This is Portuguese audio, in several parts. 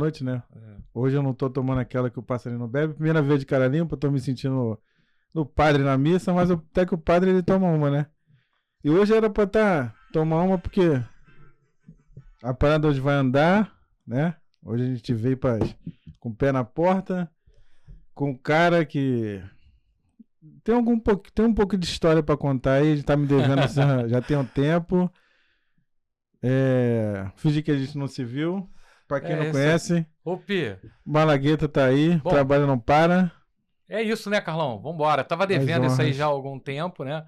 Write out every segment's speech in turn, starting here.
noite, né? É. Hoje eu não tô tomando aquela que o passarinho não bebe. Primeira vez de cara limpa, tô me sentindo no padre na missa, mas até que o padre ele toma uma, né? E hoje era pra tomar uma porque a parada hoje vai andar, né? Hoje a gente veio com o pé na porta, com um cara que tem um pouco de história pra contar aí, a gente tá me devendo já tem um tempo. Fingir que a gente não se viu. Pra quem não conhece, Ô, Pi. Malagueta tá aí, Bom, trabalho não para. É isso, né, Carlão? Vambora. Tava devendo honras. isso aí já há algum tempo, né?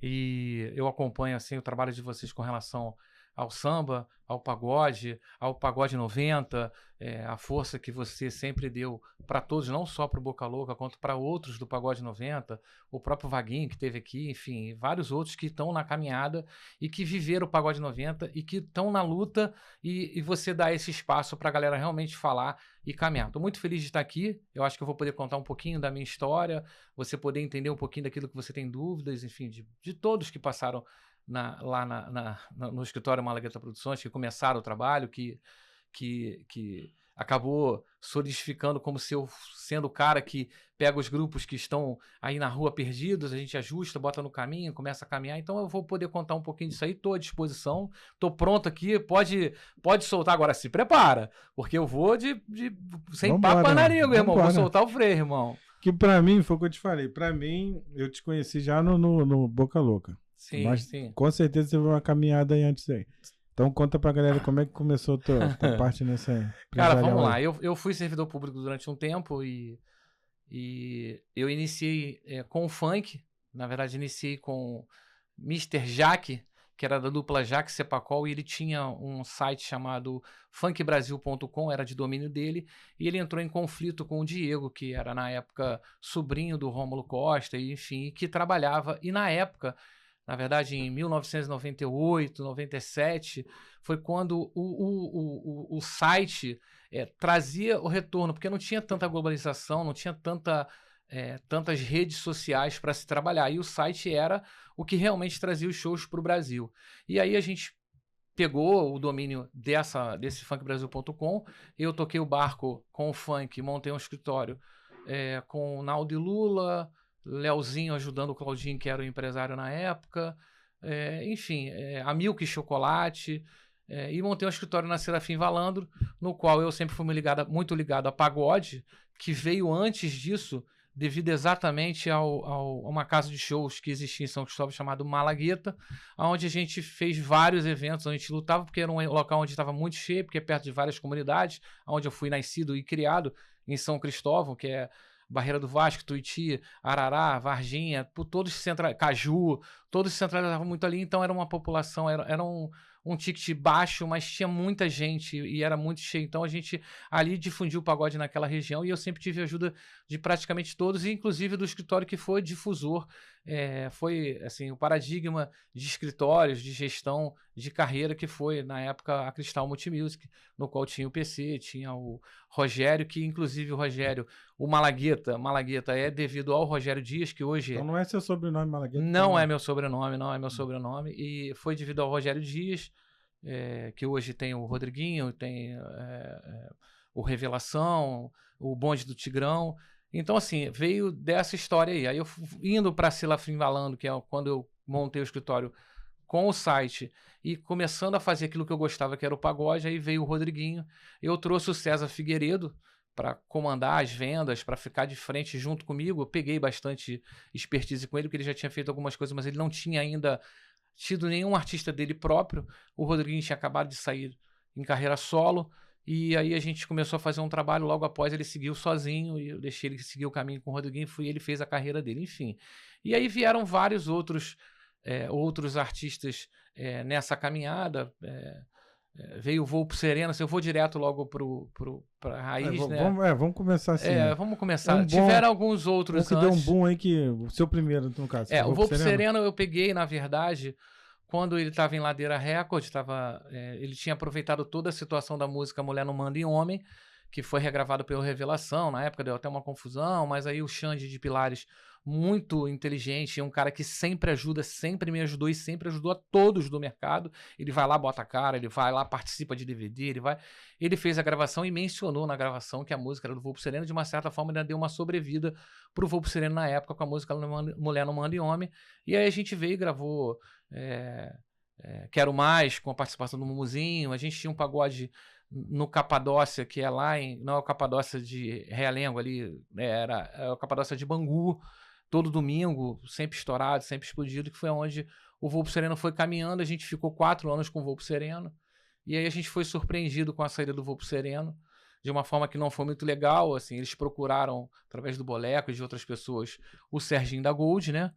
E eu acompanho, assim, o trabalho de vocês com relação ao samba, ao pagode 90, a força que você sempre deu para todos, não só para o Boca Louca, quanto para outros do pagode 90, o próprio Vaguinho que teve aqui, enfim, vários outros que estão na caminhada e que viveram o pagode 90 e que estão na luta e você dá esse espaço para a galera realmente falar e caminhar. Estou muito feliz de estar aqui, eu acho que eu vou poder contar um pouquinho da minha história, você poder entender um pouquinho daquilo que você tem dúvidas, enfim, de todos que passaram no escritório Malagueta Produções, que começaram o trabalho, que acabou solidificando como se eu sendo o cara que pega os grupos que estão aí na rua perdidos, a gente ajusta, bota no caminho, começa a caminhar. Então eu vou poder contar um pouquinho disso aí, estou à disposição, estou pronto aqui, pode soltar agora, se prepara, porque eu vou sem papo na língua, irmão, vou soltar o freio, irmão. Que pra mim, foi o que eu te falei, pra mim, eu te conheci já no Boca Louca. Sim, mas sim. Com certeza você viu uma caminhada aí antes aí. Então conta pra galera como é que começou a tua parte nessa aí. Cara, vamos lá. Eu fui servidor público durante um tempo e eu iniciei com o funk. Na verdade, iniciei com Mr. Jaque, que era da dupla Jaque Cepacol, e ele tinha um site chamado funkbrasil.com, era de domínio dele, e ele entrou em conflito com o Diego, que era na época sobrinho do Rômulo Costa, e enfim, que trabalhava, e na época, na verdade, em 1998, 97, foi quando o site trazia o retorno, porque não tinha tanta globalização, não tinha tantas redes sociais para se trabalhar. E o site era o que realmente trazia os shows para o Brasil. E aí a gente pegou o domínio desse funkbrasil.com, eu toquei o barco com o funk, montei um escritório com o Naldo e Lula, Leozinho ajudando o Claudinho, que era o empresário na época, enfim, a Milk Chocolate, e montei um escritório na Serafim Valandro, no qual eu sempre fui muito ligado a pagode, que veio antes disso, devido exatamente a uma casa de shows que existia em São Cristóvão chamado Malagueta, onde a gente fez vários eventos, onde a gente lutava, porque era um local onde estava muito cheio, porque é perto de várias comunidades, onde eu fui nascido e criado, em São Cristóvão, que é Barreira do Vasco, Tuiuti, Arará, Varginha, Caju, todos se centralizavam muito ali, então era uma população, era um ticket baixo, mas tinha muita gente e era muito cheio, então a gente ali difundiu o pagode naquela região e eu sempre tive ajuda de praticamente todos, inclusive do escritório que foi difusor, foi assim, o paradigma de escritórios, de gestão de carreira que foi na época a Cristal Multimusic, no qual tinha o PC, tinha o Rogério, que inclusive o Rogério, o Malagueta é devido ao Rogério Dias, que hoje... Então não é seu sobrenome, Malagueta? Não é meu sobrenome, e foi devido ao Rogério Dias, que hoje tem o Rodriguinho, tem o Revelação, o Bonde do Tigrão. Então, assim, veio dessa história aí. Aí eu indo para Serafim Valandro, que é quando eu montei o escritório com o site e começando a fazer aquilo que eu gostava, que era o pagode, aí veio o Rodriguinho. Eu trouxe o César Figueiredo para comandar as vendas, para ficar de frente junto comigo. Eu peguei bastante expertise com ele, porque ele já tinha feito algumas coisas, mas ele não tinha ainda tido nenhum artista dele próprio. O Rodriguinho tinha acabado de sair em carreira solo, e aí a gente começou a fazer um trabalho. Logo após ele seguiu sozinho, e eu deixei ele seguir o caminho com o Rodriguinho, ele fez a carreira dele, enfim. E aí vieram vários outros artistas nessa caminhada. Veio o Voo pro Serena, se eu vou direto logo pra raiz, né? Vamos começar assim. Vamos começar. Tiveram alguns outros que antes. deu um boom aí, que o seu primeiro, no caso. O Voo pro Serena eu peguei, na verdade, quando ele estava em Ladeira Record, ele tinha aproveitado toda a situação da música Mulher Não Manda em Homem, que foi regravado pelo Revelação. Na época deu até uma confusão, mas aí o Xande de Pilares, muito inteligente, é um cara que sempre ajuda, sempre me ajudou e sempre ajudou a todos do mercado. Ele vai lá, bota a cara, ele vai lá, participa de DVD, ele fez a gravação e mencionou na gravação que a música era do Volpo Sereno, de uma certa forma ainda deu uma sobrevida pro Volpo Sereno na época com a música Mulher Não Manda em Homem. E aí a gente veio e gravou Quero Mais, com a participação do Mumuzinho. A gente tinha um pagode no Capadócia, que é lá não é o Capadócia de Realengo ali, era o Capadócia de Bangu, todo domingo, sempre estourado, sempre explodido, que foi onde o Volpo Sereno foi caminhando. A gente ficou 4 anos com o Volpo Sereno, e aí a gente foi surpreendido com a saída do Volpo Sereno, de uma forma que não foi muito legal, assim, eles procuraram, através do Boleco e de outras pessoas, o Serginho da Gold, né,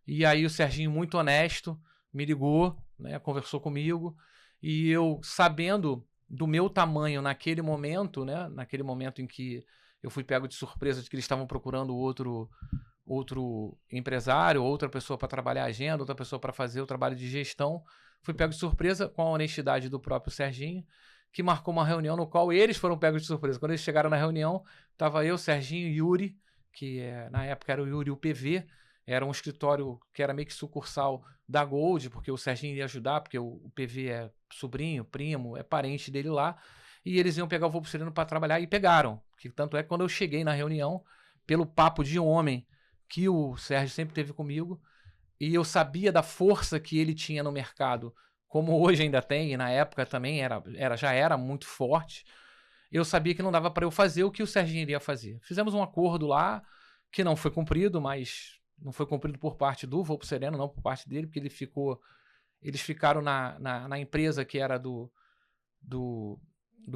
e aí o Serginho, muito honesto, me ligou, né, conversou comigo, e eu, sabendo do meu tamanho naquele momento, né, naquele momento em que eu fui pego de surpresa de que eles estavam procurando outro empresário, outra pessoa para trabalhar a agenda, outra pessoa para fazer o trabalho de gestão. Fui pego de surpresa com a honestidade do próprio Serginho, que marcou uma reunião no qual eles foram pegos de surpresa. Quando eles chegaram na reunião, estava eu, Serginho e Yuri, que na época era o Yuri UPV, era um escritório que era meio que sucursal da Gold, porque o Serginho ia ajudar, porque o PV é sobrinho, primo, é parente dele lá, e eles iam pegar o Volpo Sereno para trabalhar, e pegaram. Que tanto é que quando eu cheguei na reunião, pelo papo de homem que o Sérgio sempre teve comigo, e eu sabia da força que ele tinha no mercado, como hoje ainda tem, e na época também já era muito forte, eu sabia que não dava para eu fazer o que o Serginho iria fazer. Fizemos um acordo lá, que não foi cumprido, mas não foi cumprido por parte do Volpo Sereno, não por parte dele, porque eles ficaram na empresa que era do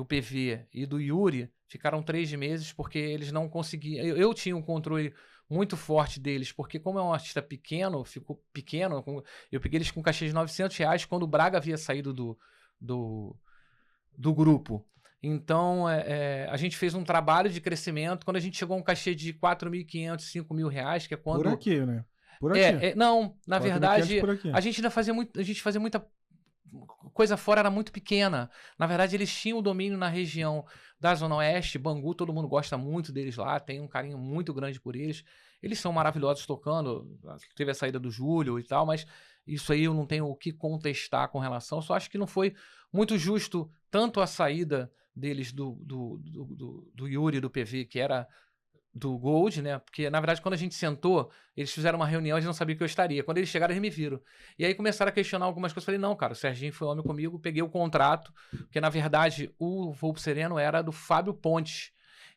PV e do Yuri, ficaram 3 meses porque eles não conseguiam. Eu tinha um controle muito forte deles, porque como é um artista pequeno, ficou pequeno, eu peguei eles com um cachê de R$900 quando o Braga havia saído do grupo. Então, a gente fez um trabalho de crescimento. Quando a gente chegou a um cachê de R$4.500, R$5.000, que é quando... Por aqui, né? Por aqui. Não, na verdade, a gente ainda fazia muita coisa fora, era muito pequena. Na verdade, eles tinham o domínio na região da Zona Oeste, Bangu, todo mundo gosta muito deles lá, tem um carinho muito grande por eles. Eles são maravilhosos tocando, teve a saída do Júlio e tal, mas isso aí eu não tenho o que contestar com relação. Só acho que não foi muito justo tanto a saída deles do Yuri, do PV, que era do Gold, né? Porque, na verdade, quando a gente sentou, eles fizeram uma reunião, eles não sabiam que eu estaria. Quando eles chegaram, eles me viram. E aí começaram a questionar algumas coisas. Eu falei, não, cara, o Serginho foi homem comigo, peguei o contrato, porque, na verdade, o Volpo Sereno era do Fábio Pontes.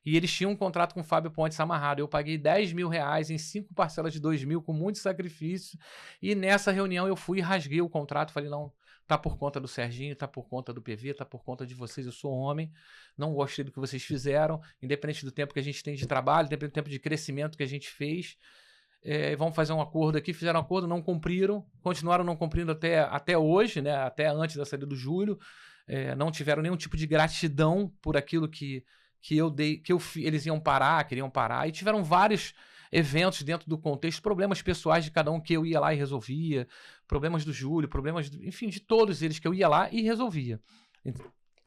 E eles tinham um contrato com o Fábio Pontes amarrado. Eu paguei R$10.000 em 5 parcelas de 2.000, com muito sacrifício. E nessa reunião eu fui e rasguei o contrato. Falei, não, tá por conta do Serginho, tá por conta do PV, tá por conta de vocês, eu sou homem, não gostei do que vocês fizeram, independente do tempo que a gente tem de trabalho, independente do tempo de crescimento que a gente fez, vamos fazer um acordo aqui. Fizeram um acordo, não cumpriram, continuaram não cumprindo até hoje, né, até antes da saída do Júlio, não tiveram nenhum tipo de gratidão por aquilo que eu dei, eles queriam parar, e tiveram vários eventos dentro do contexto, problemas pessoais de cada um que eu ia lá e resolvia, problemas do Júlio, enfim, de todos eles que eu ia lá e resolvia.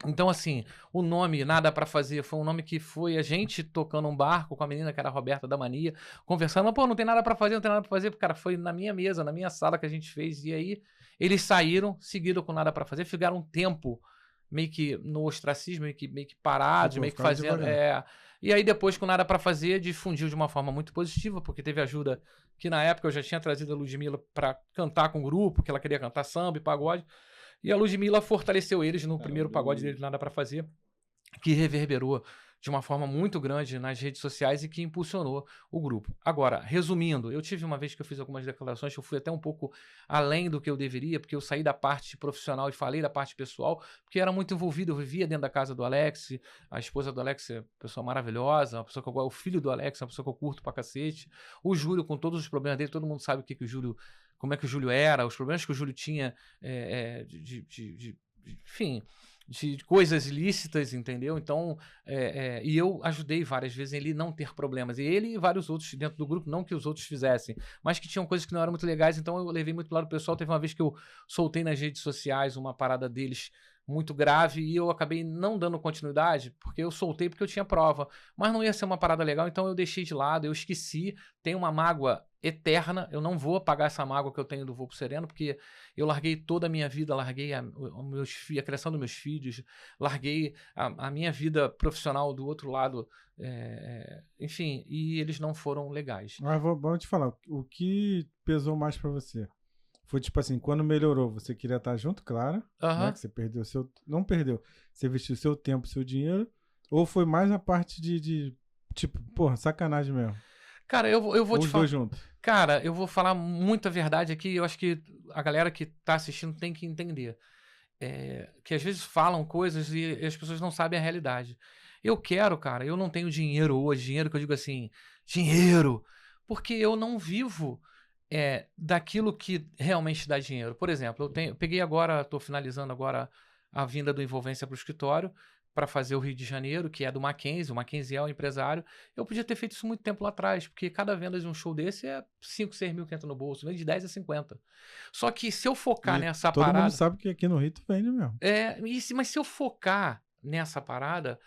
Então, assim, o nome Nada Pra Fazer foi um nome que foi a gente tocando um barco com a menina que era a Roberta da Mania, conversando, mas, pô, não tem nada pra fazer, cara, foi na minha mesa, na minha sala que a gente fez, e aí eles saíram, seguiram com Nada Pra Fazer, ficaram um tempo meio que no ostracismo, meio que parados, meio que fazendo... E aí depois, com Nada Pra Fazer, difundiu de uma forma muito positiva, porque teve ajuda que na época eu já tinha trazido a Ludmilla pra cantar com o grupo, que ela queria cantar samba e pagode, e a Ludmilla fortaleceu eles no primeiro pagode dele, Nada Pra Fazer, que reverberou de uma forma muito grande nas redes sociais e que impulsionou o grupo. Agora, resumindo, eu tive uma vez que eu fiz algumas declarações, eu fui até um pouco além do que eu deveria, porque eu saí da parte profissional e falei da parte pessoal, porque era muito envolvido, eu vivia dentro da casa do Alex, a esposa do Alex é uma pessoa maravilhosa, uma pessoa que eu gosto, o filho do Alex é uma pessoa que eu curto pra cacete, o Júlio com todos os problemas dele, todo mundo sabe como é que o Júlio era, os problemas que o Júlio tinha, enfim, de coisas ilícitas, entendeu? Então, e eu ajudei várias vezes ele não ter problemas. E ele e vários outros dentro do grupo, não que os outros fizessem, mas que tinham coisas que não eram muito legais, então eu levei muito pro lado pessoal. Teve uma vez que eu soltei nas redes sociais uma parada deles muito grave e eu acabei não dando continuidade, porque eu soltei porque eu tinha prova. Mas não ia ser uma parada legal, então eu deixei de lado, eu esqueci. Tenho uma mágoa eterna, eu não vou apagar essa mágoa que eu tenho do Voo pro Sereno, porque eu larguei toda a minha vida, larguei a criação dos meus filhos, larguei a minha vida profissional do outro lado, enfim, e eles não foram legais. Mas vamos te falar, o que pesou mais pra você? Foi tipo assim, quando melhorou, você queria estar junto, claro, né? Que você perdeu seu... Não perdeu, você investiu seu tempo, seu dinheiro, ou foi mais a parte de tipo, porra, sacanagem mesmo? Cara, eu vou te falar. Os dois juntos. Cara, eu vou falar muita verdade aqui, eu acho que a galera que tá assistindo tem que entender. Que às vezes falam coisas e as pessoas não sabem a realidade. Eu quero, cara, eu não tenho dinheiro hoje, dinheiro que eu digo assim, dinheiro, porque eu não vivo daquilo que realmente dá dinheiro. Por exemplo, eu peguei agora, estou finalizando agora a vinda do Envolvência para o escritório para fazer o Rio de Janeiro, que é do Mackenzie. O Mackenzie é o empresário. Eu podia ter feito isso muito tempo lá atrás, porque cada venda de um show desse é 5, 6 mil que entra no bolso. Vende de 10 a 50. Só que se eu focar nessa parada... Todo mundo sabe que aqui no Rio tu vende mesmo. Mas se eu focar nessa parada,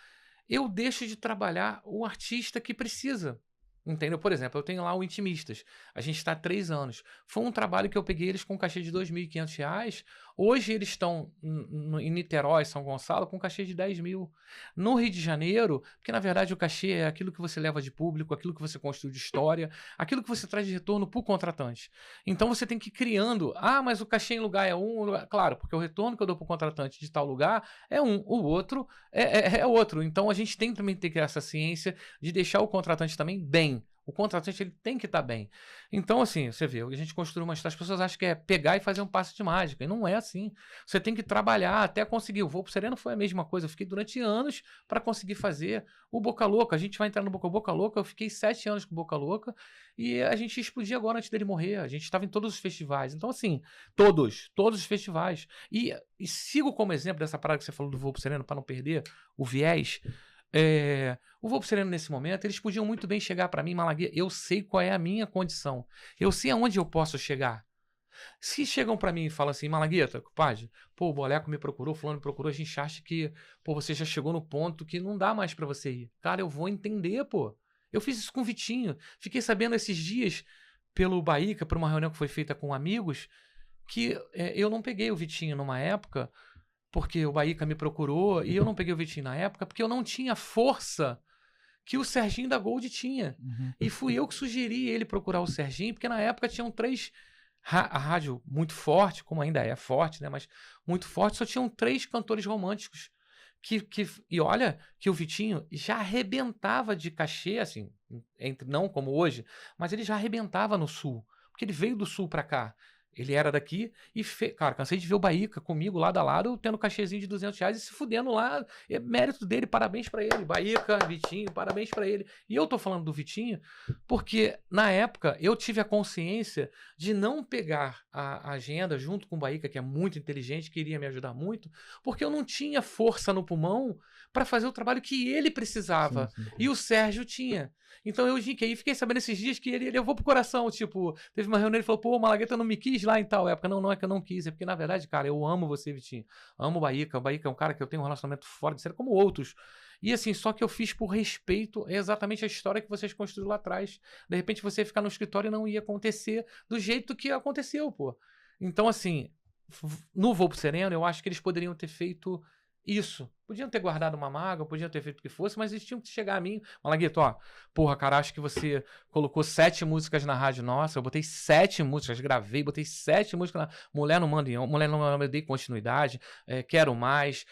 eu deixo de trabalhar o artista que precisa. Entendeu? Por exemplo, eu tenho lá o Intimistas. A gente está há 3 anos. Foi um trabalho que eu peguei eles com cachê de R$ 2.500. Hoje eles estão em Niterói, São Gonçalo, com cachê de 10 mil. No Rio de Janeiro, porque na verdade o cachê é aquilo que você leva de público, aquilo que você construiu de história, aquilo que você traz de retorno para o contratante. Então você tem que ir criando. Mas o cachê em lugar é um. Claro, porque o retorno que eu dou para o contratante de tal lugar é um. O outro é outro. Então a gente tem também que ter essa ciência de deixar o contratante também bem. O contratante ele tem que estar bem. Então, assim, você vê, a gente construiu uma história, as pessoas acham que é pegar e fazer um passe de mágica. E não é assim. Você tem que trabalhar até conseguir. O Voo pro Sereno foi a mesma coisa. Eu fiquei durante anos para conseguir fazer o Boca Louca. A gente vai entrar no Boca Louca. Eu fiquei 7 anos com o Boca Louca. E a gente explodia agora antes dele morrer. A gente estava em todos os festivais. Então, assim, todos os festivais. E sigo como exemplo dessa parada que você falou do Voo pro Sereno, para não perder o viés. O Voo pro Sereno nesse momento, eles podiam muito bem chegar para mim, Malagueta, eu sei qual é a minha condição, eu sei aonde eu posso chegar. Se chegam para mim e falam assim, Malagueta, compadre, pô, o Boleco me procurou, fulano me procurou, a gente acha que, pô, você já chegou no ponto que não dá mais para você ir. Cara, eu vou entender, pô. Eu fiz isso com o Vitinho, fiquei sabendo esses dias pelo Baíca, por uma reunião que foi feita com amigos, que eu não peguei o Vitinho numa época, porque o Baíca me procurou, e eu não peguei o Vitinho na época, porque eu não tinha força que o Serginho da Gold tinha. Uhum. E fui eu que sugeri ele procurar o Serginho, porque na época tinham 3... A rádio muito forte, como ainda é forte, né? Mas muito forte, só tinham 3 cantores românticos. E olha que o Vitinho já arrebentava de cachê, assim, não como hoje, mas ele já arrebentava no Sul. Porque ele veio do Sul pra cá. Ele era daqui e cara, cansei de ver o Baíca comigo lado a lado, tendo cachezinho de R$200 e se fudendo lá. É mérito dele, parabéns pra ele. Baíca, Vitinho, parabéns pra ele. E eu tô falando do Vitinho porque na época eu tive a consciência de não pegar a agenda junto com o Baíca, que é muito inteligente, queria me ajudar muito, porque eu não tinha força no pulmão para fazer o trabalho que ele precisava. Sim. E o Sérgio tinha. Então eu fiquei sabendo esses dias que ele levou pro coração, tipo, teve uma reunião e ele falou, pô, o Malagueta não me quis lá em tal época. Não é que eu não quis, é porque na verdade, cara, eu amo você, Vitinho. Amo o Baíca é um cara que eu tenho um relacionamento fora de série, como outros. E assim, só que eu fiz por respeito exatamente a história que vocês construíram lá atrás. De repente você ia ficar no escritório e não ia acontecer do jeito que aconteceu, pô. Então assim, no Voo pro Sereno, eu acho que eles poderiam ter feito isso. Podiam ter guardado uma mágoa, podiam ter feito o que fosse, mas eles tinham que chegar a mim. Malagueta, ó, porra, cara, acho que você colocou 7 músicas na rádio nossa, eu botei 7 músicas, gravei, botei 7 músicas na... Mulher não manda, mulher não me dei continuidade, quero mais,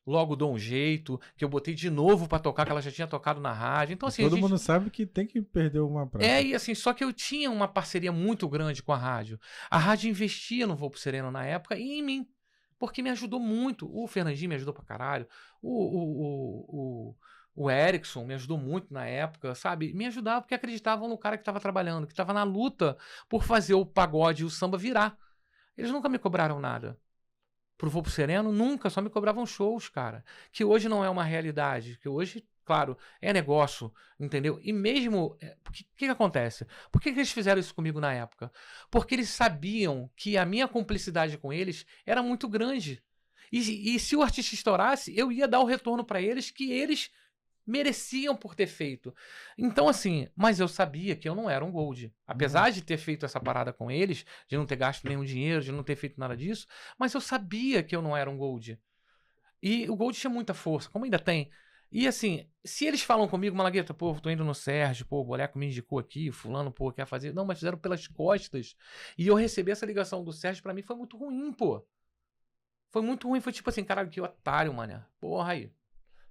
logo dou um jeito, que eu botei de novo pra tocar, que ela já tinha tocado na rádio. Então, assim, todo mundo sabe que tem que perder uma praia. E assim, só que eu tinha uma parceria muito grande com a rádio. A rádio investia no Voo pro Sereno na época e em mim. Porque me ajudou muito. O Fernandinho me ajudou pra caralho. O Erickson me ajudou muito na época, sabe? Me ajudava porque acreditavam no cara que estava trabalhando, que estava na luta por fazer o pagode e o samba virar. Eles nunca me cobraram nada. Pro Voo pro Sereno, nunca. Só me cobravam shows, cara. Que hoje não é uma realidade. Que hoje Claro, é negócio, entendeu? E mesmo... O que acontece? Por que eles fizeram isso comigo na época? Porque eles sabiam que a minha cumplicidade com eles era muito grande. E se o artista estourasse, eu ia dar o retorno para eles que eles mereciam por ter feito. Então, assim, mas eu sabia que eu não era um Gold. Apesar de ter feito essa parada com eles, de não ter gasto nenhum dinheiro, de não ter feito nada disso, mas eu sabia que eu não era um Gold. E o Gold tinha muita força, como ainda tem. E assim, se eles falam comigo, Malagueta, pô, tô indo no Sérgio, pô, o Boleco me indicou aqui, fulano, pô, quer fazer. Não, mas fizeram pelas costas. E eu recebi essa ligação do Sérgio, pra mim foi muito ruim, pô. Foi muito ruim, foi tipo assim, caralho, que otário, mané. Porra aí.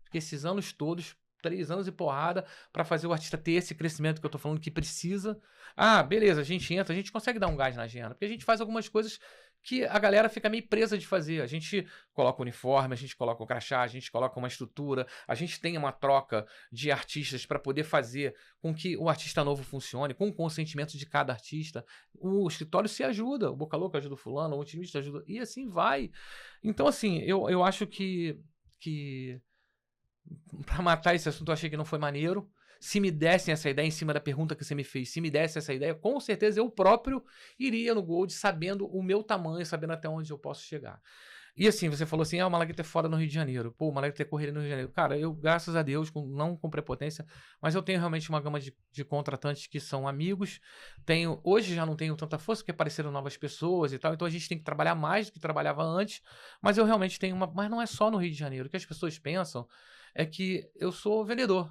Fiquei esses anos todos, 3 anos e porrada, pra fazer o artista ter esse crescimento que eu tô falando que precisa. Ah, beleza, a gente entra, a gente consegue dar um gás na agenda, porque a gente faz algumas coisas que a galera fica meio presa de fazer. A gente coloca o uniforme, a gente coloca o crachá, a gente coloca uma estrutura, a gente tem uma troca de artistas para poder fazer com que o artista novo funcione, com o consentimento de cada artista. O escritório se ajuda, o Boca Louca ajuda o fulano, o otimista ajuda, e assim vai. Então, assim, eu acho que para matar esse assunto, eu achei que não foi maneiro. Se me dessem essa ideia, em cima da pergunta que você me fez, se me desse essa ideia, com certeza eu próprio iria no Gold, sabendo o meu tamanho, sabendo até onde eu posso chegar. E assim, você falou assim, o Malagueta é foda no Rio de Janeiro. Pô, o Malagueta é correria no Rio de Janeiro. Cara, eu, graças a Deus, não com prepotência, mas eu tenho realmente uma gama de contratantes que são amigos. Hoje já não tenho tanta força, porque apareceram novas pessoas e tal, então a gente tem que trabalhar mais do que trabalhava antes, mas eu realmente tenho mas não é só no Rio de Janeiro. O que as pessoas pensam é que eu sou vendedor.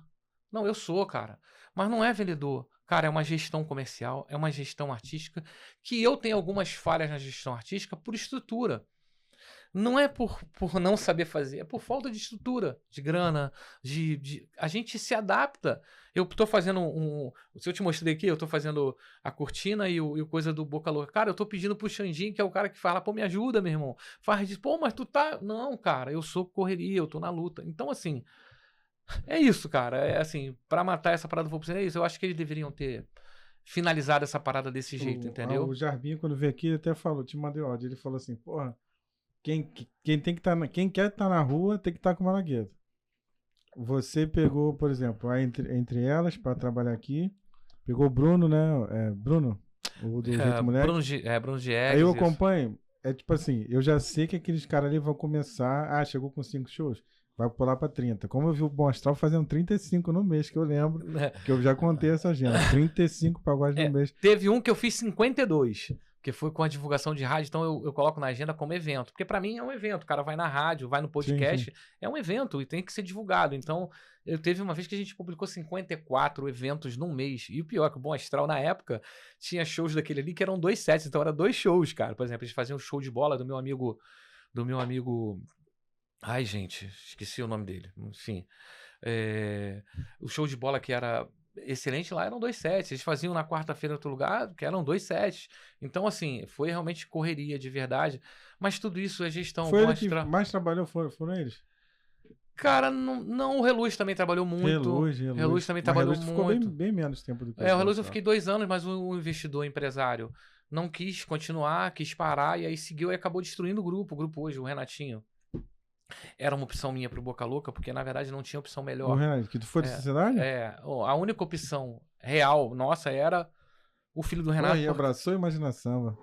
Não, eu sou, cara. Mas não é vendedor. Cara, é uma gestão comercial, é uma gestão artística, que eu tenho algumas falhas na gestão artística por estrutura. Não é por não saber fazer, é por falta de estrutura, de grana, a gente se adapta. Eu tô fazendo se eu te mostrei aqui, eu tô fazendo a cortina e o coisa do Boca Louca. Cara, eu tô pedindo pro Xandinho, que é o cara que fala, pô, me ajuda, meu irmão. Diz, pô, mas tu tá... Não, cara, eu sou correria, eu tô na luta. Então, assim... É isso, cara. É assim, pra matar essa parada do Volkswagen, é isso. Eu acho que eles deveriam ter finalizado essa parada desse jeito, entendeu? O Jarbinho, quando veio aqui, ele até falou, te mandei ódio. Ele falou assim, porra, quem tem que tá quem quer estar na rua tem que estar com o Malagueta. Você pegou, por exemplo, entre elas, para trabalhar aqui, pegou o Bruno, né? Bruno, o do Jeito Moleque. Bruno Diegues. Aí eu acompanho, é tipo assim, eu já sei que aqueles caras ali vão começar, chegou com 5 shows. Vai pular pra 30. Como eu vi o Bom Astral fazendo 35 no mês, que eu lembro. Que eu já contei essa agenda. 35 pagodes no mês. Teve um que eu fiz 52, que foi com a divulgação de rádio. Então eu coloco na agenda como evento. Porque pra mim é um evento. O cara vai na rádio, vai no podcast. Sim. É um evento e tem que ser divulgado. Então, teve uma vez que a gente publicou 54 eventos num mês. E o pior é que o Bom Astral, na época, tinha shows daquele ali que eram 2 sets. Então era 2 shows, cara. Por exemplo, eles faziam um show de bola do meu amigo... Ai, gente, esqueci o nome dele. Enfim, o show de bola que era excelente lá eram 2 sets. Eles faziam na quarta-feira em outro lugar, que eram 2 sets. Então, assim, foi realmente correria de verdade. Mas tudo isso é gestão. Foi ele que mais trabalhou, foram eles? Cara, não, o Reluz também trabalhou muito. Reluz também trabalhou muito. Ficou bem menos tempo do que o Reluz eu fiquei 2 anos, mas o investidor empresário não quis continuar, quis parar, e aí seguiu e acabou destruindo o grupo hoje, o Renatinho. Era uma opção minha pro Boca Louca, porque na verdade não tinha opção melhor. O Renato, que tu foi da sociedade? A única opção real nossa era o filho do Renato. E abraçou a imaginação,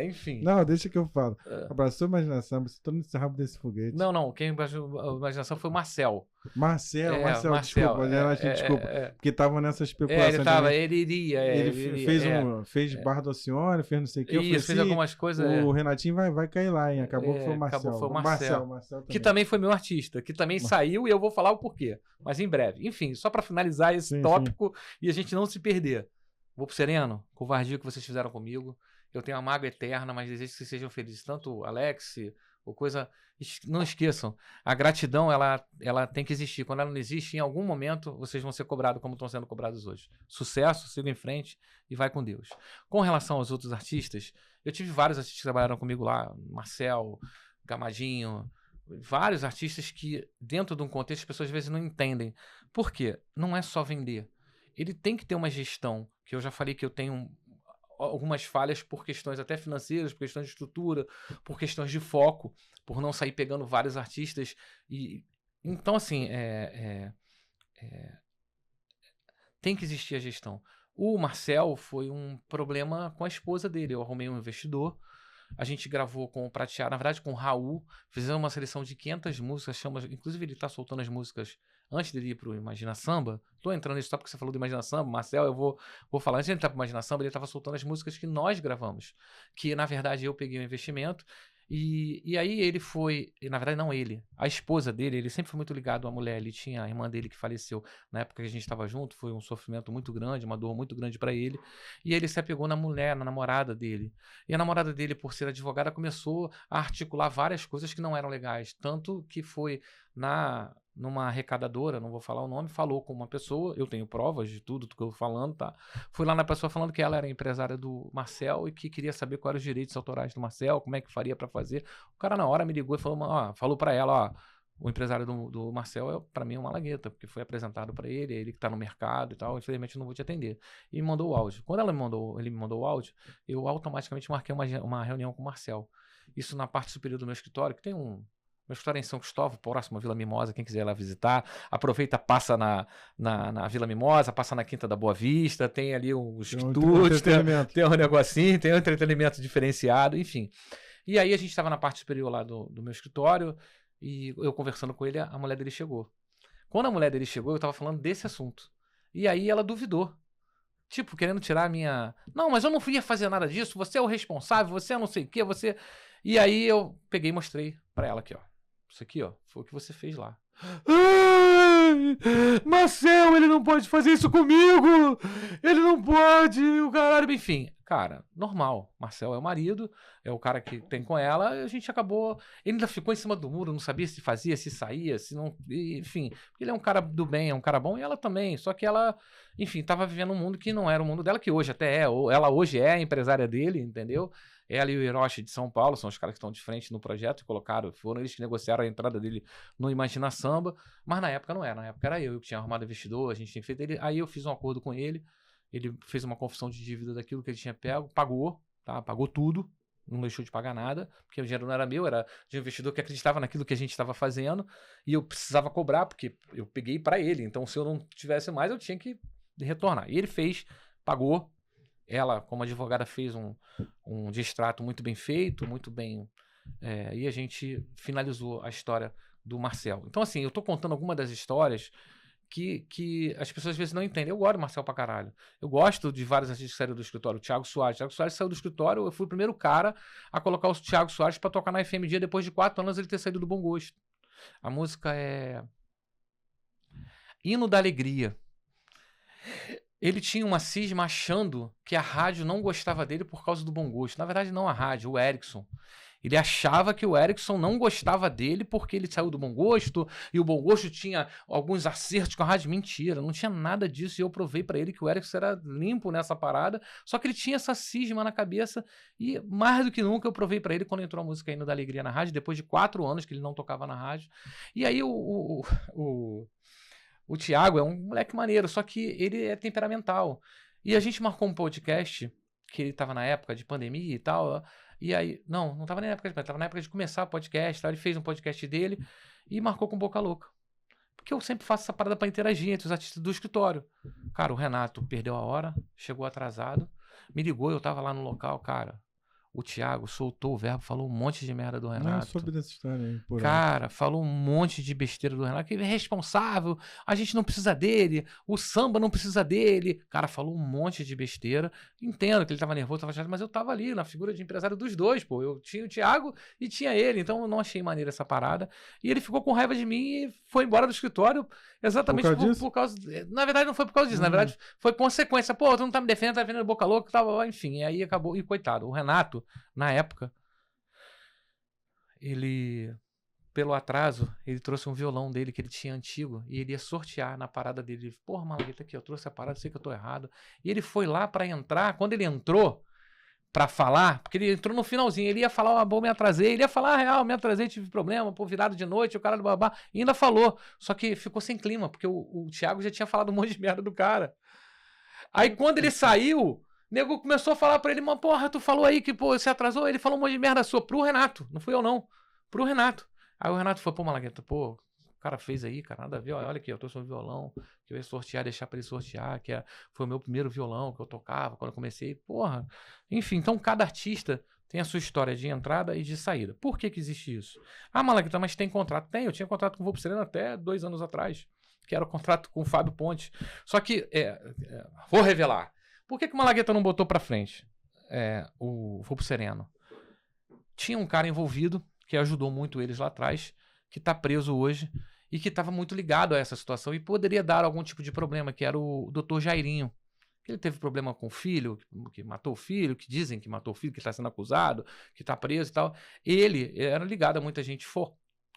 enfim. Não, deixa que eu falo. Abraçou a imaginação, você tá nesse rabo desse foguete. Não, quem abraçou a imaginação foi o Marcel. Marcel, desculpa. Porque tava nessa especulação. Ele iria. Ele fez Bar do Alcione, fez não sei o que. Isso, fez algumas coisas. O Renatinho vai cair lá, hein? Acabou que foi o Marcel. Acabou foi o Marcel também. Que também foi meu artista, que também saiu e eu vou falar o porquê. Mas em breve. Enfim, só pra finalizar esse tópico e a gente não se perder. Vou pro Sereno, covardia que vocês fizeram comigo. Eu tenho uma mágoa eterna, mas desejo que vocês sejam felizes. Tanto o Alex, ou coisa... Não esqueçam, a gratidão, ela tem que existir. Quando ela não existe, em algum momento, vocês vão ser cobrados como estão sendo cobrados hoje. Sucesso, siga em frente e vai com Deus. Com relação aos outros artistas, eu tive vários artistas que trabalharam comigo lá. Marcel, Gamadinho... Vários artistas que, dentro de um contexto, as pessoas às vezes não entendem. Por quê? Não é só vender. Ele tem que ter uma gestão, que eu já falei que eu tenho algumas falhas por questões até financeiras, por questões de estrutura, por questões de foco, por não sair pegando vários artistas e Então, assim, tem que existir a gestão. O Marcel foi um problema com a esposa dele. Eu arrumei um investidor. A gente gravou com o Prateado, na verdade com o Raul. Fizemos uma seleção de 500 músicas. Inclusive, ele tá soltando as músicas antes dele ir pro Imagina Samba. Tô entrando nisso só porque você falou do Imagina Samba. Marcel, eu vou falar. Antes de ele entrar pro Imagina Samba, ele tava soltando as músicas que nós gravamos. Que, na verdade, eu peguei o investimento. E aí ele foi, na verdade não ele, a esposa dele, ele sempre foi muito ligado à mulher, ele tinha a irmã dele que faleceu na época que a gente estava junto, foi um sofrimento muito grande, uma dor muito grande para ele, e ele se apegou na mulher, na namorada dele, e a namorada dele, por ser advogada, começou a articular várias coisas que não eram legais, tanto que foi numa arrecadadora, não vou falar o nome, falou com uma pessoa, eu tenho provas de tudo que eu tô falando, tá? Fui lá na pessoa falando que ela era empresária do Marcel e que queria saber quais eram os direitos autorais do Marcel, como é que faria para fazer. O cara na hora me ligou e falou para ela, ó, o empresário do Marcel para mim é uma malagueta, porque foi apresentado para ele que tá no mercado e tal, infelizmente eu não vou te atender. E me mandou o áudio. Quando ele me mandou o áudio, eu automaticamente marquei uma reunião com o Marcel. Isso na parte superior do meu escritório, que tem meu escritório é em São Cristóvão, próximo à Vila Mimosa, quem quiser ir lá visitar, aproveita, passa na Vila Mimosa, passa na Quinta da Boa Vista, tem ali os estúdios, tem um negocinho, tem um entretenimento diferenciado, enfim. E aí a gente estava na parte superior lá do meu escritório, e eu conversando com ele, a mulher dele chegou. Quando a mulher dele chegou, eu estava falando desse assunto. E aí ela duvidou. Tipo, querendo tirar a minha... Não, mas eu não ia fazer nada disso, você é o responsável, você é não sei o quê, você... E aí eu peguei e mostrei pra ela aqui, ó. Isso aqui, ó, foi o que você fez lá. Ai, Marcel, ele não pode fazer isso comigo! Ele não pode, o caralho. Enfim, cara, normal. Marcel é o marido, é o cara que tem com ela, e a gente acabou... Ele ainda ficou em cima do muro, não sabia se fazia, se saía, se não... Enfim, ele é um cara do bem, é um cara bom, e ela também. Só que ela, enfim, tava vivendo um mundo que não era o mundo dela, que hoje até é. Ela hoje é a empresária dele, entendeu? Ela e o Hiroshi de São Paulo são os caras que estão de frente no projeto e colocaram, foram eles que negociaram a entrada dele no Imagina Samba, mas na época não era, na época era eu que tinha arrumado investidor, a gente tinha feito ele, aí eu fiz um acordo com ele fez uma confissão de dívida daquilo que ele tinha pego, pagou, tá? Pagou tudo, não deixou de pagar nada, porque o dinheiro não era meu, era de um investidor que acreditava naquilo que a gente estava fazendo, e eu precisava cobrar, porque eu peguei para ele, então se eu não tivesse mais, eu tinha que retornar. E ele fez, pagou. Ela, como advogada, fez um distrato muito bem feito, muito bem... e a gente finalizou a história do Marcel. Então, assim, eu tô contando algumas das histórias que as pessoas às vezes não entendem. Eu gosto do Marcel pra caralho. Eu gosto de vários artistas que saíram do escritório. O Thiago Soares. O Thiago Soares saiu do escritório, eu fui o primeiro cara a colocar o Thiago Soares pra tocar na FM Dia depois de 4 anos ele ter saído do Bom Gosto. A música é... Hino da Alegria. Ele tinha uma cisma achando que a rádio não gostava dele por causa do Bom Gosto. Na verdade, não a rádio, o Erickson. Ele achava que o Erickson não gostava dele porque ele saiu do Bom Gosto e o Bom Gosto tinha alguns acertos com a rádio. Mentira, não tinha nada disso. E eu provei pra ele que o Erickson era limpo nessa parada, só que ele tinha essa cisma na cabeça e mais do que nunca eu provei pra ele quando entrou a música Hino da Alegria na rádio, depois de 4 anos que ele não tocava na rádio. E aí o Thiago é um moleque maneiro, só que ele é temperamental. E a gente marcou um podcast, que ele tava na época de pandemia e tal, e aí... Não tava nem na época de pandemia, tava na época de começar o podcast, ele fez um podcast dele e marcou com Boca Louca. Porque eu sempre faço essa parada pra interagir entre os artistas do escritório. Cara, o Renato perdeu a hora, chegou atrasado, me ligou, eu tava lá no local, cara... O Thiago soltou o verbo, falou um monte de merda do Renato. Não, eu soube dessa história aí. Cara, falou um monte de besteira do Renato, que ele é responsável, a gente não precisa dele, o samba não precisa dele. Cara, falou um monte de besteira. Entendo que ele tava nervoso, tava chateado, mas eu tava ali na figura de empresário dos dois, pô. Eu tinha o Thiago e tinha ele, então eu não achei maneira essa parada. E ele ficou com raiva de mim e foi embora do escritório exatamente por causa... Na verdade, não foi por causa disso, na verdade, foi consequência. Pô, tu não tá me defendendo, tá vendendo Boca Louca, tava, enfim. E aí acabou. E coitado, o Renato, na época, ele, pelo atraso, ele trouxe um violão dele que ele tinha antigo e ele ia sortear na parada dele. Ele, porra, Malagueta aqui, eu trouxe a parada, sei que eu tô errado. E ele foi lá pra entrar, quando ele entrou pra falar, porque ele entrou no finalzinho, ele ia falar, bom, me atrasei, ele ia falar, real, me atrasei, tive problema, pô, virado de noite, o cara do babá, e ainda falou, só que ficou sem clima, porque o Thiago já tinha falado um monte de merda do cara. Aí quando ele saiu, o nego começou a falar pra ele, mas porra, tu falou aí que pô, você atrasou, ele falou um monte de merda sua pro Renato, não fui eu não, pro Renato. Aí o Renato falou, pô, Malagueta, pô, cara fez aí, cara, nada a ver, olha aqui, eu trouxe um violão, que eu ia sortear, deixar pra ele sortear, foi o meu primeiro violão que eu tocava quando eu comecei, porra. Enfim, então cada artista tem a sua história de entrada e de saída. Por que que existe isso? Ah, Malagueta, mas tem contrato? Tem, eu tinha contrato com o Volpo Sereno até 2 anos atrás, que era o contrato com o Fábio Pontes. Só que, vou revelar, por que que o Malagueta não botou pra frente o Volpo Sereno? Tinha um cara envolvido, que ajudou muito eles lá atrás, que está preso hoje e que estava muito ligado a essa situação e poderia dar algum tipo de problema, que era o Dr. Jairinho. Ele teve problema com o filho, que matou o filho, que dizem que matou o filho, que está sendo acusado, que está preso e tal. Ele era ligado a muita gente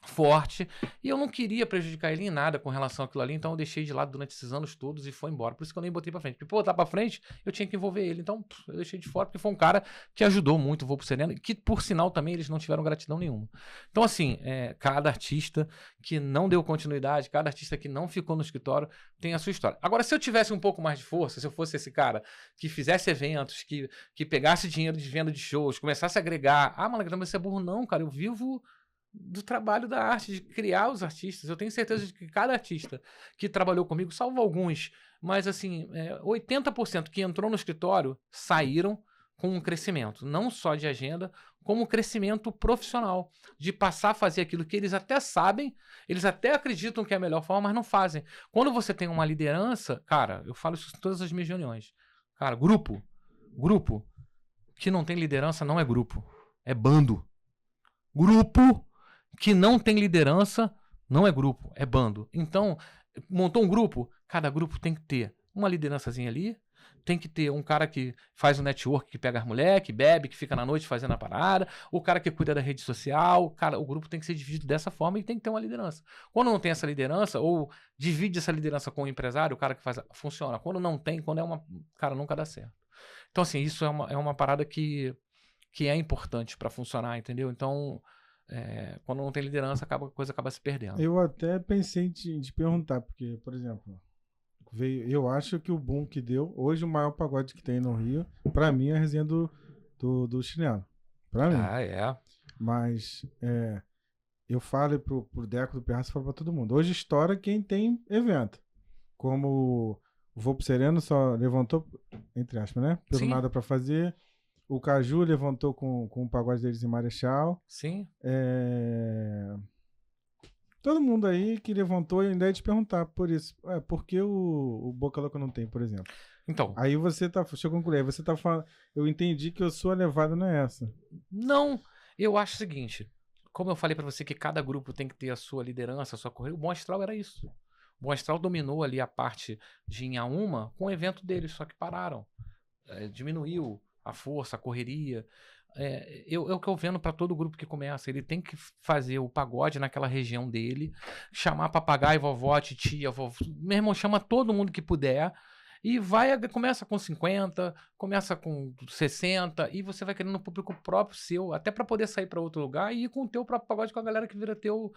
forte, e eu não queria prejudicar ele em nada com relação àquilo ali, então eu deixei de lado durante esses anos todos e foi embora. Por isso que eu nem botei pra frente. Porque, botar pra frente, eu tinha que envolver ele. Então, eu deixei de fora, porque foi um cara que ajudou muito o Volpo Sereno, que, por sinal, também eles não tiveram gratidão nenhuma. Então, assim, cada artista que não deu continuidade, cada artista que não ficou no escritório, tem a sua história. Agora, se eu tivesse um pouco mais de força, se eu fosse esse cara que fizesse eventos, que pegasse dinheiro de venda de shows, começasse a agregar, mas você é burro. Não, cara, eu vivo do trabalho da arte, de criar os artistas. Eu tenho certeza de que cada artista que trabalhou comigo, salvo alguns, mas assim, 80% que entrou no escritório saíram com um crescimento, não só de agenda, como um crescimento profissional, de passar a fazer aquilo que eles até sabem, eles até acreditam que é a melhor forma, mas não fazem. Quando você tem uma liderança, cara, eu falo isso em todas as minhas reuniões, cara, grupo que não tem liderança não é grupo, é bando. Grupo que não tem liderança não é grupo, é bando. Então, montou um grupo, cada grupo tem que ter uma liderançazinha ali, tem que ter um cara que faz o network, que pega as mulheres, que bebe, que fica na noite fazendo a parada, o cara que cuida da rede social, cara, o grupo tem que ser dividido dessa forma e tem que ter uma liderança. Quando não tem essa liderança, ou divide essa liderança com o empresário, o cara que faz, funciona. Quando não tem, quando é uma, cara, nunca dá certo. Então, assim, isso é uma parada que é importante para funcionar, entendeu? Então, quando não tem liderança, a coisa acaba se perdendo. Eu até pensei em te perguntar, porque, por exemplo, eu acho que o boom que deu, hoje o maior pagode que tem no Rio, pra mim é a resenha do Chinelo. Pra mim. Ah, é. Mas eu falo pro Deco do Pirraça, falo pra todo mundo. Hoje estoura quem tem evento. Como o Volpo Sereno só levantou, entre aspas, né? Pelo Sim. nada pra fazer. O Caju levantou com o pagode deles em Marechal. Sim. Todo mundo aí que levantou a ideia de perguntar por isso. Por que o Boca Louca não tem, por exemplo? Então. Aí você tá. Deixa eu concluir. Aí você tá falando. Eu entendi que a sua levada não é essa. Não. Eu acho o seguinte. Como eu falei pra você que cada grupo tem que ter a sua liderança, a sua corrida, o Bom Astral era isso. O Bom Astral dominou ali a parte de Inhaúma com o evento deles, só que pararam. Diminuiu a força, a correria. O que eu vendo para todo grupo que começa, ele tem que fazer o pagode naquela região dele, chamar papagaio, vovó, titia, vovó, meu irmão, chama todo mundo que puder e começa com 50, começa com 60 e você vai querendo um público próprio seu, até para poder sair para outro lugar e ir com o teu próprio pagode, com a galera que vira teu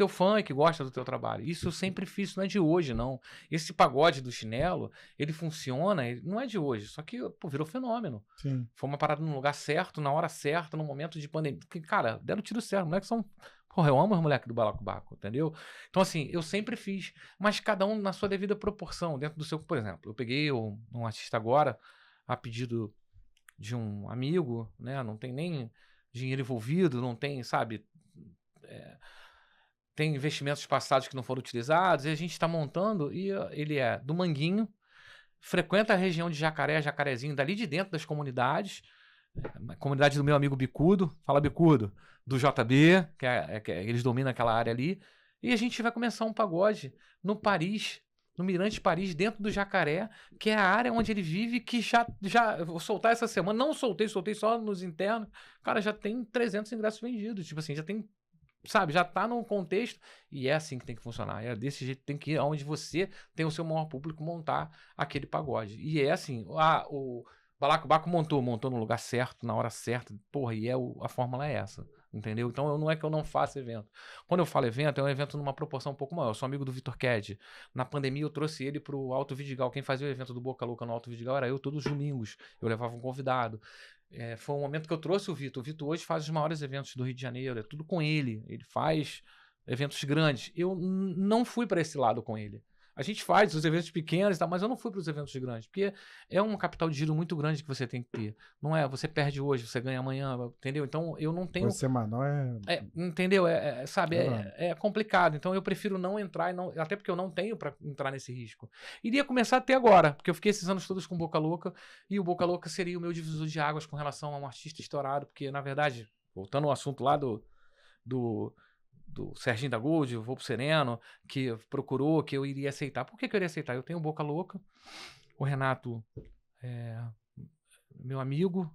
fã, que gosta do teu trabalho. Isso eu sempre fiz, isso não é de hoje, não. Esse pagode do Chinelo, ele funciona, não é de hoje, só que virou fenômeno. Sim. Foi uma parada no lugar certo, na hora certa, no momento de pandemia. Cara, deram tiro certo, moleques são... Porra, eu amo os moleques do Balacobaco, entendeu? Então, assim, eu sempre fiz, mas cada um na sua devida proporção, dentro do seu... Por exemplo, eu peguei um artista agora, a pedido de um amigo, né? Não tem nem dinheiro envolvido, não tem, sabe... Tem investimentos passados que não foram utilizados, e a gente está montando, e ele é do Manguinho, frequenta a região de Jacaré, Jacarezinho, dali de dentro das comunidades, a comunidade do meu amigo Bicudo, fala Bicudo, do JB, que eles dominam aquela área ali, e a gente vai começar um pagode no Paris, no Mirante Paris, dentro do Jacaré, que é a área onde ele vive, que já vou soltar essa semana, não soltei só nos internos, cara, já tem 300 ingressos vendidos, tipo assim, já tem... Sabe, já tá num contexto e é assim que tem que funcionar. É desse jeito que tem que ir aonde você tem o seu maior público montar aquele pagode. E é assim, o Balacobaco montou no lugar certo, na hora certa. Porra, e a fórmula é essa, entendeu? Então não é que eu não faça evento. Quando eu falo evento, é um evento numa proporção um pouco maior. Eu sou amigo do Vitor Ked. Na pandemia eu trouxe ele pro Alto Vidigal. Quem fazia o evento do Boca Louca no Alto Vidigal era eu todos os domingos. Eu levava um convidado. Foi um momento que eu trouxe o Vitor. O Vitor hoje faz os maiores eventos do Rio de Janeiro. É tudo com ele. Ele faz eventos grandes. Eu não fui para esse lado com ele. A gente faz os eventos pequenos, tá, mas eu não fui para os eventos grandes, porque é um capital de giro muito grande que você tem que ter. Não é, você perde hoje, você ganha amanhã, entendeu? Então eu não tenho... Coisa semanal entendeu? Sabe, É é complicado. Então eu prefiro não entrar, até porque eu não tenho para entrar nesse risco. Iria começar até agora, porque eu fiquei esses anos todos com Boca Louca, e o Boca Louca seria o meu divisor de águas com relação a um artista estourado, porque na verdade, voltando ao assunto lá do Serginho da Gold, o Volpo Sereno, que procurou que eu iria aceitar. Por que eu iria aceitar? Eu tenho Boca Louca, o Renato é meu amigo,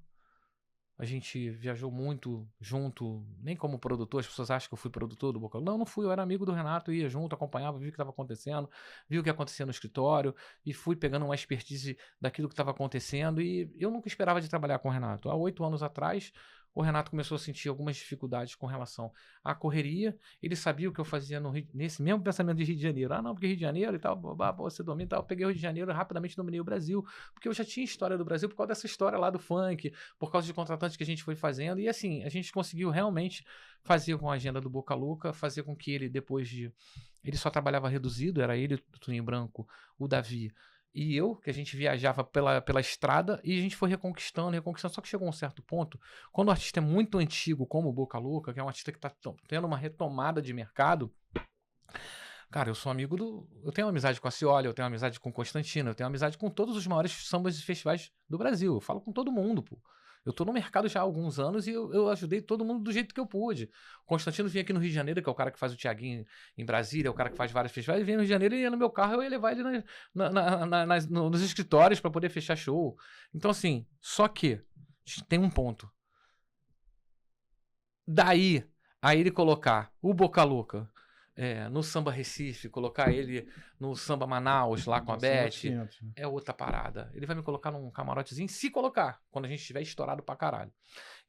a gente viajou muito junto, nem como produtor, as pessoas acham que eu fui produtor do Boca Louca. Não fui, eu era amigo do Renato, ia junto, acompanhava, via o que estava acontecendo, via o que acontecia no escritório, e fui pegando uma expertise daquilo que estava acontecendo, e eu nunca esperava de trabalhar com o Renato. Há 8 anos atrás, o Renato começou a sentir algumas dificuldades com relação à correria. Ele sabia o que eu fazia nesse mesmo pensamento de Rio de Janeiro. Ah, não, porque Rio de Janeiro e tal, você domina e tal. Eu peguei o Rio de Janeiro e rapidamente dominei o Brasil, porque eu já tinha história do Brasil por causa dessa história lá do funk, por causa de contratantes que a gente foi fazendo. E assim, a gente conseguiu realmente fazer com a agenda do Boca Louca, fazer com que ele, depois de... Ele só trabalhava reduzido, era ele, o Toninho Branco, o Davi e eu, que a gente viajava pela estrada, e a gente foi reconquistando, só que chegou a um certo ponto, quando o artista é muito antigo, como o Boca Louca, que é um artista que está tendo uma retomada de mercado, cara, eu sou amigo eu tenho amizade com a Cioli, eu tenho amizade com o Constantino, eu tenho amizade com todos os maiores sambas e festivais do Brasil, eu falo com todo mundo, pô. Eu tô no mercado já há alguns anos e eu ajudei todo mundo do jeito que eu pude. O Constantino vinha aqui no Rio de Janeiro, que é o cara que faz o Thiaguinho em Brasília, é o cara que faz vários festivais. Ele vinha no Rio de Janeiro e ia no meu carro, eu ia levar ele nos escritórios para poder fechar show. Então, assim, só que tem um ponto. Daí, aí ele colocar o Boca Louca no Samba Recife, colocar ele no Samba Manaus, lá com a Beth, é outra parada. Ele vai me colocar num camarotezinho, se colocar, quando a gente estiver estourado pra caralho.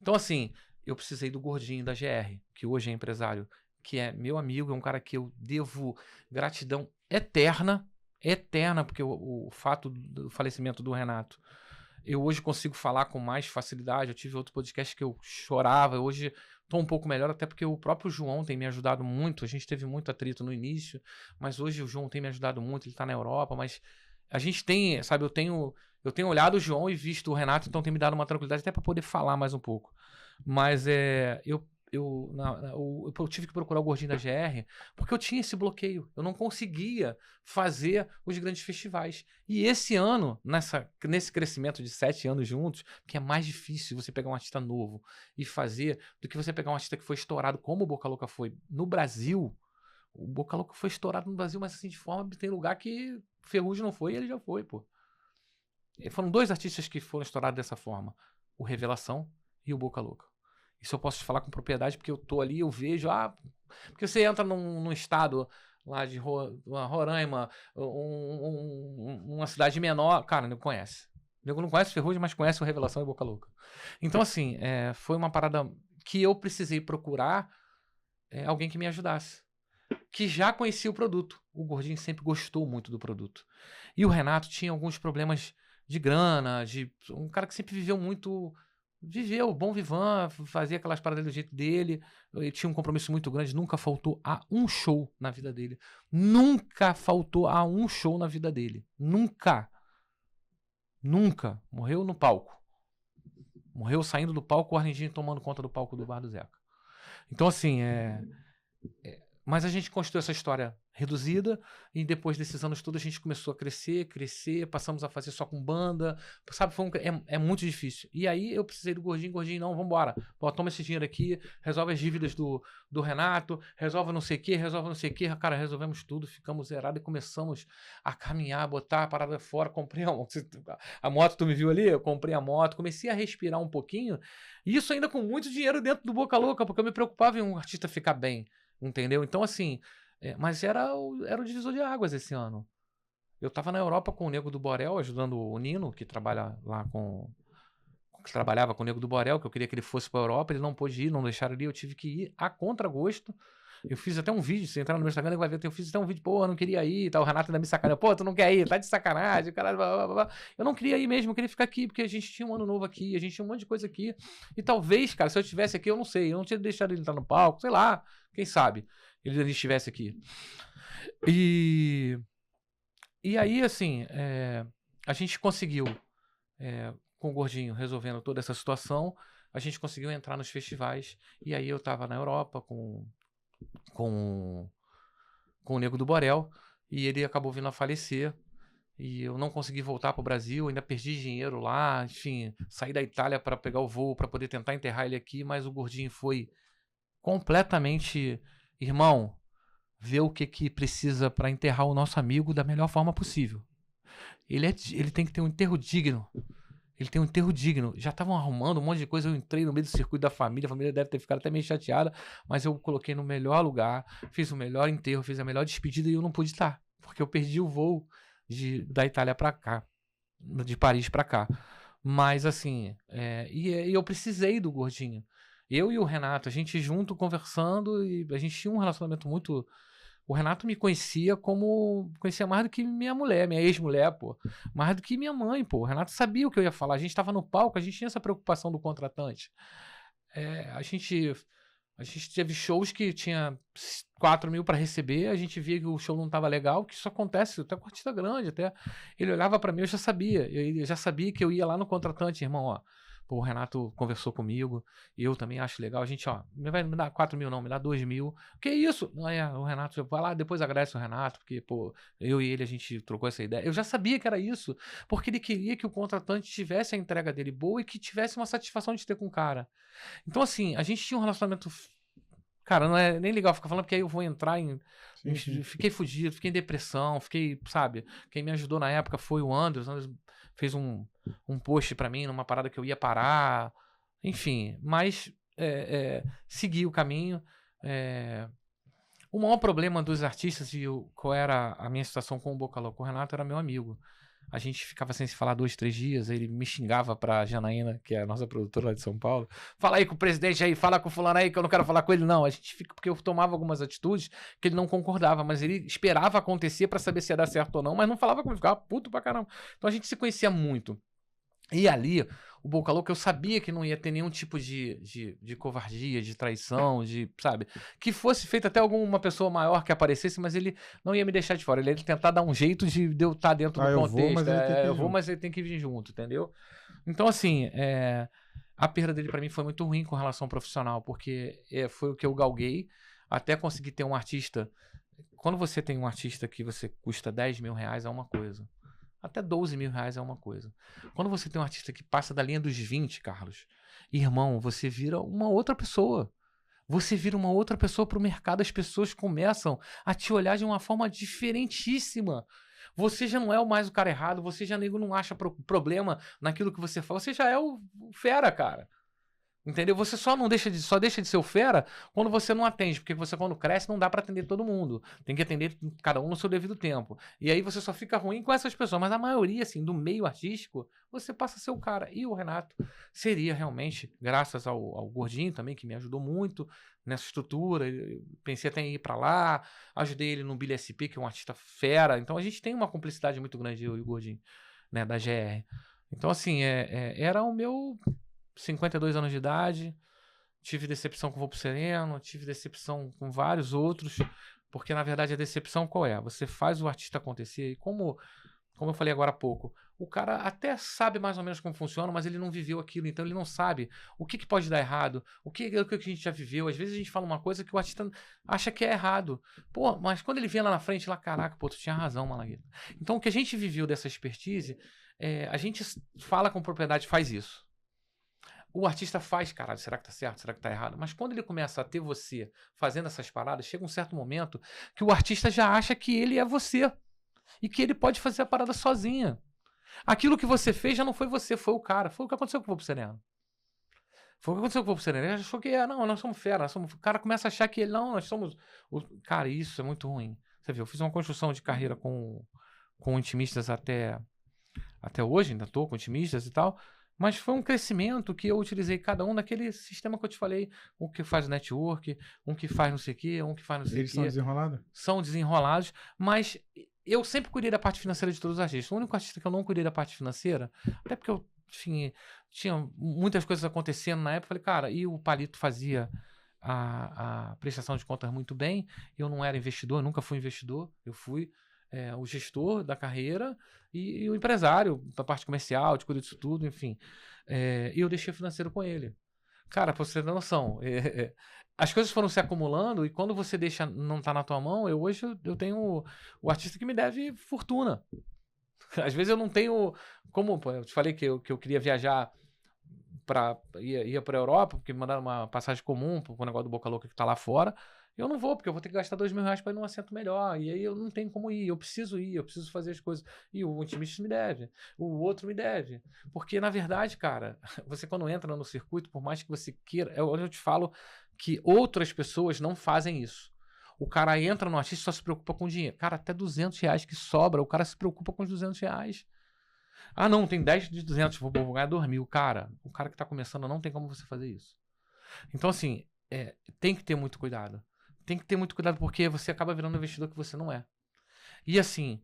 Então, assim, eu precisei do Gordinho da GR, que hoje é empresário, que é meu amigo, é um cara que eu devo gratidão eterna, porque o fato do falecimento do Renato, eu hoje consigo falar com mais facilidade. Eu tive outro podcast que eu chorava, hoje tô um pouco melhor, até porque o próprio João tem me ajudado muito. A gente teve muito atrito no início, mas hoje o João tem me ajudado muito. Ele tá na Europa, mas a gente tem, sabe, eu tenho olhado o João e visto o Renato, então tem me dado uma tranquilidade até para poder falar mais um pouco. Mas eu tive que procurar o Gordinho da GR porque eu tinha esse bloqueio. Eu não conseguia fazer os grandes festivais. E esse ano, nesse crescimento de 7 anos juntos, que é mais difícil você pegar um artista novo e fazer do que você pegar um artista que foi estourado como o Boca Louca foi no Brasil. O Boca Louca foi estourado no Brasil, mas assim, de forma... Tem lugar que Ferrugem não foi e ele já foi, pô. E foram 2 artistas que foram estourados dessa forma. O Revelação e o Boca Louca. Isso eu posso te falar com propriedade, porque eu tô ali, eu vejo... porque você entra num estado lá de Roraima, uma cidade menor... Cara, não conhece. Eu não conhece Ferrugem, mas conhece o Revelação e o Boca Louca. Então, assim, foi uma parada que eu precisei procurar alguém que me ajudasse. Que já conhecia o produto. O Gordinho sempre gostou muito do produto. E o Renato tinha alguns problemas de grana, um cara que sempre viveu muito... Viveu, bom vivan, fazia aquelas paradas do jeito dele. Ele tinha um compromisso muito grande, nunca faltou a um show na vida dele. Nunca faltou a um show na vida dele. Nunca. Nunca. Morreu no palco. Morreu saindo do palco, o Arlindinho tomando conta do palco do Bar do Zeca. Então, assim, mas a gente construiu essa história reduzida e depois desses anos todos a gente começou a crescer, passamos a fazer só com banda, sabe, é muito difícil. E aí eu precisei do Gordinho, não, vambora, pô, toma esse dinheiro aqui, resolve as dívidas do Renato, resolve não sei o que, cara, resolvemos tudo, ficamos zerados e começamos a caminhar, botar a parada fora, comprei a moto, tu me viu ali? Eu comprei a moto, comecei a respirar um pouquinho, e isso ainda com muito dinheiro dentro do Boca Louca, porque eu me preocupava em um artista ficar bem, entendeu? Então, assim, mas era o divisor de águas esse ano. Eu tava na Europa com o Nego do Borel, ajudando o Nino, que trabalha lá que trabalhava com o Nego do Borel, que eu queria que ele fosse pra Europa, ele não pôde ir, não deixaram ali, eu tive que ir a contragosto. Eu fiz até um vídeo, se entrar no meu Instagram, vai ver, eu fiz até um vídeo, pô, eu não queria ir, tá? O Renato ainda me sacaneou, pô, tu não quer ir, tá de sacanagem, caralho, blá, blá, blá. Eu não queria ir mesmo, eu queria ficar aqui, porque a gente tinha um ano novo aqui, a gente tinha um monte de coisa aqui, e talvez, cara, se eu estivesse aqui, eu não sei, eu não tinha deixado ele entrar no palco, sei lá, quem sabe. ele estivesse aqui. E aí, assim, a gente conseguiu, com o Gordinho resolvendo toda essa situação, a gente conseguiu entrar nos festivais. E aí eu tava na Europa com o Nego do Borel, e ele acabou vindo a falecer. E eu não consegui voltar pro Brasil, ainda perdi dinheiro lá, enfim, saí da Itália para pegar o voo para poder tentar enterrar ele aqui, mas o Gordinho foi completamente, irmão, ver o que precisa para enterrar o nosso amigo da melhor forma possível. Ele tem que ter um enterro digno. Ele tem um enterro digno. Já estavam arrumando um monte de coisa. Eu entrei no meio do circuito da família. A família deve ter ficado até meio chateada. Mas eu coloquei no melhor lugar. Fiz o melhor enterro. Fiz a melhor despedida. E eu não pude estar. Porque eu perdi o voo da Itália para cá. De Paris para cá. Mas assim... E eu precisei do Gordinho. Eu e o Renato. A gente junto conversando. E a gente tinha um relacionamento muito... O Renato me conhecia mais do que minha mulher, minha ex-mulher, pô. Mais do que minha mãe, pô. O Renato sabia o que eu ia falar. A gente tava no palco, a gente tinha essa preocupação do contratante. A gente teve shows que tinha 4 mil para receber, a gente via que o show não tava legal, que isso acontece até com artista grande, até. Ele olhava para mim, eu já sabia que eu ia lá no contratante, irmão, ó. Pô, o Renato conversou comigo, eu também acho legal. A gente, ó, me dá 4 mil não, me dá 2 mil. Que isso? O Renato, vai lá, depois agradece o Renato, porque, pô, eu e ele, a gente trocou essa ideia. Eu já sabia que era isso, porque ele queria que o contratante tivesse a entrega dele boa e que tivesse uma satisfação de ter com o cara. Então, assim, a gente tinha um relacionamento... Cara, não é nem legal ficar falando, porque aí eu vou entrar em... Sim. Fiquei fudido, fiquei em depressão, sabe? Quem me ajudou na época foi o Anderson fez um post pra mim numa parada que eu ia parar, enfim, mas segui o caminho. O maior problema dos artistas e qual era a minha situação com o Boca Louca, o Renato era meu amigo. A gente ficava sem se falar 2, 3 dias, ele me xingava pra Janaína, que é a nossa produtora lá de São Paulo. Fala aí com o presidente aí, fala com o fulano aí que eu não quero falar com ele. Não, a gente fica porque eu tomava algumas atitudes que ele não concordava, mas ele esperava acontecer pra saber se ia dar certo ou não, mas não falava comigo, ficava puto pra caramba. Então a gente se conhecia muito. E ali, o Boca Louca, eu sabia que não ia ter nenhum tipo de covardia, de traição, sabe? Que fosse feito até alguma pessoa maior que aparecesse, mas ele não ia me deixar de fora. Ele ia tentar dar um jeito de eu estar dentro do contexto. Mas ele tem que vir junto, entendeu? Então, assim, a perda dele pra mim foi muito ruim com relação ao profissional, porque foi o que eu galguei até conseguir ter um artista. Quando você tem um artista que você custa 10 mil reais, é uma coisa. Até 12 mil reais é uma coisa. Quando você tem um artista que passa da linha dos 20, Carlos, irmão, você vira uma outra pessoa. Você vira uma outra pessoa pro mercado. As pessoas começam a te olhar de uma forma diferentíssima. Você já não é mais o cara errado. Você já não acha problema naquilo que você fala. Você já é o fera, cara. Entendeu? Você só deixa de ser o fera quando você não atende, porque você quando cresce não dá pra atender todo mundo, tem que atender cada um no seu devido tempo, e aí você só fica ruim com essas pessoas, mas a maioria assim, do meio artístico, você passa a ser o cara, e o Renato seria realmente, graças ao Gordinho também, que me ajudou muito nessa estrutura, eu pensei até em ir pra lá, ajudei ele no Billy SP, que é um artista fera, então a gente tem uma cumplicidade muito grande, eu e o Gordinho, né, da GR. Então assim, era o meu 52 anos de idade, tive decepção com o Voo pro Sereno, tive decepção com vários outros, porque na verdade a decepção qual é? Você faz o artista acontecer e como eu falei agora há pouco, o cara até sabe mais ou menos como funciona, mas ele não viveu aquilo, então ele não sabe o que pode dar errado, o que a gente já viveu. Às vezes a gente fala uma coisa que o artista acha que é errado. Pô, mas quando ele vem lá na frente, lá, caraca, pô, tu tinha razão, Malagueta. Então o que a gente viveu dessa expertise, a gente fala com propriedade, faz isso. O artista faz, caralho, será que tá certo? Será que tá errado? Mas quando ele começa a ter você fazendo essas paradas, chega um certo momento que o artista já acha que ele é você. E que ele pode fazer a parada sozinha. Aquilo que você fez já não foi você, foi o cara. Foi o que aconteceu com o Voo pro Sereno. Foi o que aconteceu com o Voo pro Sereno. Ele achou que, não, nós somos fera. O cara começa a achar que ele, não, nós somos... Cara, isso é muito ruim. Você viu, eu fiz uma construção de carreira com intimistas até hoje, ainda tô com intimistas e tal... Mas foi um crescimento que eu utilizei cada um naquele sistema que eu te falei. Um que faz network, um que faz não sei o quê, um que faz não sei o quê. Eles são desenrolados? São desenrolados, mas eu sempre cuidei da parte financeira de todos os artistas. O único artista que eu não cuidei da parte financeira, até porque eu tinha muitas coisas acontecendo na época, eu falei, cara, e o Palito fazia a prestação de contas muito bem. Eu não era investidor, eu nunca fui investidor. Eu fui o gestor da carreira e o empresário da parte comercial, de cuidar disso tudo, enfim. E eu deixei o financeiro com ele. Cara, pra você ter noção, as coisas foram se acumulando e quando você deixa, não tá na tua mão, hoje eu tenho o artista que me deve fortuna. Às vezes eu não tenho como, pô, eu te falei que eu queria viajar ia pra Europa, porque me mandaram uma passagem comum pro negócio do Boca Louca que tá lá fora. Eu não vou, porque eu vou ter que gastar R$2.000 para ir num assento melhor. E aí eu não tenho como ir, eu preciso fazer as coisas. E o intimista me deve, o outro me deve. Porque, na verdade, cara, você quando entra no circuito, por mais que você queira, eu te falo que outras pessoas não fazem isso. O cara entra no artista e só se preocupa com dinheiro. Cara, até R$200 que sobra, o cara se preocupa com os R$200. Ah, não, tem 10 de 200, vou ganhar 2.000. Cara, o cara que tá começando não tem como você fazer isso. Então, assim, tem que ter muito cuidado. Tem que ter muito cuidado porque você acaba virando um investidor que você não é. E assim,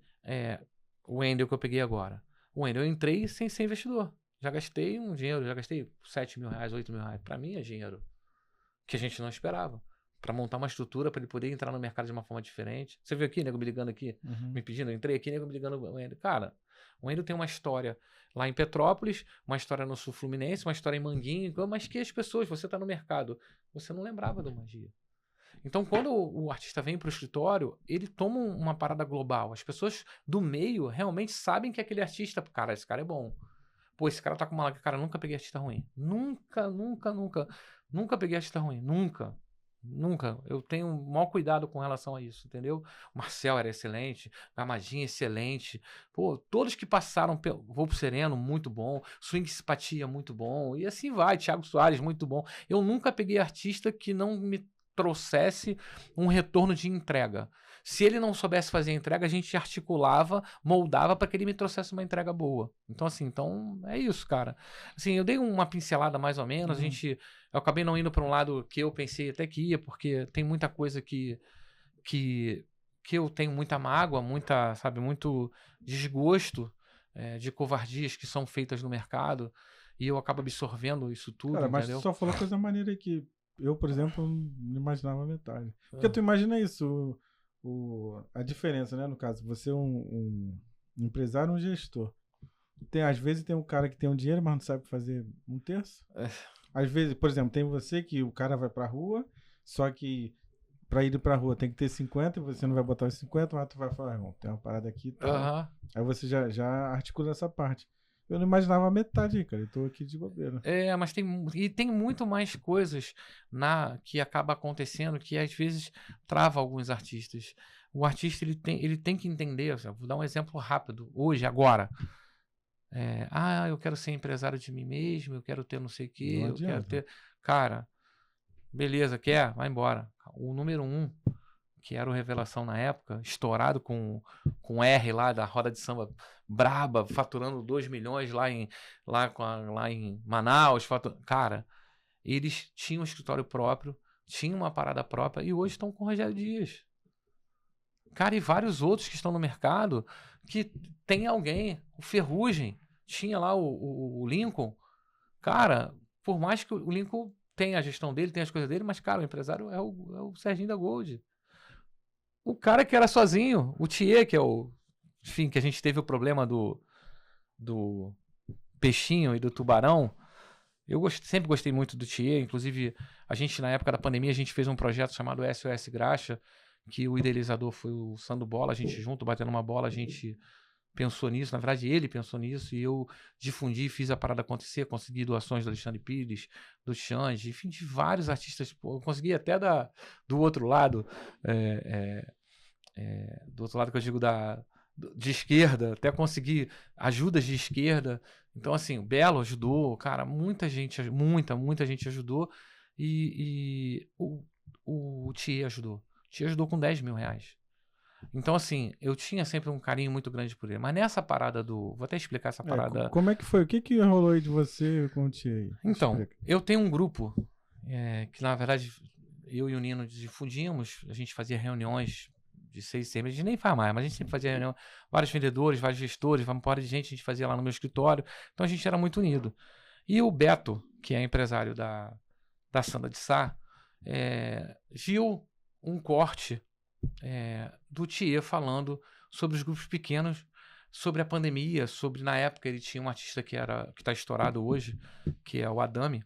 o Wendel que eu peguei agora. O Wendel, eu entrei sem ser investidor. Já gastei um dinheiro, já gastei R$7.000, R$8.000. Pra mim é dinheiro que a gente não esperava. Pra montar uma estrutura pra ele poder entrar no mercado de uma forma diferente. Você viu aqui, nego me ligando aqui, me pedindo? Eu entrei aqui, nego me ligando. O Wendel. Cara, o Wendel tem uma história lá em Petrópolis, uma história no Sul Fluminense, uma história em Manguinho, mas que as pessoas, você tá no mercado, você não lembrava do Magia. Então, quando o artista vem para o escritório, ele toma uma parada global. As pessoas do meio realmente sabem que aquele artista, cara, esse cara é bom. Pô, esse cara tá com uma... Cara, nunca peguei artista ruim. Nunca peguei artista ruim. Nunca. Eu tenho o maior cuidado com relação a isso, entendeu? O Marcel era excelente, Gamadinha excelente. Pô, todos que passaram pelo Voo pro Sereno, muito bom. Swing Simpatia, muito bom. E assim vai. Thiago Soares, muito bom. Eu nunca peguei artista que não me trouxesse um retorno de entrega. Se ele não soubesse fazer a entrega, a gente articulava, moldava para que ele me trouxesse uma entrega boa. Então, assim, é isso, cara. Assim, eu dei uma pincelada mais ou menos, eu acabei não indo para um lado que eu pensei até que ia, porque tem muita coisa que eu tenho muita mágoa, muito desgosto de covardias que são feitas no mercado, e eu acabo absorvendo isso tudo, cara, mas entendeu? Tu só falou coisa maneira que eu, por exemplo, não imaginava metade. Porque tu imagina isso, a diferença, né? No caso, você é um empresário, um gestor. Às vezes tem um cara que tem um dinheiro, mas não sabe fazer um terço. Às vezes, por exemplo, tem você que o cara vai pra rua, só que pra ir pra rua tem que ter 50 e você não vai botar os 50, mas tu vai falar, irmão, tem uma parada aqui e tal. Aí você já articula essa parte. Eu não imaginava a metade, cara. Eu tô aqui de bobeira. Mas tem muito mais coisas que acaba acontecendo que às vezes trava alguns artistas. O artista ele tem que entender. Vou dar um exemplo rápido. Hoje, agora. Eu quero ser empresário de mim mesmo, eu quero ter não sei o quê, eu quero ter... Cara, beleza, quer? Vai embora. O número 1, que era o Revelação na época, estourado com R lá da roda de samba braba, faturando 2 milhões lá em Manaus. Cara, eles tinham um escritório próprio, tinham uma parada própria e hoje estão com o Rogério Dias. Cara, e vários outros que estão no mercado que tem alguém, o Ferrugem, tinha lá o Lincoln. Cara, por mais que o Lincoln tenha a gestão dele, tenha as coisas dele, mas, cara, o empresário é o Serginho da Gold. O cara que era sozinho, o Thier, que é enfim, que a gente teve o problema do peixinho e do tubarão. Eu sempre gostei muito do Thier, inclusive a gente, na época da pandemia, a gente fez um projeto chamado SOS Graxa, que o idealizador foi o Sandro Bola, a gente junto, batendo uma bola, a gente pensou nisso, na verdade ele pensou nisso, e eu difundi, fiz a parada acontecer, consegui doações do Alexandre Pires, do Xande, enfim, de vários artistas, eu consegui até do outro lado, do outro lado que eu digo de esquerda, até consegui ajudas de esquerda. Então, assim, o Belo ajudou, cara, muita gente ajudou, e o Thier ajudou. O Thier ajudou com R$10 mil. Então, assim, eu tinha sempre um carinho muito grande por ele. Mas nessa parada Vou até explicar essa parada. Como é que foi? O que rolou aí de você com o Thier? Então, eu tenho um grupo que, na verdade, eu e o Nino difundimos. A gente fazia reuniões de 6 meses. A gente nem faz mais, mas a gente sempre fazia reunião. Vários vendedores, vários gestores, uma porra de gente a gente fazia lá no meu escritório. Então, a gente era muito unido. E o Beto, que é empresário da Sandra de Sá, viu um corte do Thier falando sobre os grupos pequenos, sobre a pandemia, sobre, na época, ele tinha um artista que tá estourado hoje, que é o Adami.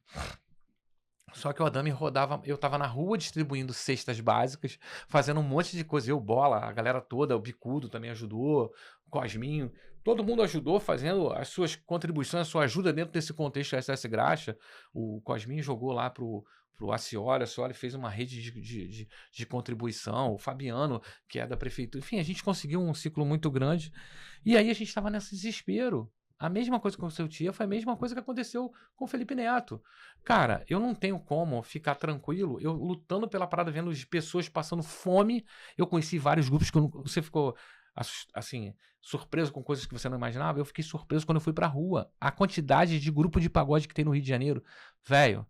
Só que o Adami rodava, eu tava na rua distribuindo cestas básicas, fazendo um monte de coisa, eu, Bola, a galera toda, o Bicudo também ajudou, o Cosminho, todo mundo ajudou fazendo as suas contribuições, a sua ajuda dentro desse contexto SS Graxa. O Cosminho jogou lá pro Acioli, fez uma rede de contribuição, o Fabiano, que é da prefeitura, enfim, a gente conseguiu um ciclo muito grande, e aí a gente estava nesse desespero. A mesma coisa que aconteceu com o Tia foi a mesma coisa que aconteceu com o Felipe Neto. Cara, eu não tenho como ficar tranquilo, eu lutando pela parada, vendo as pessoas passando fome. Eu conheci vários grupos que você ficou, assim, surpreso com coisas que você não imaginava. Eu fiquei surpreso quando eu fui pra rua. A quantidade de grupo de pagode que tem no Rio de Janeiro. Velho,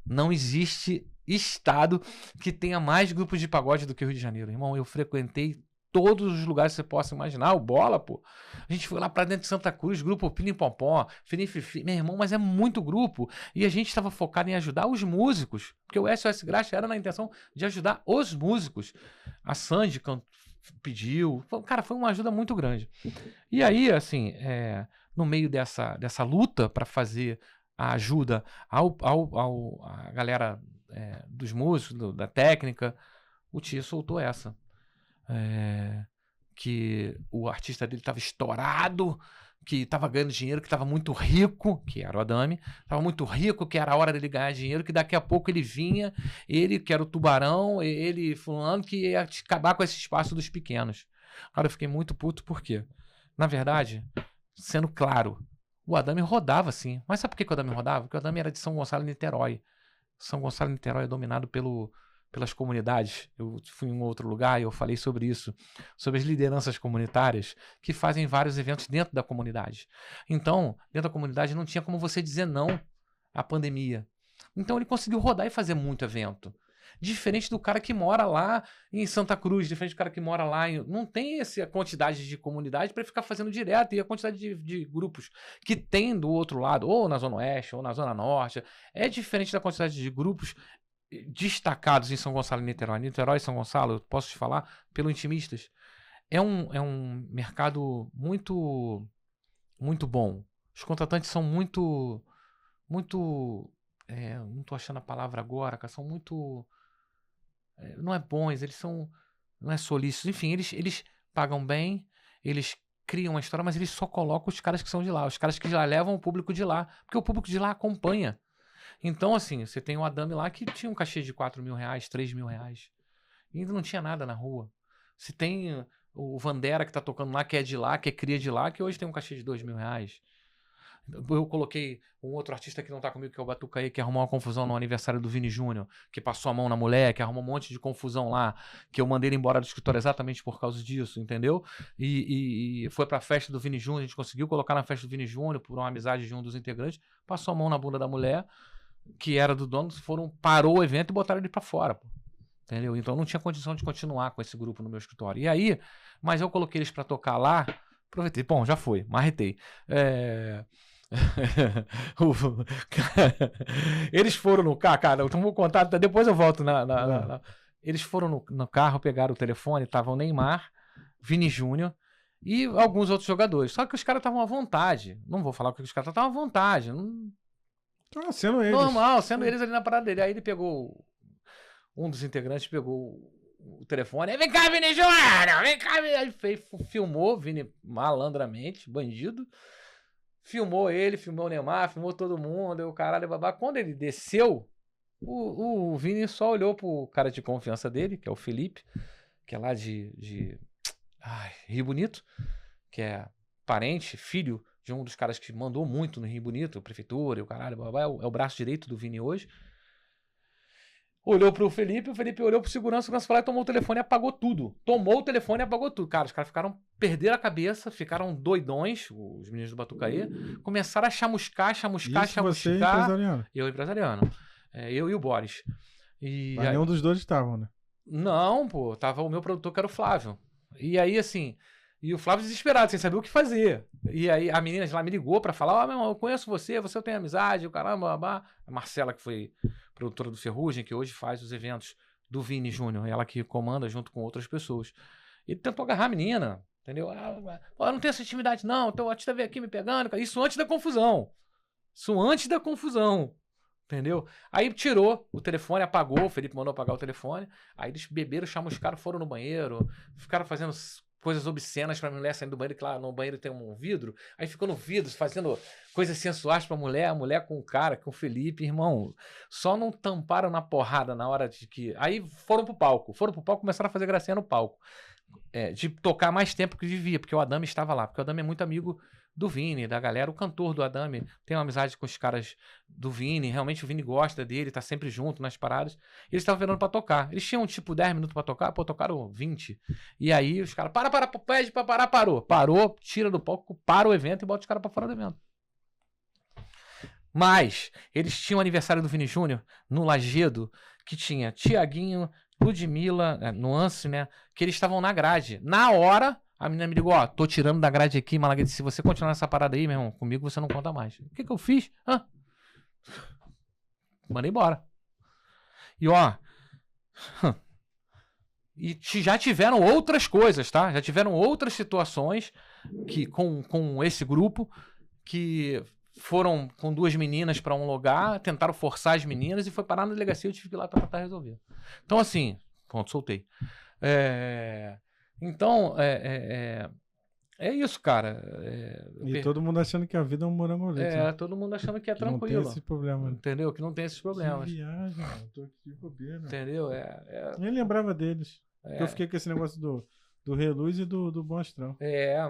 não existe estado que tenha mais grupos de pagode do que o Rio de Janeiro. Irmão, eu frequentei todos os lugares que você possa imaginar, o Bola, pô. A gente foi lá pra dentro de Santa Cruz, grupo Pilim Pompom, Finififi, meu irmão, mas é muito grupo. E a gente estava focado em ajudar os músicos, porque o SOS Graxa era na intenção de ajudar os músicos. A Sandy pediu, cara, foi uma ajuda muito grande. E aí, assim, no meio dessa luta para fazer a ajuda a galera dos músicos, da técnica, o Tia soltou essa. Que o artista dele estava estourado, que estava ganhando dinheiro, que estava muito rico, que era o Adami, estava muito rico, que era a hora dele ganhar dinheiro, que daqui a pouco ele vinha, ele que era o Tubarão, ele fulano, que ia acabar com esse espaço dos pequenos. Cara, eu fiquei muito puto, por quê? Na verdade, sendo claro, o Adami rodava sim. Mas sabe por que o Adami rodava? Porque o Adami era de São Gonçalo e Niterói. São Gonçalo e Niterói é dominado pelas comunidades. Eu fui em um outro lugar e eu falei sobre isso, sobre as lideranças comunitárias que fazem vários eventos dentro da comunidade. Então, dentro da comunidade não tinha como você dizer não à pandemia. Então ele conseguiu rodar e fazer muito evento. Diferente do cara que mora lá em Santa Cruz, diferente do cara que mora lá não tem essa quantidade de comunidade para ficar fazendo direto, e a quantidade de grupos que tem do outro lado, ou na Zona Oeste, ou na Zona Norte, é diferente da quantidade de grupos destacados em São Gonçalo e Niterói. Niterói e São Gonçalo, eu posso te falar, pelo Intimistas, é um mercado muito, muito bom. Os contratantes são muito, não tô achando a palavra agora, cara, são muito, não é bons, eles são, não é solícitos, enfim, eles pagam bem, eles criam uma história, mas eles só colocam os caras que são de lá, os caras que já levam o público de lá, porque o público de lá acompanha. Então, assim, você tem o Adami lá que tinha um cachê de R$4.000, R$3.000. E ainda não tinha nada na rua. Você tem o Vandera que tá tocando lá, que é de lá, que é cria de lá, que hoje tem um cachê de R$2.000. Eu coloquei um outro artista que não tá comigo, que é o Batucaí, que arrumou uma confusão no aniversário do Vini Júnior, que passou a mão na mulher, que arrumou um monte de confusão lá, que eu mandei ele embora do escritório exatamente por causa disso, entendeu? E foi pra festa do Vini Júnior, a gente conseguiu colocar na festa do Vini Júnior por uma amizade de um dos integrantes, passou a mão na bunda da mulher, que era do dono, parou o evento e botaram ele pra fora, pô. Entendeu? Então não tinha condição de continuar com esse grupo no meu escritório. E aí, mas eu coloquei eles pra tocar lá, aproveitei, bom, já foi, marretei. Eles foram no carro, cara, então vou contar, depois eu volto eles foram no carro, pegaram o telefone, estavam o Neymar, Vini Júnior e alguns outros jogadores. Só que os caras estavam à vontade. Não vou falar que os caras estavam à vontade. Sendo eles. Normal, sendo eles ali na parada dele. Aí ele pegou, um dos integrantes pegou o telefone. Vem cá, Vini Júnior! Vem cá, Vini! Aí filmou, Vini malandramente, bandido. Filmou ele, filmou o Neymar, filmou todo mundo, o caralho, babá. Quando ele desceu, o Vini só olhou pro cara de confiança dele, que é o Felipe, que é lá de Rio Bonito, que é parente, filho de um dos caras que mandou muito no Rio Bonito, a prefeitura e o caralho, babá, é o braço direito do Vini hoje. Olhou pro Felipe, o Felipe olhou pro segurança foi lá e tomou o telefone e apagou tudo. Tomou o telefone e apagou tudo. Cara, os caras perderam a cabeça, ficaram doidões, os meninos do Batucaí, começaram a chamuscar. Isso você empresariano. Eu empresariano. Eu e o Boris. Mas nenhum dos dois estavam, né? Não, pô, tava o meu produtor que era o Flávio. E aí, assim, E o Flávio desesperado, sem saber o que fazer. E aí a menina de lá me ligou pra falar, meu irmão, eu conheço você, eu tenho amizade, o caramba, babá. A Marcela, que foi produtora do Ferrugem, que hoje faz os eventos do Vini Júnior, ela que comanda junto com outras pessoas. Ele tentou agarrar a menina, entendeu? Eu não tenho essa intimidade não, então o artista veio aqui me pegando, isso antes da confusão. Entendeu? Aí tirou o telefone, apagou, o Felipe mandou apagar o telefone, aí eles beberam, chamaram, foram no banheiro, ficaram fazendo coisas obscenas pra mulher saindo do banheiro, que lá no banheiro tem um vidro, aí ficou no vidro fazendo coisas sensuais pra mulher, a mulher com o cara, com o Felipe, irmão, só não tamparam na porrada na hora de que... Aí foram pro palco, começaram a fazer gracinha no palco, de tocar mais tempo que devia, porque o Adame estava lá, porque o Adame é muito amigo do Vini, da galera, o cantor do Adame tem uma amizade com os caras do Vini, realmente o Vini gosta dele, tá sempre junto nas paradas, eles estavam virando pra tocar, eles tinham tipo 10 minutos pra tocar, pô, tocaram 20, e aí os caras, pede pra parar, parou, tira do palco, para o evento e bota os caras pra fora do evento. Mas, eles tinham o aniversário do Vini Júnior no Lagedo, que tinha Tiaguinho, Ludmilla, Nuance, né, que eles estavam na grade, na hora... A menina me ligou, tô tirando da grade aqui, Malagueta, se você continuar nessa parada aí, meu irmão, comigo você não conta mais. O que eu fiz? Mandei embora. E e já tiveram outras coisas, tá? Já tiveram outras situações que com esse grupo que foram com 2 meninas pra um lugar, tentaram forçar as meninas e foi parar na delegacia e eu tive que ir lá pra tentar resolver. Então assim, pronto, soltei. Então, é isso, cara. Todo mundo achando que a vida é um morango leite. Né? Todo mundo achando que é tranquilo. Não tem esse problema. Entendeu? Que não tem esses problemas. Que viagem, mano. Tô aqui de bobeira. Entendeu? Nem lembrava deles. Eu fiquei com esse negócio do Reluz e do Bom Astral.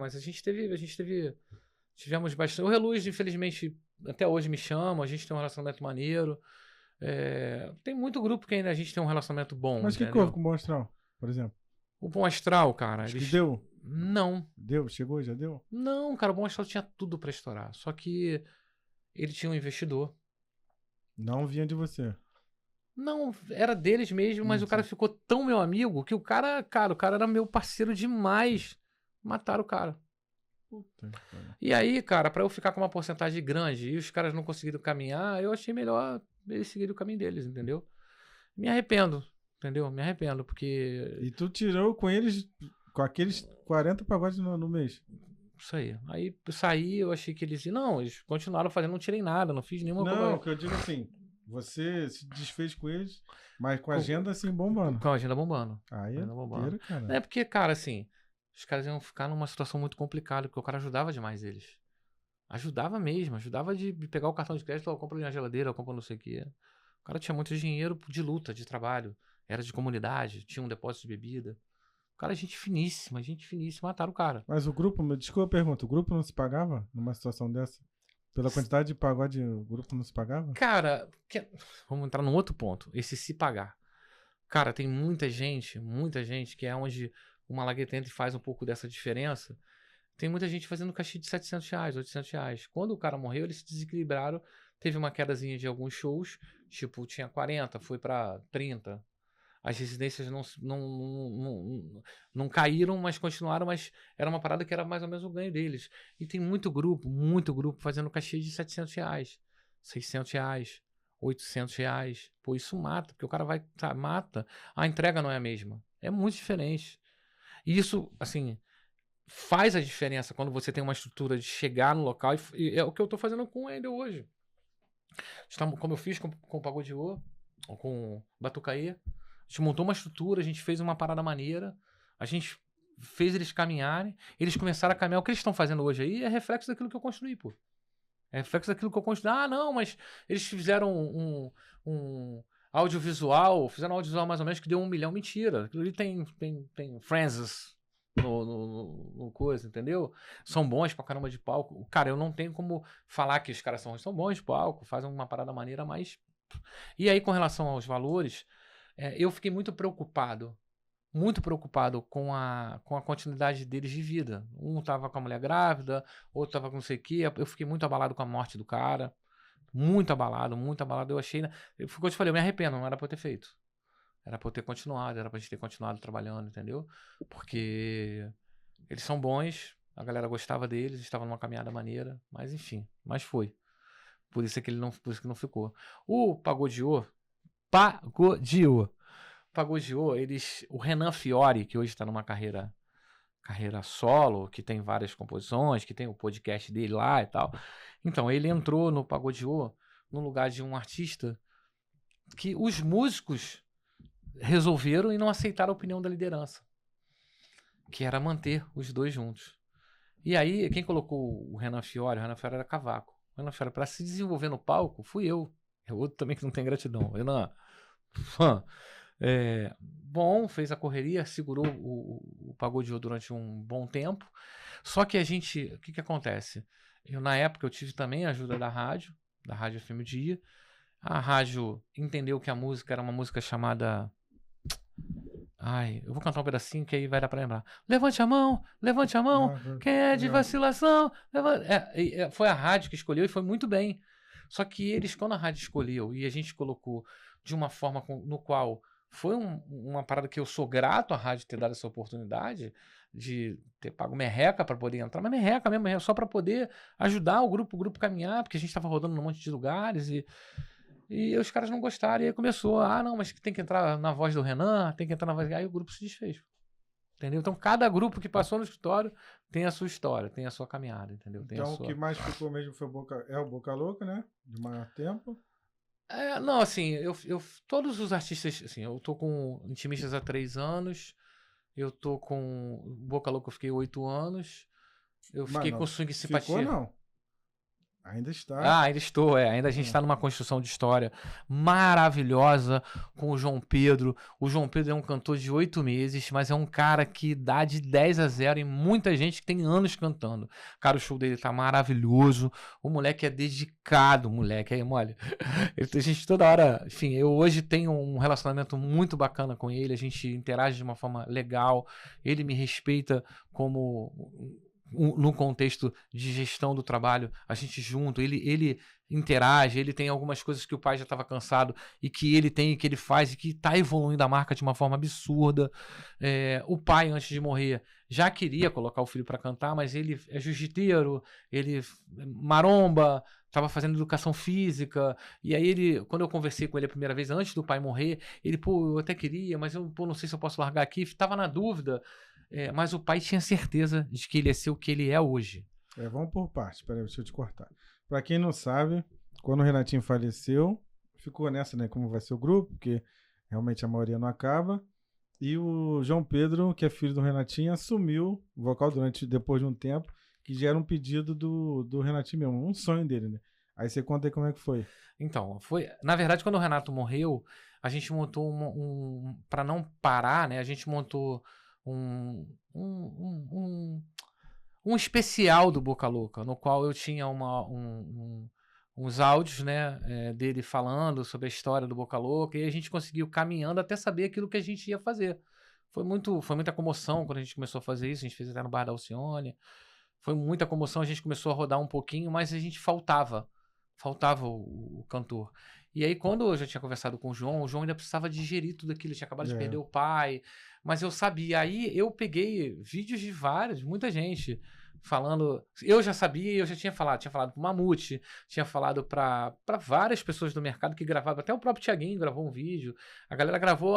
Mas a gente tivemos bastante. O Reluz, infelizmente, até hoje me chama. A gente tem um relacionamento maneiro. Tem muito grupo que ainda a gente tem um relacionamento bom. Mas o que houve com o Bom Astral, por exemplo? O Bom Astral, cara. Acho que deu? Não. Deu? Chegou? Já deu? Não, cara. O Bom Astral tinha tudo pra estourar. Só que ele tinha um investidor. Não vinha de você. Não, era deles mesmo, mas o cara ficou tão meu amigo que o cara era meu parceiro demais. Mataram o cara. Puta que pariu. E aí, cara, pra eu ficar com uma porcentagem grande e os caras não conseguiram caminhar, eu achei melhor eles seguirem o caminho deles, entendeu? Me arrependo. Entendeu? Me arrependo, porque... E tu tirou com eles, com aqueles 40 pagodes no mês? Isso aí. Aí eu saí, eu achei que eles... Não, eles continuaram fazendo, não tirei nada, não fiz nenhuma... Não, que eu digo assim, você se desfez com eles, mas com a agenda assim bombando. Com a agenda bombando. Aí é bombando, cara. É porque, cara, assim, os caras iam ficar numa situação muito complicada, porque o cara ajudava demais eles. Ajudava mesmo, ajudava de pegar o cartão de crédito, eu compro na geladeira, eu compro não sei o quê. O cara tinha muito dinheiro de luta, de trabalho. Era de comunidade, tinha um depósito de bebida. O cara, gente finíssima, mataram o cara. Mas o grupo, desculpa a pergunta, o grupo não se pagava numa situação dessa? Pela quantidade de pagode, o grupo não se pagava? Cara, vamos entrar num outro ponto, esse se pagar. Cara, tem muita gente que é onde o Malagueta entra e faz um pouco dessa diferença. Tem muita gente fazendo cachê de R$700, R$800. Quando o cara morreu, eles se desequilibraram, teve uma quedazinha de alguns shows, tipo, tinha 40, foi pra 30. As residências não caíram, mas continuaram, mas era uma parada que era mais ou menos o ganho deles. E tem muito grupo fazendo cachê de R$700, R$600, R$800. Pô, isso mata, porque o cara vai, mata. A entrega não é a mesma. É muito diferente. E isso, assim, faz a diferença quando você tem uma estrutura de chegar no local e é o que eu tô fazendo com ele hoje. Como eu fiz com o Pagodeô, com o Batucaí. A gente montou uma estrutura, a gente fez uma parada maneira, a gente fez eles caminharem, eles começaram a caminhar. O que eles estão fazendo hoje aí é reflexo daquilo que eu construí, pô. É reflexo daquilo que eu construí. Ah, não, mas eles fizeram um audiovisual, mais ou menos que deu 1 milhão. Mentira. Aquilo ali tem Francis no coisa, entendeu? São bons pra caramba de palco. Cara, eu não tenho como falar que os caras são bons de palco, fazem uma parada maneira, mas... E aí, com relação aos valores... eu fiquei muito preocupado com a continuidade deles de vida. Um tava com a mulher grávida, outro tava com não sei o quê. Eu fiquei muito abalado com a morte do cara. Muito abalado. Eu achei... Foi o que eu te falei, eu me arrependo, não era pra eu ter feito. Era pra eu ter continuado, era pra gente ter continuado trabalhando, entendeu? Porque Eles são bons, a galera gostava deles, estava numa caminhada maneira, mas enfim, mas foi. Por isso que não ficou. O Pagodiô, o Renan Fiore, que hoje está numa carreira solo, que tem várias composições, que tem o podcast dele lá e tal. Então, ele entrou no Pagodiô no lugar de um artista que os músicos resolveram e não aceitaram a opinião da liderança, que era manter os dois juntos. E aí, quem colocou o Renan Fiore era cavaco. O Renan Fiore, para se desenvolver no palco, fui eu. É outro também que não tem gratidão. Renan, fã. Bom, fez a correria, segurou o Pagodiô durante um bom tempo. Só que o que acontece? Na época, eu tive também a ajuda da Rádio FM Dia. A rádio entendeu que a música era uma música chamada... Ai, eu vou cantar um pedacinho que aí vai dar pra lembrar. Levante a mão, quem é de vacilação? Foi a rádio que escolheu e foi muito bem. Só que eles, quando a rádio escolheu e a gente colocou de uma forma no qual foi uma parada que eu sou grato à rádio ter dado essa oportunidade de ter pago merreca para poder entrar, mas merreca mesmo, só para poder ajudar o grupo caminhar, porque a gente estava rodando num monte de lugares e os caras não gostaram. E aí começou, não, mas tem que entrar na voz do Renan, tem que entrar na voz... Aí o grupo se desfez. Entendeu? Então cada grupo que passou no escritório tem a sua história, tem a sua caminhada, entendeu? Tem então o que mais ficou mesmo foi o Boca Louca, né? De maior tempo. Não, assim, todos os artistas, assim, eu tô com Intimistas há 3 anos, eu tô com Boca Louca, eu fiquei 8 anos, eu fiquei com Swing Simpatia. Ficou não. Ainda está. Ainda estou, ainda a gente está numa construção de história maravilhosa com o João Pedro. O João Pedro é um cantor de 8 meses, mas é um cara que dá de 10-0 em muita gente que tem anos cantando. Cara, o show dele tá maravilhoso. O moleque é dedicado, moleque, aí, mole. A gente toda hora, enfim, eu hoje tenho um relacionamento muito bacana com ele, a gente interage de uma forma legal, ele me respeita como... no contexto de gestão do trabalho, a gente junto, ele interage, ele tem algumas coisas que o pai já estava cansado e que ele tem, que ele faz e que está evoluindo a marca de uma forma absurda. O pai, antes de morrer, já queria colocar o filho para cantar, mas ele é jiu-jiteiro, ele maromba, estava fazendo educação física, e aí quando eu conversei com ele a primeira vez, antes do pai morrer, ele, eu até queria, mas eu não sei se eu posso largar aqui, estava na dúvida. Mas o pai tinha certeza de que ele ia ser o que ele é hoje. Vamos por partes, peraí, deixa eu te cortar. Pra quem não sabe, quando o Renatinho faleceu, ficou nessa, né, como vai ser o grupo, porque realmente a maioria não acaba, e o João Pedro, que é filho do Renatinho, assumiu o vocal depois de um tempo, que já era um pedido do Renatinho mesmo, um sonho dele, né? Aí você conta aí como é que foi. Então, na verdade, quando o Renato morreu, a gente montou para não parar, né, a gente montou um especial do Boca Louca, no qual eu tinha uns áudios, né, dele falando sobre a história do Boca Louca, e a gente conseguiu caminhando até saber aquilo que a gente ia fazer. Foi muita comoção quando a gente começou a fazer isso, a gente fez até no Bar da Alcione. Foi muita comoção, a gente começou a rodar um pouquinho, mas a gente faltava o cantor. E aí, quando eu já tinha conversado com o João ainda precisava digerir tudo aquilo, ele tinha acabado de perder o pai, mas eu sabia. Aí eu peguei vídeos de muita gente falando. Eu já sabia, eu já tinha falado pro Mamute, tinha falado pra várias pessoas do mercado que gravavam, até o próprio Thiaguinho gravou um vídeo. A galera gravou,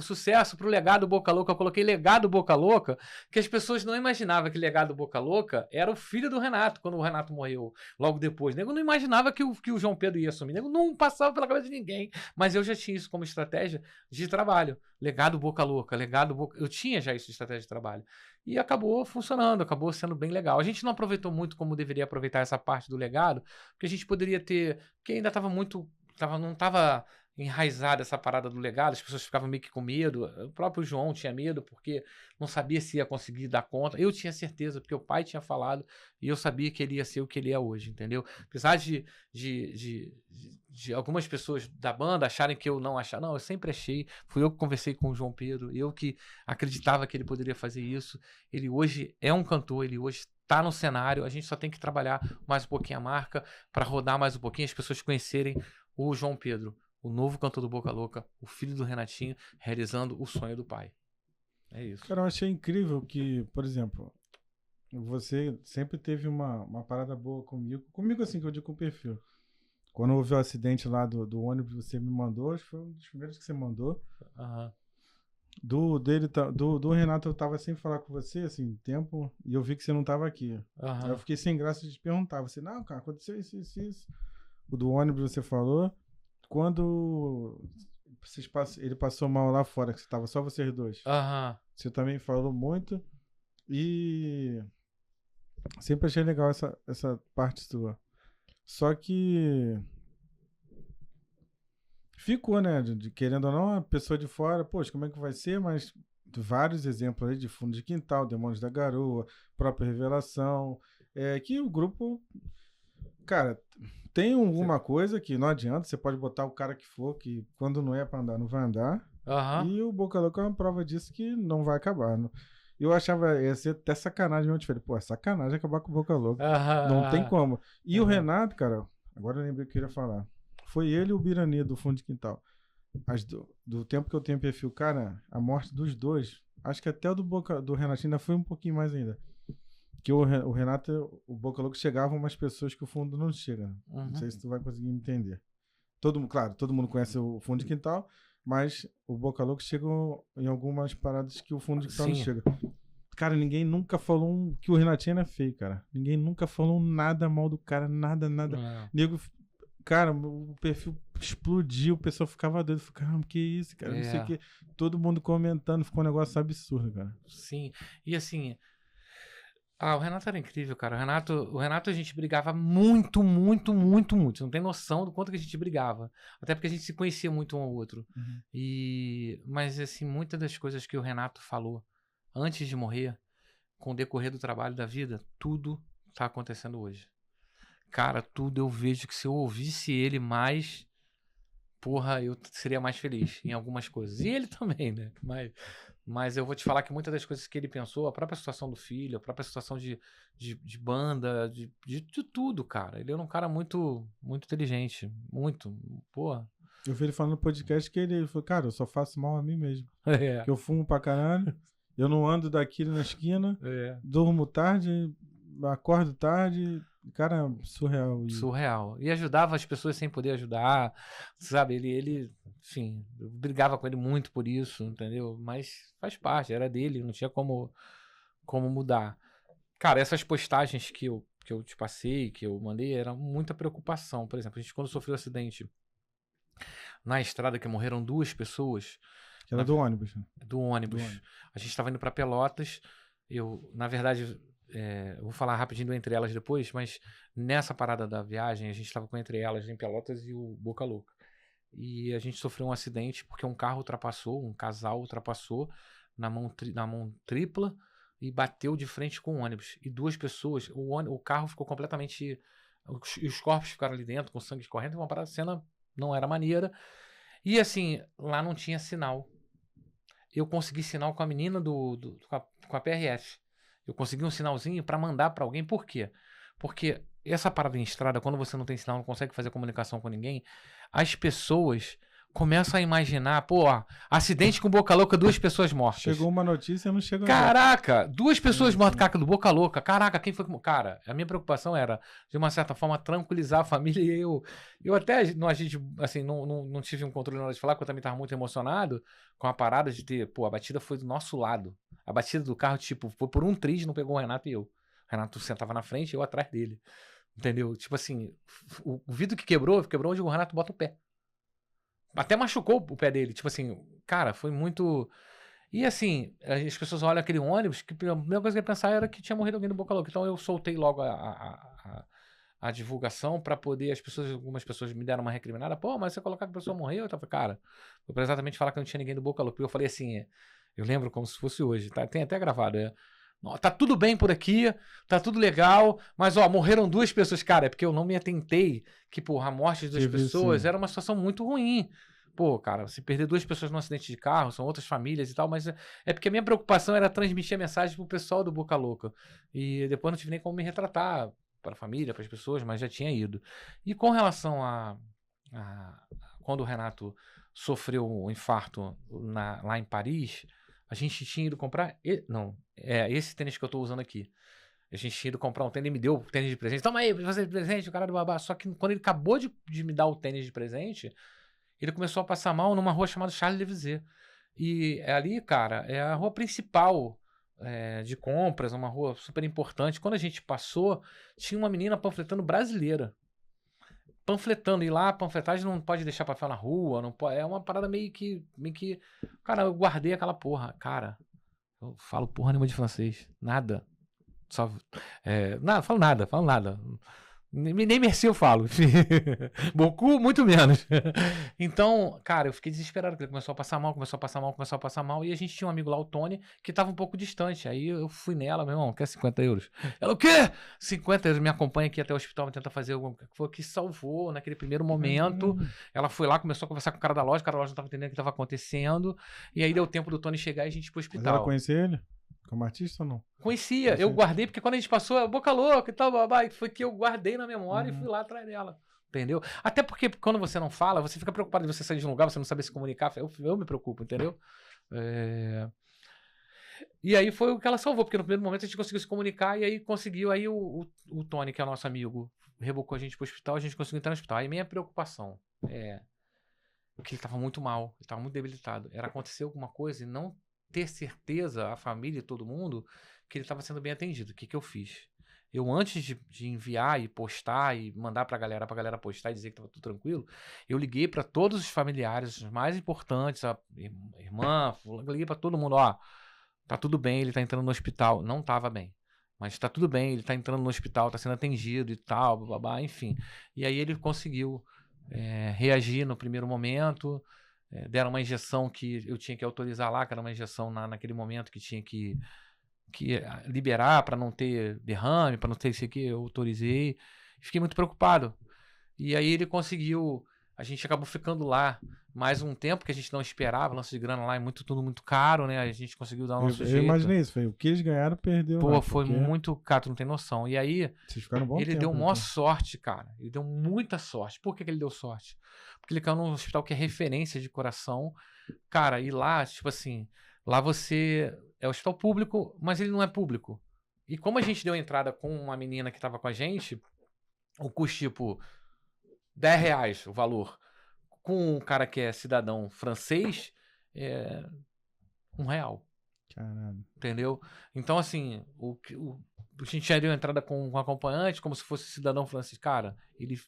sucesso pro Legado Boca Louca. Eu coloquei Legado Boca Louca, que as pessoas não imaginavam que Legado Boca Louca era o filho do Renato, quando o Renato morreu logo depois. Nego não imaginava que o João Pedro ia assumir, nego não passava pela cabeça de ninguém, mas eu já tinha isso como estratégia de trabalho. Legado Boca Louca, eu tinha já isso de estratégia de trabalho. E acabou funcionando, acabou sendo bem legal. A gente não aproveitou muito como deveria aproveitar essa parte do legado, porque a gente poderia ter... Porque ainda estava não estava enraizada essa parada do legado, as pessoas ficavam meio que com medo. O próprio João tinha medo, porque não sabia se ia conseguir dar conta. Eu tinha certeza, porque o pai tinha falado, e eu sabia que ele ia ser o que ele é hoje, entendeu? Apesar de algumas pessoas da banda acharem que eu não achava. Não, eu sempre achei. Fui eu que conversei com o João Pedro, eu que acreditava que ele poderia fazer isso. Ele hoje é um cantor, ele hoje está no cenário, a gente só tem que trabalhar mais um pouquinho a marca para rodar mais um pouquinho, as pessoas conhecerem o João Pedro, o novo cantor do Boca Louca, o filho do Renatinho, realizando o sonho do pai. É isso. Cara, eu achei incrível que, por exemplo, você sempre teve uma parada boa comigo. Comigo, assim, que eu digo com o perfil. Quando houve o acidente lá do ônibus, você me mandou, acho que foi um dos primeiros que você mandou. Aham. Do Renato, eu tava sem falar com você, assim, tempo, e eu vi que você não tava aqui. Aí eu Aham. fiquei sem graça de te perguntar. Você, não, cara, aconteceu isso. O do ônibus você falou. Quando ele passou mal lá fora, que você tava só vocês dois. Aham. Você também falou muito. E sempre achei legal essa parte sua. Só que ficou, né? Querendo ou não, a pessoa de fora, poxa, como é que vai ser? Mas vários exemplos aí de Fundo de Quintal, Demônios da Garoa, própria Revelação. É que o grupo, cara, tem alguma coisa que não adianta, você pode botar o cara que for, que quando não é pra andar, não vai andar. Aham. E o Boca Louca é uma prova disso que não vai acabar. Eu achava, ia ser até sacanagem mesmo. Eu falei, pô, é sacanagem acabar com o Boca Louca. Não tem Aham. como. E o Aham. Renato, cara, agora eu lembrei o que eu ia falar. Foi ele e o Birani do Fundo de Quintal. Do tempo que eu tenho perfil, cara, a morte dos dois, acho que até o do Renato ainda foi um pouquinho mais ainda. Que o Renato, o Boca Louca chegavam umas pessoas que o fundo não chega. Não Uhum. sei se tu vai conseguir me entender. Claro, todo mundo conhece o Fundo de Quintal, mas o Boca Louca chega em algumas paradas que o Fundo de Quintal não Sim. chega. Cara, ninguém nunca falou que o Renatinho era feio, cara. Ninguém nunca falou nada mal do cara, nada. É. Nego, cara, o perfil explodiu, o pessoal ficava doido. Caramba, que isso, cara, não sei o É. que. Todo mundo comentando, ficou um negócio absurdo, cara. Sim. E assim, o Renato era incrível, cara. O Renato a gente brigava muito, muito, muito, muito. Você não tem noção do quanto que a gente brigava. Até porque a gente se conhecia muito um ao outro. Uhum. Mas assim, muitas das coisas que o Renato falou antes de morrer, com o decorrer do trabalho da vida, tudo tá acontecendo hoje. Cara, tudo eu vejo que se eu ouvisse ele mais, porra, eu seria mais feliz em algumas coisas. E ele também, né? Mas eu vou te falar que muitas das coisas que ele pensou, a própria situação do filho, a própria situação de banda, de tudo, cara. Ele era um cara muito, muito inteligente. Muito. Porra. Eu vi ele falando no podcast que ele falou, cara, eu só faço mal a mim mesmo. É. Que eu fumo pra caralho, eu não ando daqui na esquina, É. durmo tarde, acordo tarde. Cara, surreal. Surreal. E ajudava as pessoas sem poder ajudar, sabe? Enfim, eu brigava com ele muito por isso, entendeu? Mas faz parte, era dele, não tinha como mudar. Cara, essas postagens que eu te passei, que eu mandei, era muita preocupação. Por exemplo, a gente quando sofreu o acidente na estrada, que morreram 2 pessoas, Que era do ônibus. Né? do ônibus. Do ônibus. A gente estava indo para Pelotas. Na verdade, eu vou falar rapidinho do Entre Elas depois, mas nessa parada da viagem, a gente estava com Entre Elas em Pelotas e o Boca Louca. E a gente sofreu um acidente porque um casal ultrapassou na mão tripla e bateu de frente com o ônibus. E 2 pessoas, o carro ficou completamente. Os corpos ficaram ali dentro, com sangue escorrendo. Uma parada, cena não era maneira. E assim, lá não tinha sinal. Eu consegui sinal com a menina com a PRF. Eu consegui um sinalzinho para mandar para alguém. Por quê? Porque essa parada em estrada, quando você não tem sinal, não consegue fazer comunicação com ninguém, as pessoas começam a imaginar, pô, acidente com Boca Louca, 2 pessoas mortas. Chegou uma notícia e não chegou Caraca, 2 pessoas sim. mortas, caca do Boca Louca. Caraca, quem foi que... Cara, a minha preocupação era, de uma certa forma, tranquilizar a família. E eu até, a gente, assim, não tive um controle na hora de falar, porque eu também estava muito emocionado com a parada de ter, pô, a batida foi do nosso lado. A batida do carro, tipo, foi por um triz, não pegou o Renato e eu. O Renato sentava na frente e eu atrás dele. Entendeu? Tipo assim, o vidro que quebrou onde o Renato bota o pé. Até machucou o pé dele. Tipo assim, cara, foi muito... E assim, as pessoas olham aquele ônibus, que a primeira coisa que eu ia pensar era que tinha morrido alguém do Boca Louca. Então eu soltei logo a divulgação para poder, algumas pessoas me deram uma recriminada. Pô, mas você colocar que a pessoa morreu? Eu tava, cara, foi pra exatamente falar que não tinha ninguém do Boca Louca. Eu falei assim, eu lembro como se fosse hoje, tá? Tem até gravado, tá tudo bem por aqui, tá tudo legal, mas ó, morreram 2 pessoas. Cara, é porque eu não me atentei que, porra, a morte de 2 pessoas era uma situação muito ruim. Pô, cara, se perder 2 pessoas num acidente de carro, são outras famílias e tal, mas é porque a minha preocupação era transmitir a mensagem pro pessoal do Boca Louca. E depois não tive nem como me retratar para a família, para as pessoas, mas já tinha ido. E com relação a quando o Renato sofreu um infarto lá em Paris, a gente tinha ido comprar. Esse tênis que eu tô usando aqui. A gente tinha ido comprar um tênis, ele me deu o tênis de presente. Toma aí, você de presente, o cara do babá. Só que quando ele acabou de me dar o tênis de presente, ele começou a passar mal numa rua chamada Charles de Visé. E ali, cara, é a rua principal de compras, uma rua super importante. Quando a gente passou, tinha uma menina panfletando brasileira. Panfletando, e lá a panfletagem não pode deixar papel na rua, não pode, é uma parada meio que... Cara, eu guardei aquela porra. Cara, eu falo porra nenhuma de francês. Nada. Só, nada, falo nada. Nem merci eu falo. Beaucoup, muito menos. Então, cara, eu fiquei desesperado, porque ele começou a passar mal. E a gente tinha um amigo lá, o Tony, que tava um pouco distante. Aí eu fui nela, meu irmão, quer 50 euros? Ela, o quê? 50 euros, me acompanha aqui até o hospital, me tenta fazer alguma coisa. Foi o que salvou naquele primeiro momento. Ela foi lá, começou a conversar com o cara da loja não tava entendendo o que tava acontecendo. E aí deu tempo do Tony chegar e a gente ir pro hospital. Mas ela conhecia ele? Como artista ou não? Conhecia, eu guardei, porque quando a gente passou, boca louca e tal, babá, foi que eu guardei na memória e fui lá atrás dela. Entendeu? Até porque quando você não fala, você fica preocupado de você sair de um lugar, você não saber se comunicar. Eu me preocupo, entendeu? E aí foi o que ela salvou, porque no primeiro momento a gente conseguiu se comunicar e aí conseguiu, aí o Tony, que é o nosso amigo, rebocou a gente pro hospital, a gente conseguiu entrar no hospital. Aí minha preocupação que ele tava muito mal, ele tava muito debilitado. Era acontecer alguma coisa e não ter certeza, a família e todo mundo, que ele estava sendo bem atendido. O que eu fiz? Eu, antes de enviar e postar e mandar pra galera postar e dizer que tava tudo tranquilo, eu liguei para todos os familiares, os mais importantes, a irmã, liguei para todo mundo, ó, tá tudo bem, ele tá entrando no hospital. Não tava bem, mas tá tudo bem, ele tá entrando no hospital, tá sendo atendido e tal, babá, enfim. E aí ele conseguiu reagir no primeiro momento. Deram uma injeção que eu tinha que autorizar lá, que era uma injeção naquele momento que tinha que liberar para não ter derrame, para não ter isso aqui, eu autorizei. Fiquei muito preocupado. E aí ele conseguiu, a gente acabou ficando lá mais um tempo que a gente não esperava, lance de grana lá é tudo muito caro, né? A gente conseguiu dar o nosso jeito. Eu imaginei isso, foi o que eles ganharam, perdeu. Pô, foi muito caro, tu não tem noção. E aí, vocês ficaram bom ele tempo, deu maior sorte, cara. Ele deu muita sorte. Por que ele deu sorte? Porque ele caiu num hospital que é referência de coração. Cara, e lá, tipo assim, lá você... É hospital público, mas ele não é público. E como a gente deu entrada com uma menina que tava com a gente, o custo, tipo, R$10 o valor. Com um cara que é cidadão francês, é R$1. Caralho. Entendeu? Então, assim, a gente já deu entrada com um acompanhante, como se fosse cidadão francês. Cara, ele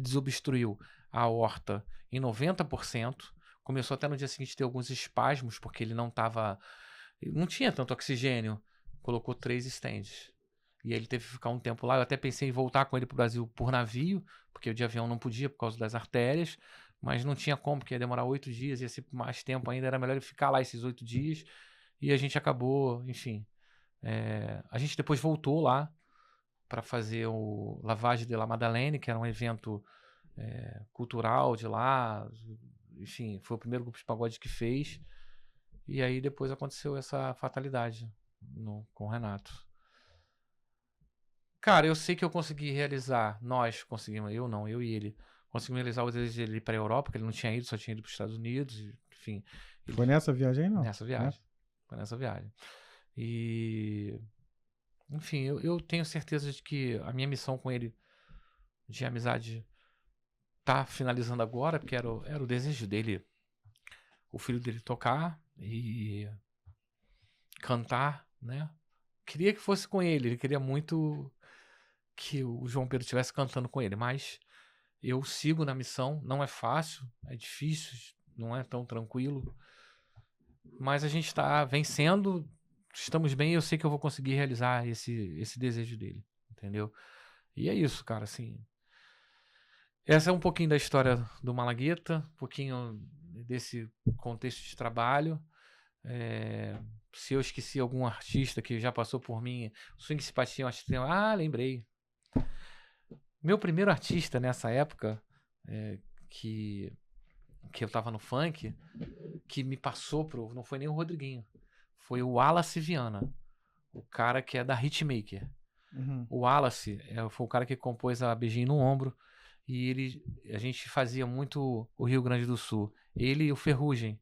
desobstruiu a aorta em 90%. Começou até no dia seguinte a ter alguns espasmos, porque ele não tinha tanto oxigênio. Colocou 3 stents. E ele teve que ficar um tempo lá. Eu até pensei em voltar com ele pro Brasil por navio, porque o de avião não podia por causa das artérias, mas não tinha como, porque ia demorar 8 dias, ia ser mais tempo ainda, era melhor ele ficar lá esses 8 dias. E a gente acabou, enfim. A gente depois voltou lá para fazer o Lavage de la Madeleine, que era um evento cultural de lá. Enfim, foi o primeiro grupo de pagode que fez. E aí depois aconteceu essa fatalidade com o Renato. Cara, eu sei que eu consegui realizar, nós conseguimos, eu e ele, conseguimos realizar o desejo dele ir para a Europa, porque ele não tinha ido, só tinha ido para os Estados Unidos, enfim. Foi nessa viagem, não? Nessa viagem. Foi nessa viagem. E, enfim, eu tenho certeza de que a minha missão com ele de amizade tá finalizando agora, porque era o desejo dele, o filho dele tocar e cantar, né? Queria que fosse com ele queria muito que o João Pedro estivesse cantando com ele, mas eu sigo na missão, não é fácil, é difícil, não é tão tranquilo, mas a gente está vencendo, estamos bem e eu sei que eu vou conseguir realizar esse desejo dele, entendeu? E é isso, cara, assim. Essa é um pouquinho da história do Malagueta, um pouquinho desse contexto de trabalho. Se eu esqueci algum artista que já passou por mim, Swing Simpatia, eu acho que lembrei. Meu primeiro artista nessa época, que eu tava no funk, que me passou não foi nem o Rodriguinho, foi o Wallace Viana, o cara que é da Hitmaker. Uhum. O Wallace foi o cara que compôs a Beijinho no Ombro, e a gente fazia muito o Rio Grande do Sul. Ele e o Ferrugem.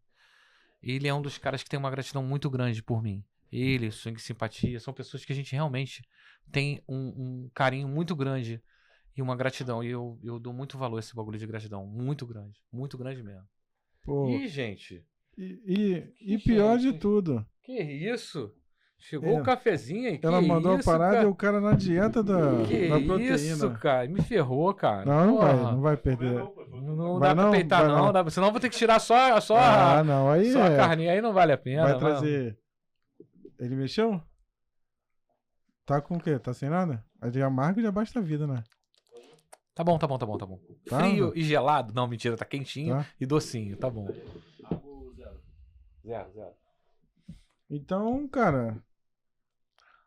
Ele é um dos caras que tem uma gratidão muito grande por mim. ele, Swing Simpatia, são pessoas que a gente realmente tem um carinho muito grande e uma gratidão. E eu dou muito valor a esse bagulho de gratidão. Muito grande mesmo. Pô, Ih, gente. e pior de tudo. Que isso? Chegou o cafezinho aí. Ela mandou isso, a parada cara? e o cara na dieta da proteína. Isso, cara? Me ferrou, cara. Não vai perder. Não Vai dá pra não? peitar, Vai não. não. Senão eu vou ter que tirar só não, aí só a carninha. Aí não vale a pena. Vai trazer. Ele mexeu? Tá com o quê? Tá sem nada? Aí de amargo já basta a vida, né? Tá bom. Tá, Frio e gelado? Não, mentira, tá quentinho Tá. e docinho, tá bom. Zero. Então, cara.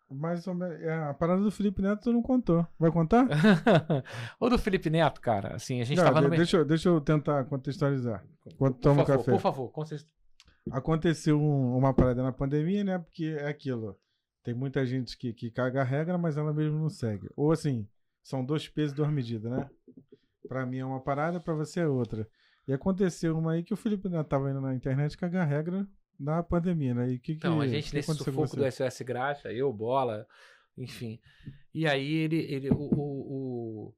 Mais ou menos. A parada do Felipe Neto tu não contou. Vai contar? O do Felipe Neto, cara, assim, a gente Não, tava no meio. deixa eu tentar contextualizar. Enquanto toma café. Por favor, Aconteceu uma parada na pandemia, né? Porque é aquilo. Tem muita gente que caga a regra, mas ela mesmo não segue. Ou assim, são 2 pesos e 2 medidas, né? Pra mim é uma parada, pra você é outra. E aconteceu uma aí que o Felipe Neto tava indo na internet cagar a regra na pandemia, né? E então, a gente nesse aconteceu com sufoco do SOS Graxa, eu, Bola, enfim. E aí o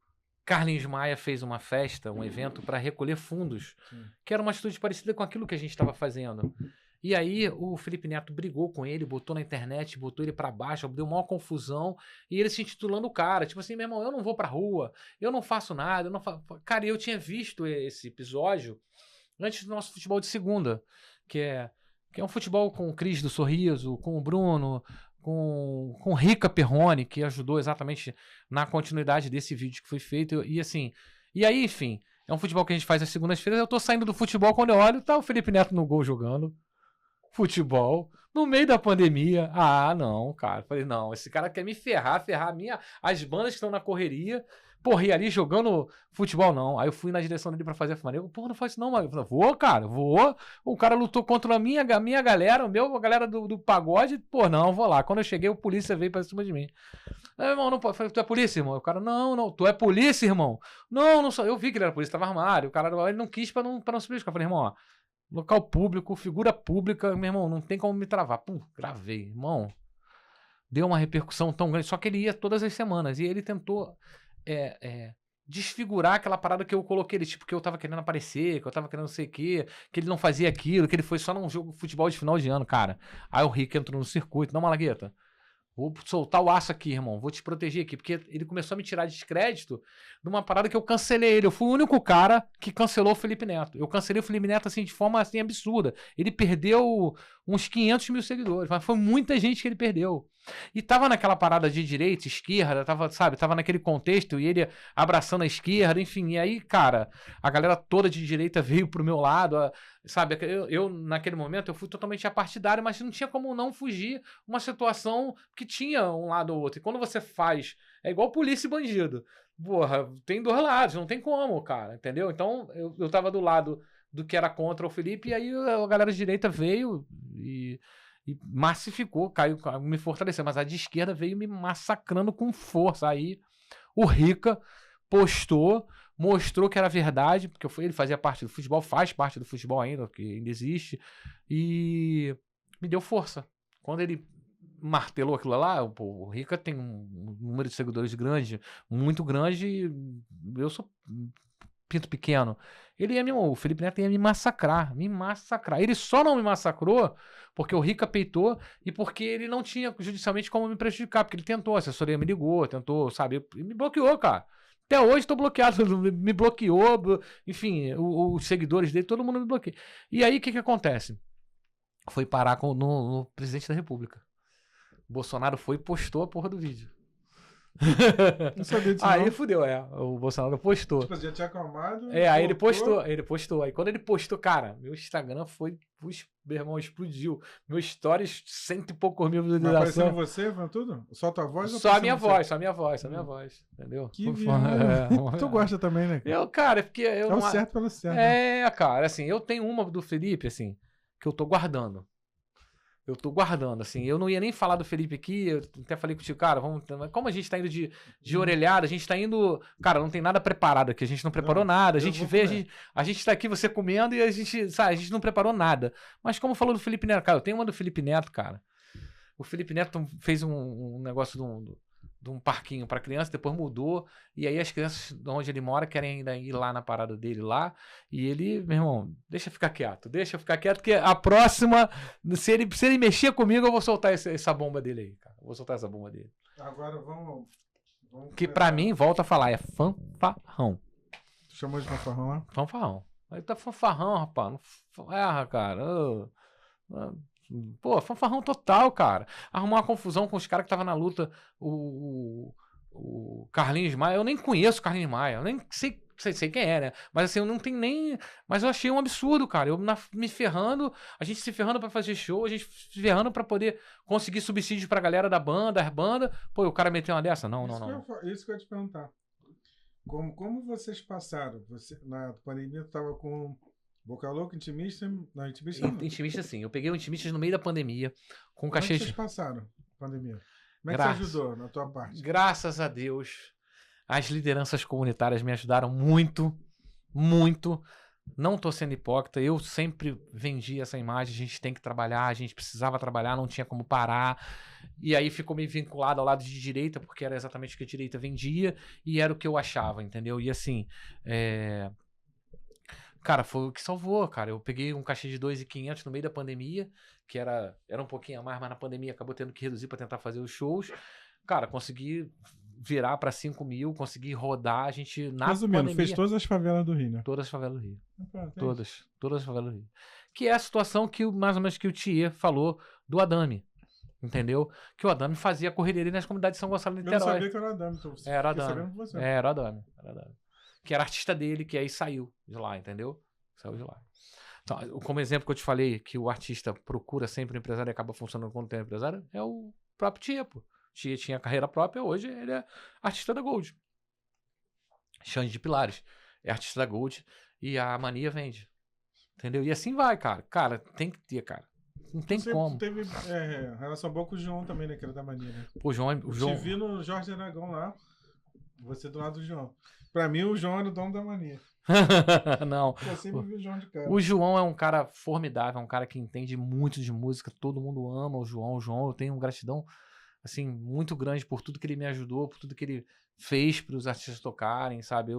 Carlinhos Maia fez uma festa, um evento para recolher fundos, que era uma atitude parecida com aquilo que a gente estava fazendo. E aí o Felipe Neto brigou com ele, botou na internet, botou ele pra baixo, deu maior confusão, e ele se intitulando o cara, tipo assim, meu irmão, eu não vou pra rua, eu não faço nada, eu não faço... Cara, eu tinha visto esse episódio antes do nosso futebol de segunda, que é um futebol com o Cris do Sorriso, com o Bruno, com o Rica Perrone, que ajudou exatamente na continuidade desse vídeo que foi feito, e assim, e aí, enfim, é um futebol que a gente faz às segundas-feiras, eu tô saindo do futebol, quando eu olho, tá o Felipe Neto no gol jogando futebol, no meio da pandemia. Ah, não, cara. Falei, não, esse cara quer me ferrar as bandas que estão na correria, porra, e ali jogando futebol, não. Aí eu fui na direção dele pra fazer a fumaria. Porra, não faz isso não, mano. Eu falei, vou, cara, vou. O cara lutou contra a minha galera, a galera do pagode. Pô, não, vou lá. Quando eu cheguei, o polícia veio pra cima de mim. Aí, irmão, não pode. Falei, tu é polícia, irmão? O cara, não, tu é polícia, irmão? Não sou. Eu vi que ele era polícia, tava armado. O cara, ele não quis pra não subir. Eu falei, irmão, ó, local público, figura pública, meu irmão, não tem como me travar. Pum, gravei, irmão. Deu uma repercussão tão grande. Só que ele ia todas as semanas. E ele tentou desfigurar aquela parada que eu coloquei ele, tipo, que eu tava querendo aparecer, que eu tava querendo não sei o quê, que ele não fazia aquilo, que ele foi só num jogo de futebol de final de ano, cara. Aí o Rick entrou no circuito. Não, Malagueta, vou soltar o aço aqui, irmão. Vou te proteger aqui. Porque ele começou a me tirar descrédito numa parada que eu cancelei ele. Eu fui o único cara que cancelou o Felipe Neto. Eu cancelei o Felipe Neto, assim, de forma, assim, absurda. Ele perdeu uns 500 mil seguidores. Mas foi muita gente que ele perdeu. E tava naquela parada de direita, esquerda, tava naquele contexto, e ele abraçando a esquerda, enfim. E aí, cara, a galera toda de direita veio pro meu lado, sabe? Eu naquele momento, eu fui totalmente apartidário, mas não tinha como não fugir uma situação que tinha um lado ou outro. E quando você faz, é igual polícia e bandido. Porra, tem 2 lados, não tem como, cara, entendeu? Então, eu tava do lado do que era contra o Felipe, e aí a galera de direita veio e massificou, caiu, me fortaleceu, mas a de esquerda veio me massacrando com força. Aí o Rica postou, mostrou que era verdade, porque ele fazia parte do futebol, faz parte do futebol ainda, que ainda existe, e me deu força. Quando ele martelou aquilo lá, o Rica tem um número de seguidores grande, muito grande, e eu sou pinto pequeno. O Felipe Neto ia me massacrar. Ele só não me massacrou porque o Rica peitou e porque ele não tinha judicialmente como me prejudicar, porque ele tentou, a assessoria me ligou, tentou, sabe, e me bloqueou, cara. Até hoje tô bloqueado, me bloqueou, enfim, os seguidores dele, todo mundo me bloqueia. E aí, o que acontece? Foi parar no presidente da República. Bolsonaro foi e postou a porra do vídeo. Não sabia disso. Aí não. fudeu, o Bolsonaro postou. Tipo, já tinha acalmado. Aí ele postou. Aí quando ele postou, cara, meu Instagram meu irmão, explodiu. Meu stories, 100 e poucos mil visualizações. Aparecendo você, falando tudo? Só tua voz? Só a minha voz, entendeu? Que tu gosta também, né? Cara, porque eu o certo pelo certo. Cara, assim, eu tenho uma do Felipe, assim, que eu tô guardando. Assim, eu não ia nem falar do Felipe aqui, eu até falei contigo, cara, como a gente tá indo de orelhada, a gente tá indo, cara, não tem nada preparado aqui, a gente não preparou nada, a gente tá aqui, você comendo e a gente não preparou nada. Mas como falou do Felipe Neto, cara, eu tenho uma do Felipe Neto, cara, O Felipe Neto fez um negócio de um parquinho para criança, depois mudou, e aí as crianças de onde ele mora querem ainda ir lá na parada dele lá, e ele, meu irmão, deixa ficar quieto, porque a próxima, se ele mexer comigo, eu vou soltar essa bomba dele aí, cara. Eu vou soltar essa bomba dele. Agora vamos que pra mim, volta a falar, é fanfarrão. Tu chamou de fanfarrão lá? Fanfarrão. Aí tá fanfarrão, rapaz. Não erra, cara. Pô, fanfarrão total, cara. Arrumar uma confusão com os caras que estavam na luta. O Carlinhos Maia. Eu nem conheço o Carlinhos Maia. Eu nem sei quem é, né? Mas assim, eu não tenho nem... Mas eu achei um absurdo, cara. Me ferrando, a gente se ferrando pra fazer show, a gente se ferrando pra poder conseguir subsídios pra galera da banda, as bandas. Pô, o cara meteu uma dessa? Não. Isso que eu ia te perguntar. Como vocês passaram? Na pandemia, tu tava com Boca Louca, Intimista? Não, Intimista não. Intimista, sim. Eu peguei o Intimista no meio da pandemia, com Como cachê... vocês passaram a pandemia? Como é que você ajudou na tua parte? Graças a Deus, as lideranças comunitárias me ajudaram muito, muito. Não tô sendo hipócrita, eu sempre vendi essa imagem, a gente tem que trabalhar, a gente precisava trabalhar, não tinha como parar. E aí ficou meio vinculado ao lado de direita, porque era exatamente o que a direita vendia e era o que eu achava, entendeu? E assim, cara, foi o que salvou, cara. Eu peguei um cachê de 2.500 no meio da pandemia, que era um pouquinho a mais, mas na pandemia acabou tendo que reduzir para tentar fazer os shows. Cara, consegui virar para 5.000, consegui rodar, a gente na Resumindo, pandemia, fez todas as favelas do Rio, né? Todas as favelas do Rio. Todas Todas as favelas do Rio. Que é a situação que mais ou menos que o Thier falou do Adame. Entendeu? Que o Adame fazia correria nas comunidades de São Gonçalo de Niterói. Eu não sabia que era o Adame. Então era Adame. Era o Adame. Que era artista dele, que aí saiu de lá, entendeu? Saiu de lá. Então, como exemplo que eu te falei, que o artista procura sempre o empresário e acaba funcionando quando tem empresário, é o próprio Thier, pô. Thier tinha carreira própria, hoje ele é artista da Gold. Xande de Pilares é artista da Gold e a Mania vende. Entendeu? E assim vai, cara. Cara, tem que ter, cara. Não tem como. Teve relação boa com o João também, né? Que era da Mania, né? O João... Eu te vi no Jorge Aragão lá. Você do lado do João. Pra mim, o João era o dono da Mania. Não. Eu sempre vi o João de cara. O João é um cara formidável, é um cara que entende muito de música. Todo mundo ama o João. O João, eu tenho gratidão assim, muito grande por tudo que ele me ajudou, por tudo que ele fez para os artistas tocarem, sabe?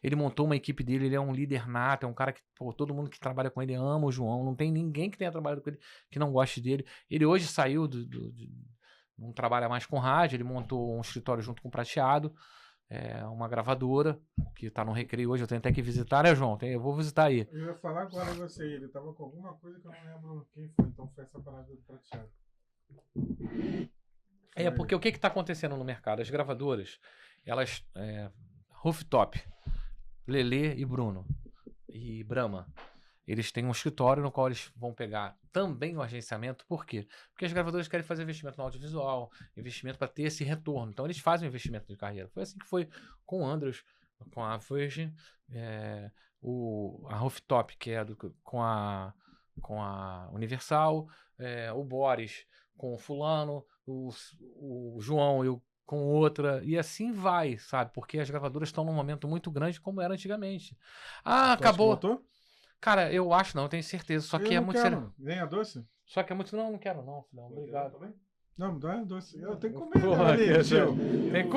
Ele montou uma equipe dele, ele é um líder nato, é um cara que, pô, todo mundo que trabalha com ele ama o João, não tem ninguém que tenha trabalhado com ele que não goste dele. Ele hoje saiu não trabalha mais com rádio, ele montou um escritório junto com o Prateado, uma gravadora, que tá no Recreio hoje, eu tenho até que visitar, né, João? Eu vou visitar aí. Eu ia falar agora a você, ele tava com alguma coisa que eu não lembro quem foi, então foi essa parada do Prateado. Porque o que está acontecendo no mercado? As gravadoras, elas, Rooftop, Lelê e Bruno e Brahma, eles têm um escritório no qual eles vão pegar também o agenciamento. Por quê? Porque as gravadoras querem fazer investimento no audiovisual, investimento para ter esse retorno. Então eles fazem um investimento de carreira. Foi assim que foi com o Andrews, com a Virgin, a Rooftop, que é com a Universal, o Boris com o fulano, o João com outra, e assim vai, sabe? Porque as gravadoras estão num momento muito grande como era antigamente. Acabou. Cara, eu acho não, eu tenho certeza. Só que é muito sério. Nem a doce? Só que é muito. Não quero, não, filhão. Obrigado. Não, não é doce. Eu tenho que comer, né, tio? Tem que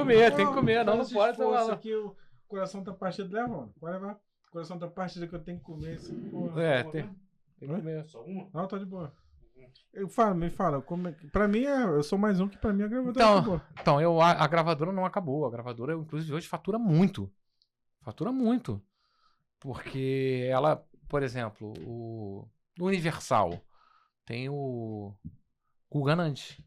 comer, não pode tomar. Aqui, o coração tá partido, leva, mano. Pode levar. O coração tá partido que eu tenho que comer esse porra. Tem que comer. Só uma? Não, tá de boa. Me fala, pra mim eu sou mais um que pra mim a gravadora acabou. Então, a gravadora não acabou. A gravadora, inclusive, hoje fatura muito. Fatura muito. Porque ela, por exemplo, o Universal tem o Ganante.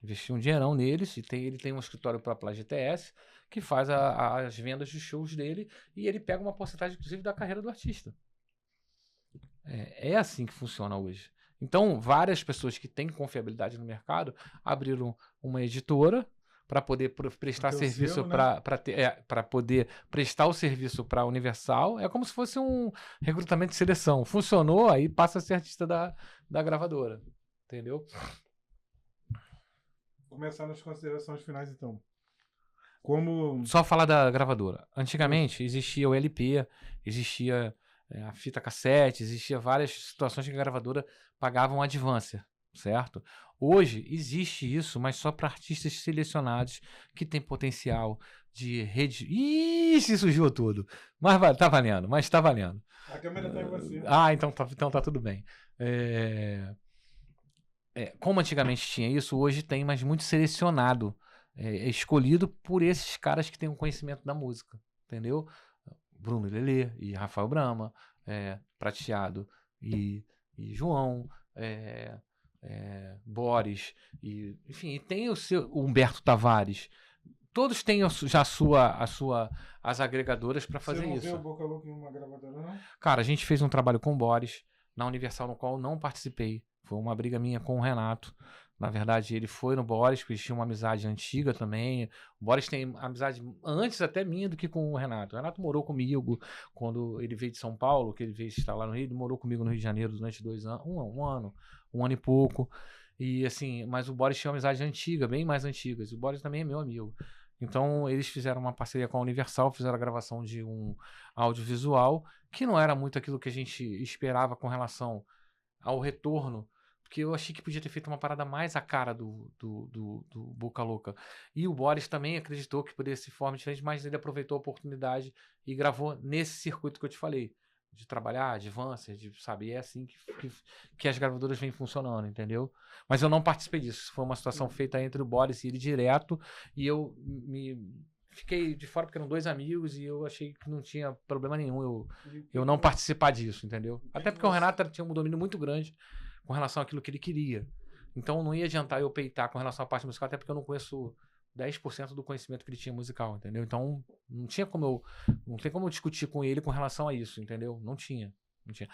Investiu um dinheirão neles e ele tem um escritório próprio lá, GTS, que faz as vendas de shows dele e ele pega uma porcentagem, inclusive, da carreira do artista. É assim que funciona hoje. Então, várias pessoas que têm confiabilidade no mercado abriram uma editora para poder prestar serviço, para poder prestar o serviço para a Universal. É como se fosse um recrutamento de seleção. Funcionou, aí passa a ser artista da gravadora. Entendeu? Começar nas considerações finais, então. Só falar da gravadora. Antigamente existia o LP, existia a fita cassete, existia várias situações que a gravadora pagava um advance. certo? Hoje existe isso, mas só para artistas selecionados que têm potencial de rede. Ih, se sujou tudo. Mas tá valendo, mas tá valendo. A câmera tá em você. Ah, então tá tudo bem. Como antigamente tinha isso, hoje tem, mas muito selecionado. É escolhido por esses caras que têm um conhecimento da música, entendeu? Bruno Lelê e Rafael Brama, Prateado e João, Boris, enfim, e tem o Humberto Tavares. Todos têm já as agregadoras para fazer isso. Você não viu o Boca Louca em uma gravadora, não? Cara, a gente fez um trabalho com o Boris na Universal, no qual eu não participei. Foi uma briga minha com o Renato. Na verdade, ele foi no Boris, porque eles tinham uma amizade antiga também. O Boris tem amizade antes até minha do que com o Renato. O Renato morou comigo quando ele veio de São Paulo, que ele veio estar lá no Rio. Ele morou comigo no Rio de Janeiro durante 2 anos, um ano e pouco. E assim, mas o Boris tinha uma amizade antiga, bem mais antiga. O Boris também é meu amigo. Então, eles fizeram uma parceria com a Universal, fizeram a gravação de um audiovisual, que não era muito aquilo que a gente esperava com relação ao retorno, porque eu achei que podia ter feito uma parada mais a cara do Boca Louca. E o Boris também acreditou que poderia ser forma diferente, mas ele aproveitou a oportunidade e gravou nesse circuito que eu te falei, de trabalhar, de Vancer, de saber, é assim que as gravadoras vêm funcionando, entendeu? Mas eu não participei disso, foi uma situação feita entre o Boris e ele direto, e eu fiquei de fora porque eram 2 amigos e eu achei que não tinha problema nenhum eu não participar disso, entendeu? Até porque o Renato tinha um domínio muito grande com relação àquilo que ele queria. Então não ia adiantar eu peitar com relação à parte musical, até porque eu não conheço 10% do conhecimento que ele tinha musical, entendeu? Então não tem como eu discutir com ele com relação a isso, entendeu? Não tinha.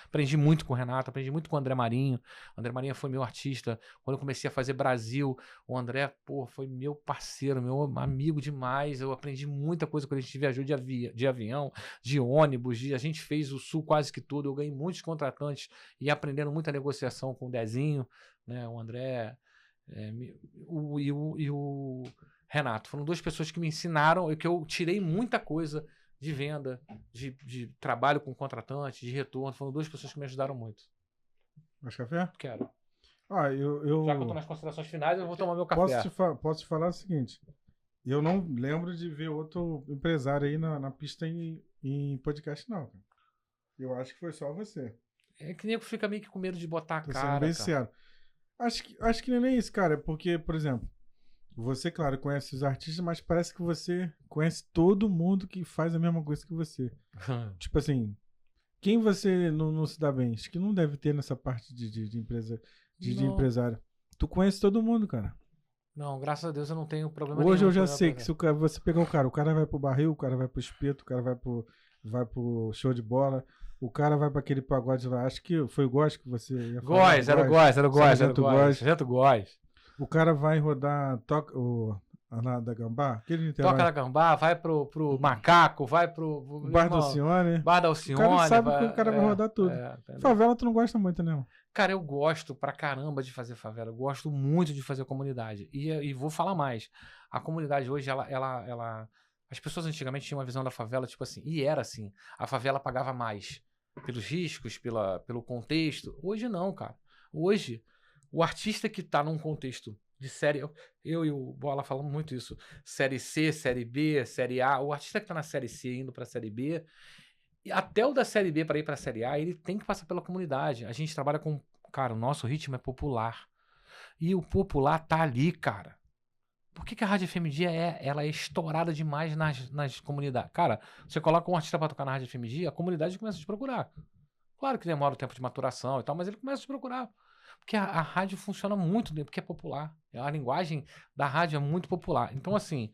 Aprendi muito com o Renato, aprendi muito com o André Marinho. O André Marinho foi meu artista. Quando eu comecei a fazer Brasil, o André, foi meu parceiro, meu amigo demais. Eu aprendi muita coisa quando a gente viajou de avião, de ônibus, a gente fez o Sul quase que todo. Eu ganhei muitos contratantes e aprendendo muita negociação com o Dezinho, né? O André e o Renato. Foram 2 pessoas que me ensinaram e que eu tirei muita coisa de venda, de trabalho com contratante, de retorno. Foram 2 pessoas que me ajudaram muito. Mais café? Quero. Já que eu tô nas considerações finais, eu vou tomar meu café. Posso te falar o seguinte. Eu não lembro de ver outro empresário aí na pista em podcast, não, cara. Eu acho que foi só você. É que nego fica meio que com medo de botar a Tô cara. Sendo bem sincero. Acho que não é nem isso, cara. É porque, por exemplo, você, claro, conhece os artistas, mas parece que você conhece todo mundo que faz a mesma coisa que você. Tipo assim, quem você não se dá bem? Acho que não deve ter nessa parte de empresa, de empresário. Tu conhece todo mundo, cara. Não, graças a Deus eu não tenho problema Hoje nenhum. Eu já sei que se você pegar o cara vai pro barril, o cara vai pro espeto, o cara vai pro show de bola, o cara vai pra aquele pagode lá. Acho que foi o Góis que você ia falar. Era o Góis. O cara vai rodar lá da Gambá, Toca da Gambá, vai pro Macaco, vai pro Bar da Alcione. O cara sabe que o cara vai rodar tudo. Favela tu não gosta muito, né? Cara, eu gosto pra caramba de fazer favela. Eu gosto muito de fazer comunidade. E vou falar mais. A comunidade hoje, ela... As pessoas antigamente tinham uma visão da favela, tipo assim, e era assim. A favela pagava mais pelos riscos, pelo contexto. Hoje não, cara. Hoje, o artista que tá num contexto de série... Eu e o Bola falamos muito isso. Série C, Série B, Série A. O artista que tá na Série C indo pra Série B... E até o da Série B para ir pra Série A, ele tem que passar pela comunidade. A gente trabalha com... Cara, o nosso ritmo é popular. E o popular tá ali, cara. Por que a Rádio FM Dia ela é estourada demais nas comunidades? Cara, você coloca um artista pra tocar na Rádio FM Dia, a comunidade começa a te procurar. Claro que demora o tempo de maturação e tal, mas ele começa a te procurar. Porque a rádio funciona muito, porque é popular. A linguagem da rádio é muito popular. Então, assim,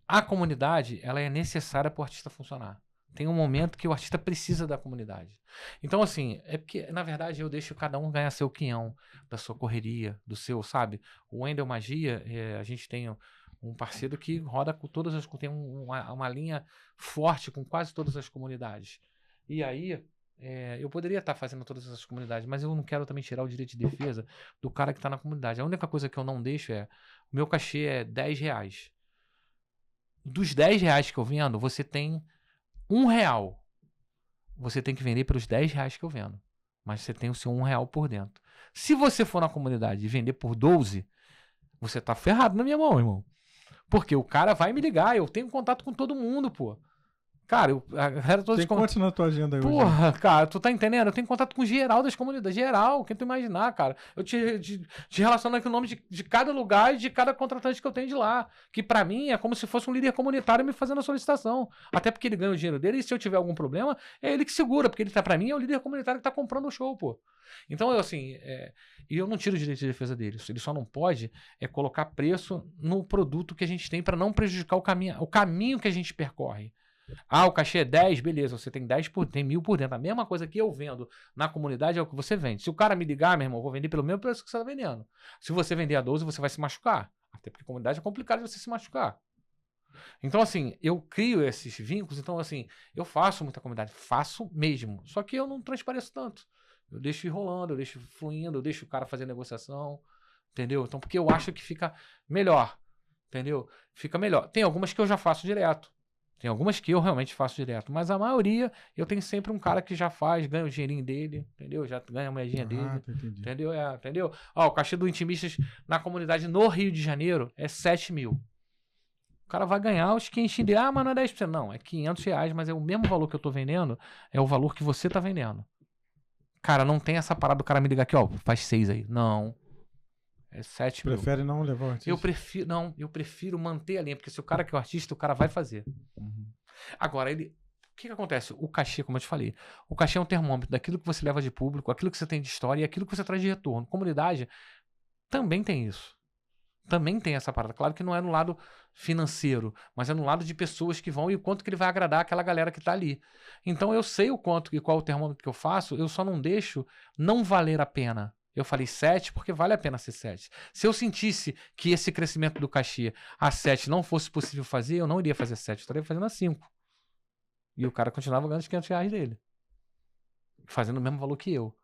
a comunidade, ela é necessária para o artista funcionar. Tem um momento que o artista precisa da comunidade. Então, assim, é porque, na verdade, eu deixo cada um ganhar seu quinhão, da sua correria, do seu, sabe? O Wendel Magia, a gente tem um parceiro que roda com todas as... Tem uma linha forte com quase todas as comunidades. E aí, eu poderia estar fazendo todas essas comunidades, mas eu não quero também tirar o direito de defesa do cara que está na comunidade. A única coisa que eu não deixo o meu cachê é R$10. Dos R$10 que eu vendo, você tem R$1. Você tem que vender pelos R$10 que eu vendo. Mas você tem o seu R$1 por dentro. Se você for na comunidade e vender por 12, você tá ferrado na minha mão, irmão. Porque o cara vai me ligar, eu tenho contato com todo mundo, pô. Cara, a galera toda Tem quantos na tua agenda aí hoje? Porra, cara, tu tá entendendo? Eu tenho contato com geral das comunidades, geral, quem tu imaginar, cara. Eu te relaciono aqui o nome de cada lugar e de cada contratante que eu tenho de lá. Que pra mim é como se fosse um líder comunitário me fazendo a solicitação. Até porque ele ganha o dinheiro dele e se eu tiver algum problema, é ele que segura, porque ele tá, pra mim, é o líder comunitário que tá comprando o show, pô. Então, eu assim, e eu não tiro o direito de defesa dele. Ele só não pode colocar preço no produto que a gente tem pra não prejudicar o caminho que a gente percorre. Ah, o cachê é 10, beleza, você tem 10 tem 1.000 por dentro. A mesma coisa que eu vendo na comunidade é o que você vende. Se o cara me ligar, meu irmão, eu vou vender pelo mesmo preço que você está vendendo. Se você vender a 12, você vai se machucar. Até porque a comunidade é complicado de você se machucar. Então, assim, eu crio esses vínculos. Então, assim, eu faço muita comunidade. Faço mesmo. Só que eu não transpareço tanto. Eu deixo ir rolando, eu deixo fluindo, eu deixo o cara fazer negociação. Entendeu? Então, porque eu acho que fica melhor. Entendeu? Fica melhor. Tem algumas que eu já faço direto. Tem algumas que eu realmente faço direto, mas a maioria eu tenho sempre um cara que já faz, ganha o dinheirinho dele, entendeu? Já ganha a moedinha dele, entendeu? Entendeu? Ó, o cachê do Intimistas na comunidade no Rio de Janeiro é 7 mil. O cara vai ganhar os 500 dele. Ah, mas não é 10%. Não, é 500 reais, mas é o mesmo valor que eu tô vendendo, é o valor que você tá vendendo. Cara, não tem essa parada do cara me ligar aqui, ó, faz 6 aí. Não. É 7 mil. Prefere não levar o artista? Eu prefiro manter a linha, porque se o cara que é o artista, o cara vai fazer. Agora, o que acontece? O cachê, como eu te falei, o cachê é um termômetro daquilo que você leva de público, aquilo que você tem de história e aquilo que você traz de retorno. Comunidade também tem isso. Também tem essa parada. Claro que não é no lado financeiro, mas é no lado de pessoas que vão e o quanto que ele vai agradar aquela galera que tá ali. Então eu sei o quanto e qual o termômetro que eu faço, eu só não deixo não valer a pena. Eu falei 7 porque vale a pena ser 7. Se eu sentisse que esse crescimento do cachê a 7 não fosse possível fazer, eu não iria fazer 7, eu estaria fazendo a 5. E o cara continuava ganhando os 500 reais dele. Fazendo o mesmo valor que eu.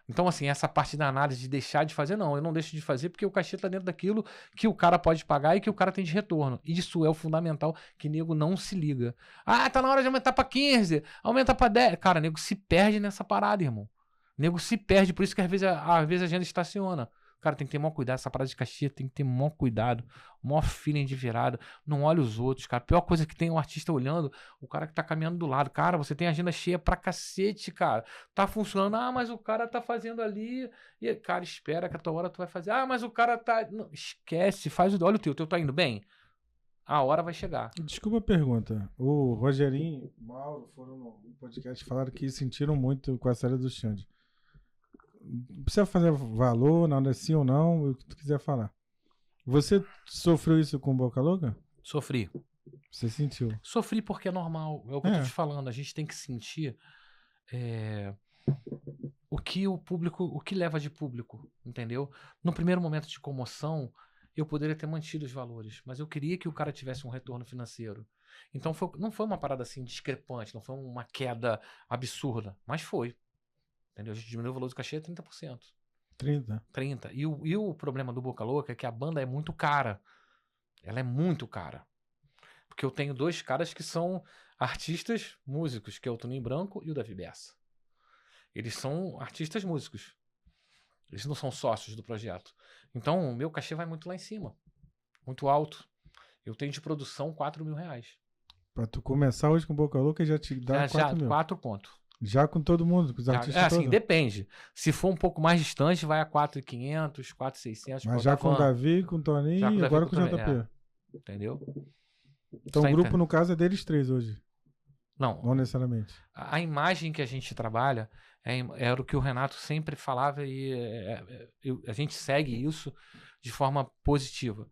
Então, assim, essa parte da análise de deixar de fazer, não. Eu não deixo de fazer porque o cachê está dentro daquilo que o cara pode pagar e que o cara tem de retorno. Isso é o fundamental que nego não se liga. Ah, tá na hora de aumentar para 15, aumenta para 10. Cara, nego se perde nessa parada, irmão. Nego se perde, por isso que às vezes a agenda estaciona. Cara, tem que ter maior cuidado. Essa parada de cachê tem que ter maior cuidado. Maior feeling de virada. Não olha os outros, cara. A pior coisa que tem um artista olhando, o cara que tá caminhando do lado. Cara, você tem a agenda cheia pra cacete, cara. Tá funcionando. Ah, mas o cara tá fazendo ali. E, cara, espera que a tua hora tu vai fazer. Ah, mas o cara tá... Não, esquece, faz o... Olha o teu tá indo bem? A hora vai chegar. Desculpa a pergunta. O Rogerinho e o Mauro foram no podcast e falaram que sentiram muito com a série do Xande. Não precisa fazer valor, nada sim ou não, o que tu quiser falar. Você sofreu isso com Boca Louca? Sofri. Você sentiu? Sofri porque é normal. É o que eu tô te falando. A gente tem que sentir o que o público, o que leva de público, entendeu? No primeiro momento de comoção, eu poderia ter mantido os valores, mas eu queria que o cara tivesse um retorno financeiro. Então não foi uma parada assim discrepante, não foi uma queda absurda, mas foi. Entendeu? A gente diminuiu o valor do cachê a 30%. 30%. E o problema do Boca Louca é que a banda é muito cara. Ela é muito cara. Porque eu tenho 2 caras que são artistas músicos, que é o Toninho Branco e o Davi Bessa. Eles são artistas músicos. Eles não são sócios do projeto. Então, o meu cachê vai muito lá em cima. Muito alto. Eu tenho de produção 4 mil reais. Pra tu começar hoje com Boca Louca já te dá 4 mil. 4 conto. Já com todo mundo, com os artistas todos? Assim, depende. Se for um pouco mais distante, vai a 4.500, 4.600. Mas já com o Davi, com o Toninho e agora com o JP. Entendeu? Então o grupo, no caso, é deles 3 hoje? Não necessariamente. A imagem que a gente trabalha era o que o Renato sempre falava e a gente segue isso de forma positiva.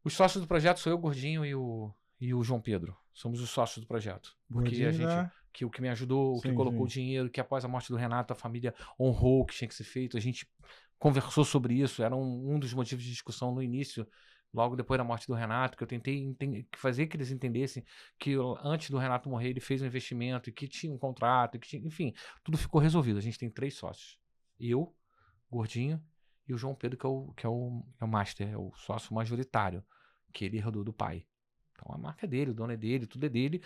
Os sócios do projeto sou eu, Gordinho e o João Pedro. Somos os sócios do projeto. Porque Gordinho, a gente... que o que me ajudou, o que colocou o dinheiro, que após a morte do Renato a família honrou o que tinha que ser feito. A gente conversou sobre isso, era um dos motivos de discussão no início, logo depois da morte do Renato, que eu tentei fazer que eles entendessem que antes do Renato morrer ele fez um investimento e que tinha um contrato, enfim, tudo ficou resolvido. A gente tem 3 sócios. Eu, Gordinho e o João Pedro, que é o master, é o sócio majoritário, que ele herdou do pai. Então a marca é dele, o dono é dele, tudo é dele.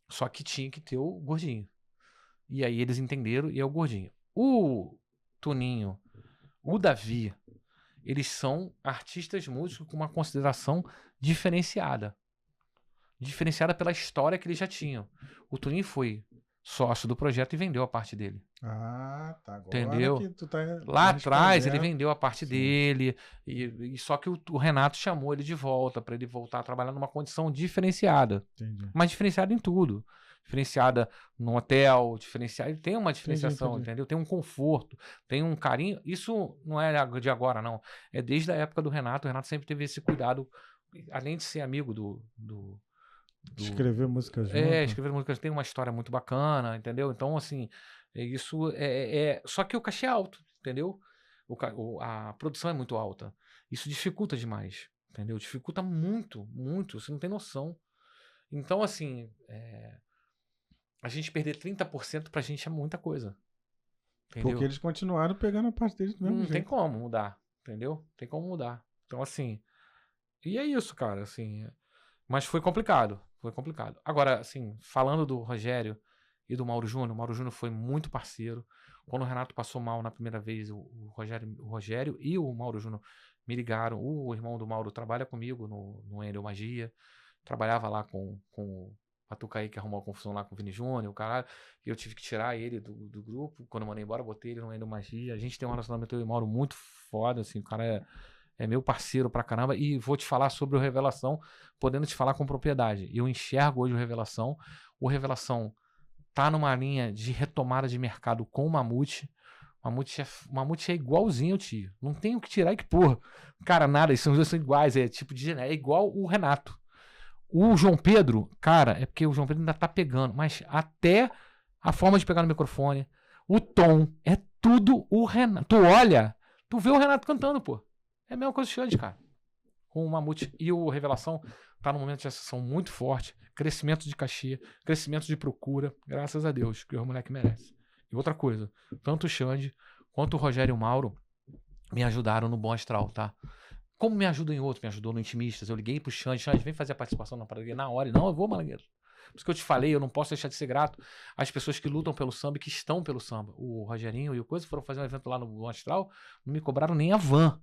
Só que tinha que ter o Gordinho. E aí eles entenderam e é o Gordinho. O Toninho, o Davi, eles são artistas músicos com uma consideração diferenciada. Diferenciada pela história que eles já tinham. O Toninho foi sócio do projeto e vendeu a parte dele. Ah, tá. Agora entendeu? que tu tá Lá atrás ele respondendo. vendeu a parte Sim. dele. E só que o Renato chamou ele de volta para ele voltar a trabalhar numa condição diferenciada. Entendi. Mas diferenciada em tudo. Diferenciada no hotel, diferenciada. Ele tem uma diferenciação, entendi. entendeu? Tem um conforto, tem um carinho. Isso não é de agora, não. É desde a época do Renato. O Renato sempre teve esse cuidado, além de ser amigo do Escrever música junto. escrever músicas tem uma história muito bacana, entendeu? Então, assim, isso só que o cachê é alto, entendeu? A produção é muito alta. Isso dificulta demais, entendeu? Dificulta muito, muito. Você não tem noção. Então, assim, a gente perder 30% pra gente é muita coisa. Entendeu? Porque eles continuaram pegando a parte deles do mesmo Não tem jeito. como mudar, entendeu? Tem como mudar. Então, assim, e é isso, cara, assim. Mas foi complicado, foi complicado. Agora, assim, falando do Rogério e do Mauro Júnior foi muito parceiro. Quando o Renato passou mal na primeira vez, o Rogério e o Mauro Júnior me ligaram. O irmão do Mauro trabalha comigo no Endel Magia. Trabalhava lá com o Patucaí, que arrumou a confusão lá com o Vini Júnior, o caralho. E eu tive que tirar ele do grupo. Quando eu mandei embora, botei ele no Endel Magia. A gente tem um relacionamento, eu e o Mauro, muito foda, assim, o cara é meu parceiro pra caramba. E vou te falar sobre o Revelação, podendo te falar com propriedade. Eu enxergo hoje o Revelação. O Revelação tá numa linha de retomada de mercado com o Mamute. Mamute é igualzinho ao tio. Não tem o que tirar e que porra. Cara, nada, os dois são iguais. É tipo de é igual o Renato. O João Pedro, cara, é porque o João Pedro ainda tá pegando, mas até a forma de pegar no microfone, o tom, é tudo o Renato. Tu olha, tu vê o Renato cantando, pô. É a mesma coisa do Xande, cara. Com o Mamute e o Revelação tá num momento de ascensão muito forte. Crescimento de cachê, crescimento de procura. Graças a Deus, que o moleque merece. E outra coisa, tanto o Xande quanto o Rogério e o Mauro me ajudaram no Bom Astral, tá? Como me ajudam em outro, me ajudou no Intimistas. Eu liguei pro Xande, vem fazer a participação na parada na hora. Não, eu vou, Malangueiro. Por isso que eu te falei, eu não posso deixar de ser grato às pessoas que lutam pelo samba e que estão pelo samba. O Rogerinho e o Coisa foram fazer um evento lá no Bom Astral, não me cobraram nem a van.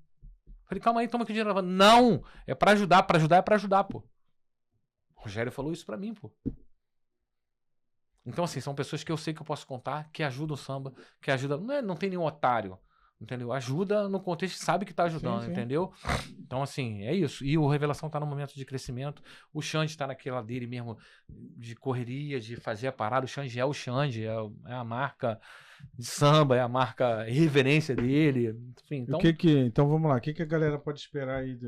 Falei, calma aí, toma aqui o dinheiro da van. Não! É pra ajudar é pra ajudar, pô. O Rogério falou isso pra mim, pô. Então, assim, são pessoas que eu sei que eu posso contar, que ajudam o samba, que ajudam. Não tem nenhum otário, entendeu? Ajuda no contexto, sabe que tá ajudando, Sim, sim. entendeu? Então, assim, é isso. E o Revelação tá no momento de crescimento. O Xande tá naquela dele mesmo de correria, de fazer a parada. O Xande é o Xande, é a marca de samba, é a marca reverência dele. Enfim, então. Então vamos lá, o que a galera pode esperar aí?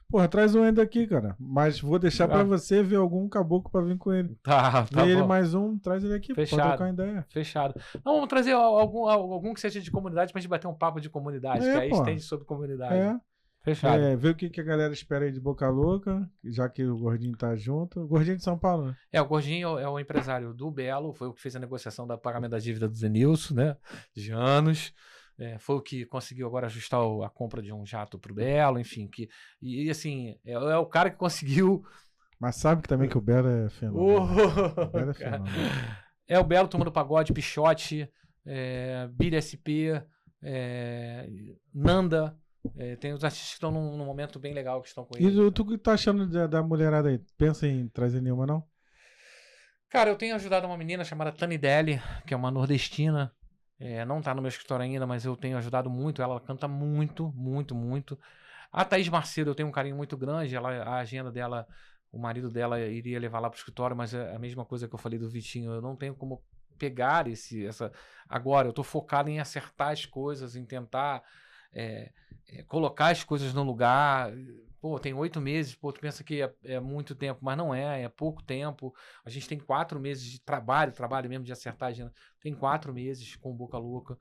Porra, traz o Endo aqui, cara. Mas vou deixar pra você ver algum caboclo pra vir com ele. Tá Vê ele bom. mais um, traz ele aqui, Fechado. pode trocar uma ideia. Fechado. Não, vamos trazer algum que seja de comunidade pra gente bater um papo de comunidade, que aí estende sobre comunidade. Fechado. Ver o que a galera espera aí de Boca Louca, já que o Gordinho tá junto. O Gordinho de São Paulo, né? O Gordinho é o empresário do Belo, foi o que fez a negociação do pagamento da dívida do Zenilson, né? De anos. Foi o que conseguiu agora ajustar a compra de um jato pro Belo, enfim. E assim, é o cara que conseguiu. Mas sabe que também que o Belo é fenômeno. O Belo é fenômeno. É o Belo, Turma do Pagode, Pichote, Billy SP, Nanda. Tem os artistas que estão num momento bem legal que estão com ele. E tu que tá achando da mulherada aí? Pensa em trazer nenhuma, não? Cara, eu tenho ajudado uma menina chamada Tani Deli, que é uma nordestina. Não tá no meu escritório ainda, mas eu tenho ajudado muito ela. Ela canta muito, muito, muito. A Thaís Marcedo, eu tenho um carinho muito grande. A agenda dela, o marido dela iria levar lá pro escritório, mas é a mesma coisa que eu falei do Vitinho. Eu não tenho como pegar essa... Agora, eu tô focado em acertar as coisas, em tentar... colocar as coisas no lugar. Pô, tem 8 meses, pô, tu pensa que é muito tempo, mas não é pouco tempo. A gente tem 4 meses de trabalho mesmo de acertar a agenda. Tem 4 meses com Boca Louca.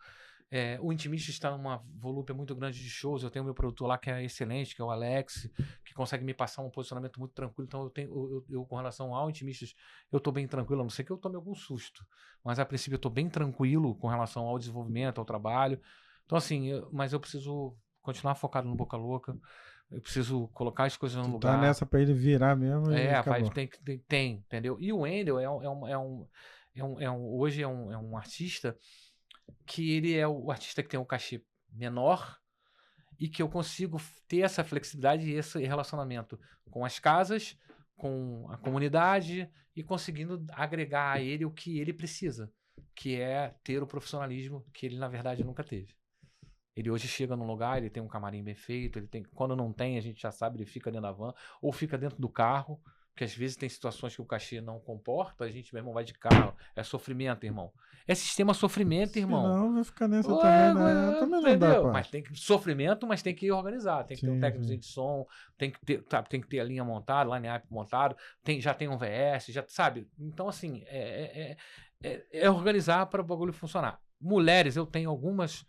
O Intimista está numa volúpia muito grande de shows. Eu tenho meu produtor lá que é excelente, que é o Alex, que consegue me passar um posicionamento muito tranquilo. Então eu com relação ao Intimistas, eu tô bem tranquilo, a não ser que eu tome algum susto. Mas a princípio eu tô bem tranquilo com relação ao desenvolvimento, ao trabalho. Então, assim, mas eu preciso continuar focado no Boca Louca. Eu preciso colocar as coisas no lugar. Tá nessa pra ele virar mesmo. Tem, entendeu? E o Wendel hoje é um artista que ele é o artista que tem um cachê menor e que eu consigo ter essa flexibilidade e esse relacionamento com as casas, com a comunidade e conseguindo agregar a ele o que ele precisa, que é ter o profissionalismo que ele, na verdade, nunca teve. Ele hoje chega num lugar, ele tem um camarim bem feito, ele tem, quando não tem, a gente já sabe, ele fica dentro da van ou fica dentro do carro, porque às vezes tem situações que o cachê não comporta, a gente, meu irmão, vai de carro. É sofrimento, irmão. É sistema sofrimento, irmão. Não, vai ficar nessa também, né? Também não dá, pá. Mas tem que sofrimento, mas tem que organizar. Tem que ter um técnico de som, tem que ter, sabe, tem que ter a linha montada, line-up montado, já tem um VS, já sabe. Então, assim, é organizar para o bagulho funcionar. Mulheres, eu tenho algumas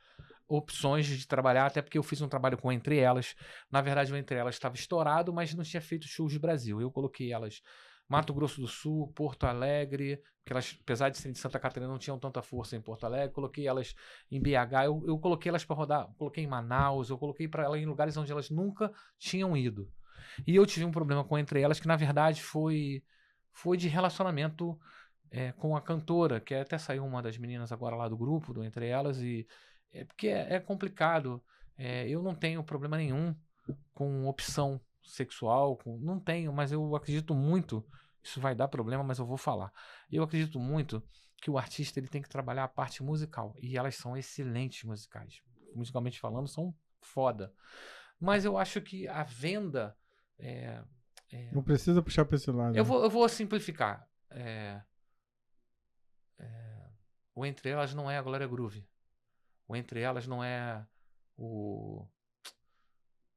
opções de trabalhar, até porque eu fiz um trabalho com Entre Elas. Na verdade, o Entre Elas estava estourado, mas não tinha feito shows de Brasil. Eu coloquei elas Mato Grosso do Sul, Porto Alegre, porque elas, apesar de serem de Santa Catarina, não tinham tanta força em Porto Alegre. Coloquei elas em BH, eu coloquei elas para rodar, coloquei em Manaus, eu coloquei para elas em lugares onde elas nunca tinham ido. E eu tive um problema com Entre Elas, que na verdade foi de relacionamento com a cantora, que até saiu uma das meninas agora lá do grupo, do Entre Elas, e porque é complicado. Eu não tenho problema nenhum com opção sexual, não tenho, mas eu acredito muito, isso vai dar problema, mas eu vou falar. Eu acredito muito que o artista ele tem que trabalhar a parte musical, e elas são excelentes musicais. Musicalmente falando, são foda. Mas eu acho que a venda... não precisa puxar para esse lado. Eu vou simplificar. O Entre Elas não é a Glória Groove. O Entre Elas não é o...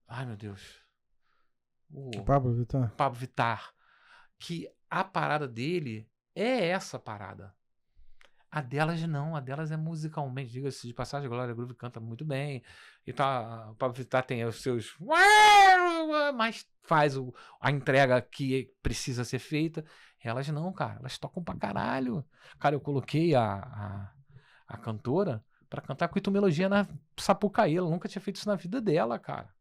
Ai, meu Deus. O Pablo Vittar. Pablo Vittar. Que a parada dele é essa parada. A delas não. A delas é musicalmente. Diga-se de passagem, a Glória Groove canta muito bem. E tá, o Pablo Vittar tem os seus... Mas faz a entrega que precisa ser feita. Elas não, cara. Elas tocam pra caralho. Cara, eu coloquei a cantora pra cantar com Melodia na Sapucaí. Ela nunca tinha feito isso na vida dela, cara.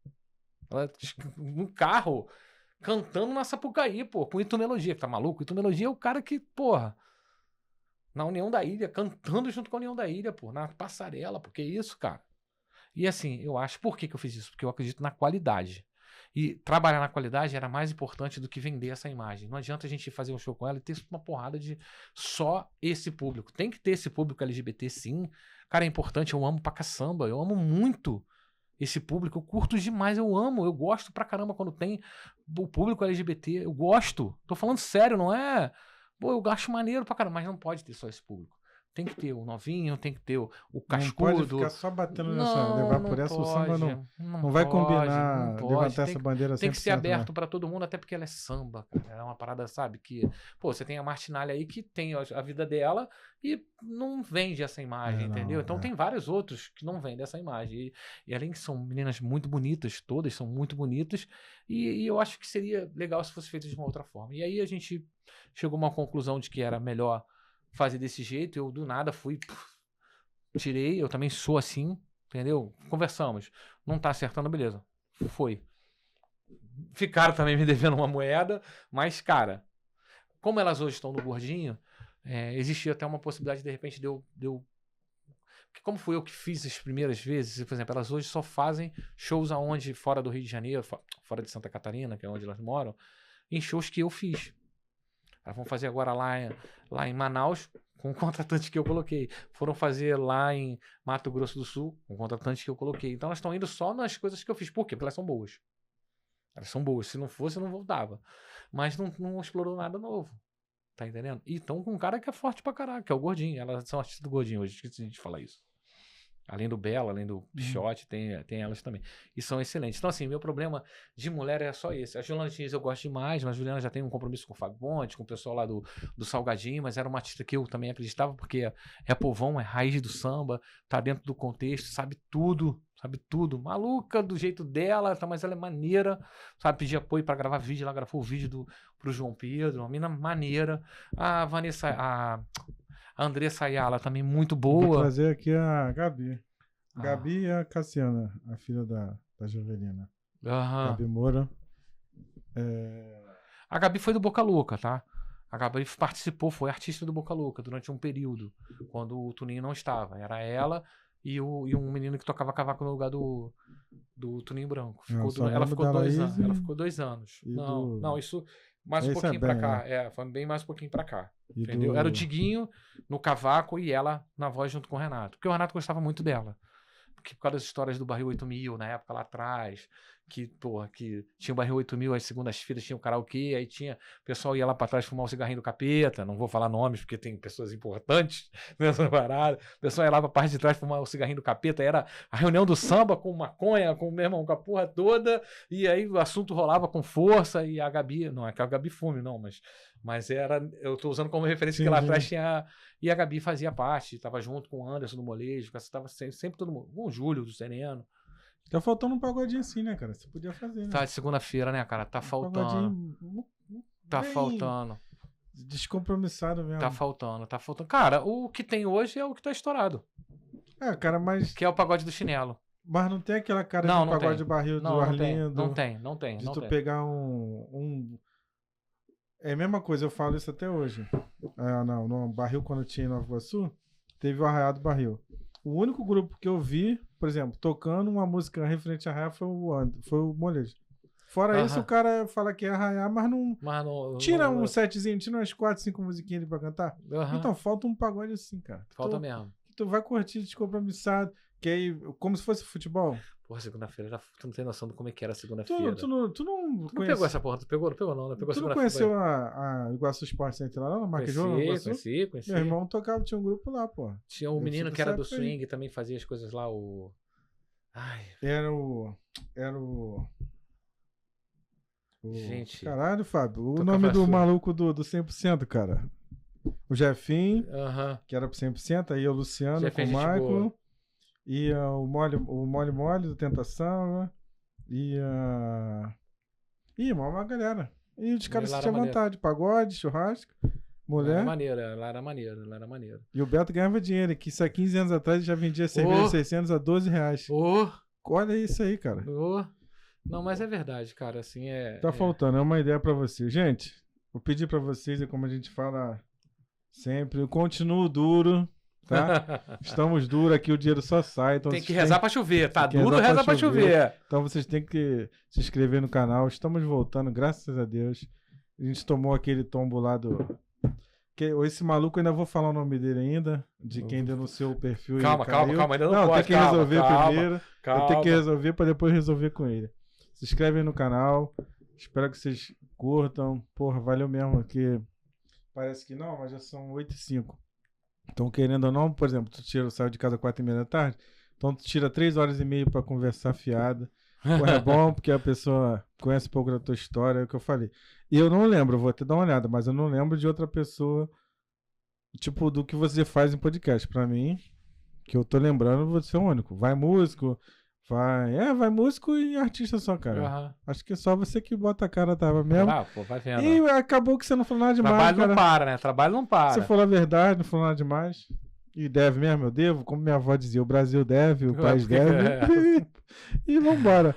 Ela no carro, cantando na Sapucaí, pô, com Melodia, que tá maluco? Melodia é o cara que, porra, na União da Ilha, cantando junto com a União da Ilha, pô, na passarela, porque é isso, cara. E assim, eu acho, por que eu fiz isso? Porque eu acredito na qualidade. E trabalhar na qualidade era mais importante do que vender essa imagem. Não adianta a gente fazer um show com ela e ter uma porrada de só esse público. Tem que ter esse público LGBT, sim. Cara, é importante, eu amo pra caçamba, eu amo muito esse público, eu curto demais, eu amo, eu gosto pra caramba quando tem o público LGBT, eu gosto. Tô falando sério, não é... Pô, eu acho maneiro pra caramba, mas não pode ter só esse público. Tem que ter o novinho, tem que ter o cascudo. Não pode ficar só batendo nessa... Levar por essa, o samba não vai combinar, levantar essa bandeira 100%. Tem que ser aberto pra todo mundo, até porque ela é samba, cara. É uma parada, sabe, que... Pô, você tem a Martinalha aí que tem a vida dela e não vende essa imagem, entendeu? Então tem vários outros que não vendem essa imagem. E além que são meninas muito bonitas, todas são muito bonitas, e eu acho que seria legal se fosse feito de uma outra forma. E aí a gente chegou a uma conclusão de que era melhor fazer desse jeito. Eu do nada fui, tirei, eu também sou assim, entendeu? Conversamos, não tá acertando, beleza, foi. Ficaram também me devendo uma moeda, mas cara, como elas hoje estão no Gordinho, existia até uma possibilidade de repente de eu porque como fui eu que fiz as primeiras vezes, por exemplo, elas hoje só fazem shows aonde, fora do Rio de Janeiro, fora de Santa Catarina, que é onde elas moram, em shows que eu fiz. Elas vão fazer agora lá em Manaus, com o contratante que eu coloquei. Foram fazer lá em Mato Grosso do Sul, com o contratante que eu coloquei. Então elas estão indo só nas coisas que eu fiz. Por quê? Porque elas são boas. Elas são boas. Se não fosse, eu não voltava. Mas não explorou nada novo. Tá entendendo? E estão com um cara que é forte pra caralho, que é o Gordinho. Elas são artistas do Gordinho hoje. Esqueci de falar isso. Além do Bela, além do Pichote, tem elas também. E são excelentes. Então, assim, meu problema de mulher é só esse. A Juliana Diniz eu gosto demais, mas a Juliana já tem um compromisso com o Fábio Ponte, com o pessoal lá do Salgadinho, mas era uma artista que eu também acreditava, porque é povão, é raiz do samba, tá dentro do contexto, sabe tudo. Maluca do jeito dela, tá, mas ela é maneira, sabe? Pedir apoio pra gravar vídeo, ela gravou o vídeo pro João Pedro, uma mina maneira. A Vanessa... A Andressa Ayala também muito boa. Vou trazer aqui a Gabi. Gabi e a Cassiana, a filha da Jovelina. Gabi Moura. A Gabi foi do Boca Louca, tá? A Gabi participou, foi artista do Boca Louca durante um período, quando o Toninho não estava. Era ela e um menino que tocava cavaco no lugar do Toninho Branco. Ela ficou 2 anos. Ela ficou 2 anos. Não, isso mais um pouquinho pra cá. Foi bem mais um pouquinho pra cá. Entendeu? Era o Diguinho no cavaco e ela na voz junto com o Renato. Porque o Renato gostava muito dela. Porque por causa das histórias do Barril 8000, na época lá atrás, que tinha o Barril 8000, as segundas-feiras tinha o karaokê, aí o pessoal ia lá pra trás fumar o cigarrinho do capeta, não vou falar nomes porque tem pessoas importantes nessa parada, o pessoal ia lá pra parte de trás fumar o cigarrinho do capeta, era a reunião do samba com maconha, com meu irmão, com a porra toda, e aí o assunto rolava com força, e a Gabi, não é que a Gabi fume, não, mas eu tô usando como referência que lá atrás tinha. E a Gabi fazia parte, tava junto com o Anderson do Molejo, tava sempre todo mundo. Com o Júlio do Sereno. Tá faltando um pagodinho assim, né, cara? Você podia fazer, né? Tá de segunda-feira, né, cara? Tá faltando. Tá faltando. Descompromissado mesmo. Tá faltando. Cara, o que tem hoje é o que tá estourado. Cara, mas. Que é o pagode do chinelo. Mas não tem aquela cara de pagode de barril do Arlindo. Não tem. De tu pegar um. É a mesma coisa, eu falo isso até hoje. No Barril, quando tinha em Nova Iguaçu, teve o Arraiado do Barril. O único grupo que eu vi, por exemplo, tocando uma música referente a Arraiá foi o Molejo. Fora isso, o cara fala que é Arraiá, mas não tira um setzinho, tira umas 4, 5 musiquinhas ali pra cantar. Então, falta um pagode assim, cara. Falta mesmo. Tu vai curtir descompromissado, que aí, como se fosse futebol. Porra, segunda-feira, tu não tem noção de como é que era segunda-feira. Tu não pegou essa porra, tu pegou não, né? Tu não conheceu a Iguaçu Sport Center lá, não? Conheci. Meu irmão tocava, tinha um grupo lá, pô. Tinha um menino que era do swing, também fazia as coisas lá, Era o... Gente. Caralho, Fábio, o nome do maluco do 100%, cara. O Jefinho, que era pro 100%, aí o Luciano Jefinho, com o Michael... E o Mole do Tentação, né? Uma galera. E os caras se tinham vontade. Pagode, churrasco, mulher. Ela era maneiro. E o Beto ganhava dinheiro, que isso há 15 anos atrás já vendia cerveja de 600 a 12 reais. Olha isso aí, cara. Não, mas é verdade, cara. Assim, faltando, é uma ideia pra vocês. Gente, vou pedir pra vocês, como a gente fala sempre, eu continuo duro. Tá? Estamos duros aqui, o dinheiro só sai. Então tem que rezar pra chover, tá duro, reza pra chover. Então vocês têm que se inscrever no canal. Estamos voltando, graças a Deus. A gente tomou aquele tombo lá do... Esse maluco, ainda vou falar o nome dele ainda, de quem denunciou o perfil. Calma, ainda não pode. Tem que resolver primeiro. Eu tenho que resolver pra depois resolver com ele. Se inscrevem no canal. Espero que vocês curtam. Porra, valeu mesmo, porque parece que não, mas já são 8h05. Então, querendo ou não, por exemplo, saiu de casa 4h30 da tarde, então tu tira 3h30 pra conversar fiada. Porra, é bom porque a pessoa conhece um pouco da tua história, é o que eu falei. E eu não lembro, vou até dar uma olhada, mas eu não lembro de outra pessoa, tipo, do que você faz em podcast. Pra mim, que eu tô lembrando, você é o único. Vai músico, vai músico e artista só, cara. Acho que é só você que bota a cara, tava mesmo. Vai vendo. E acabou que você não falou nada demais, Trabalho não para, né? Trabalho não para. Você falou a verdade, não falou nada demais. E deve mesmo, eu devo. Como minha avó dizia, o Brasil deve, o país deve. E vambora.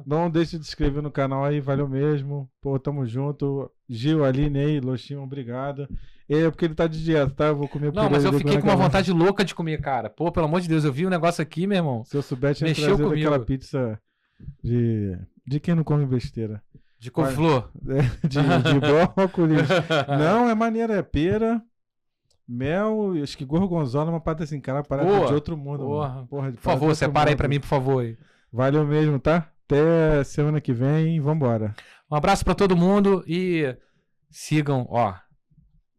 Não deixe de se inscrever no canal aí, valeu mesmo. Pô, tamo junto. Gil, Aline aí, Loxinho, obrigado. É porque ele tá de dieta, tá? Eu vou comer por ele. Não, mas eu fiquei com uma vontade louca de comer, cara. Pô, pelo amor de Deus, eu vi um negócio aqui, meu irmão. Se eu souber, tinha trazido aquela pizza de quem não come besteira. De couve-flor. De brócolis. Não, é maneira, é pera, mel, acho que gorgonzola, uma parada assim, cara, parada de outro mundo. Porra, por favor, separa aí pra mim, por favor. Valeu mesmo, tá? Até semana que vem, vambora. Um abraço pra todo mundo e sigam,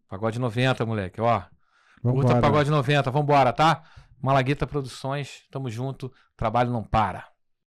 Pagode 90, moleque, Curta Pagode 90, vambora, tá? Malagueta Produções, tamo junto, trabalho não para.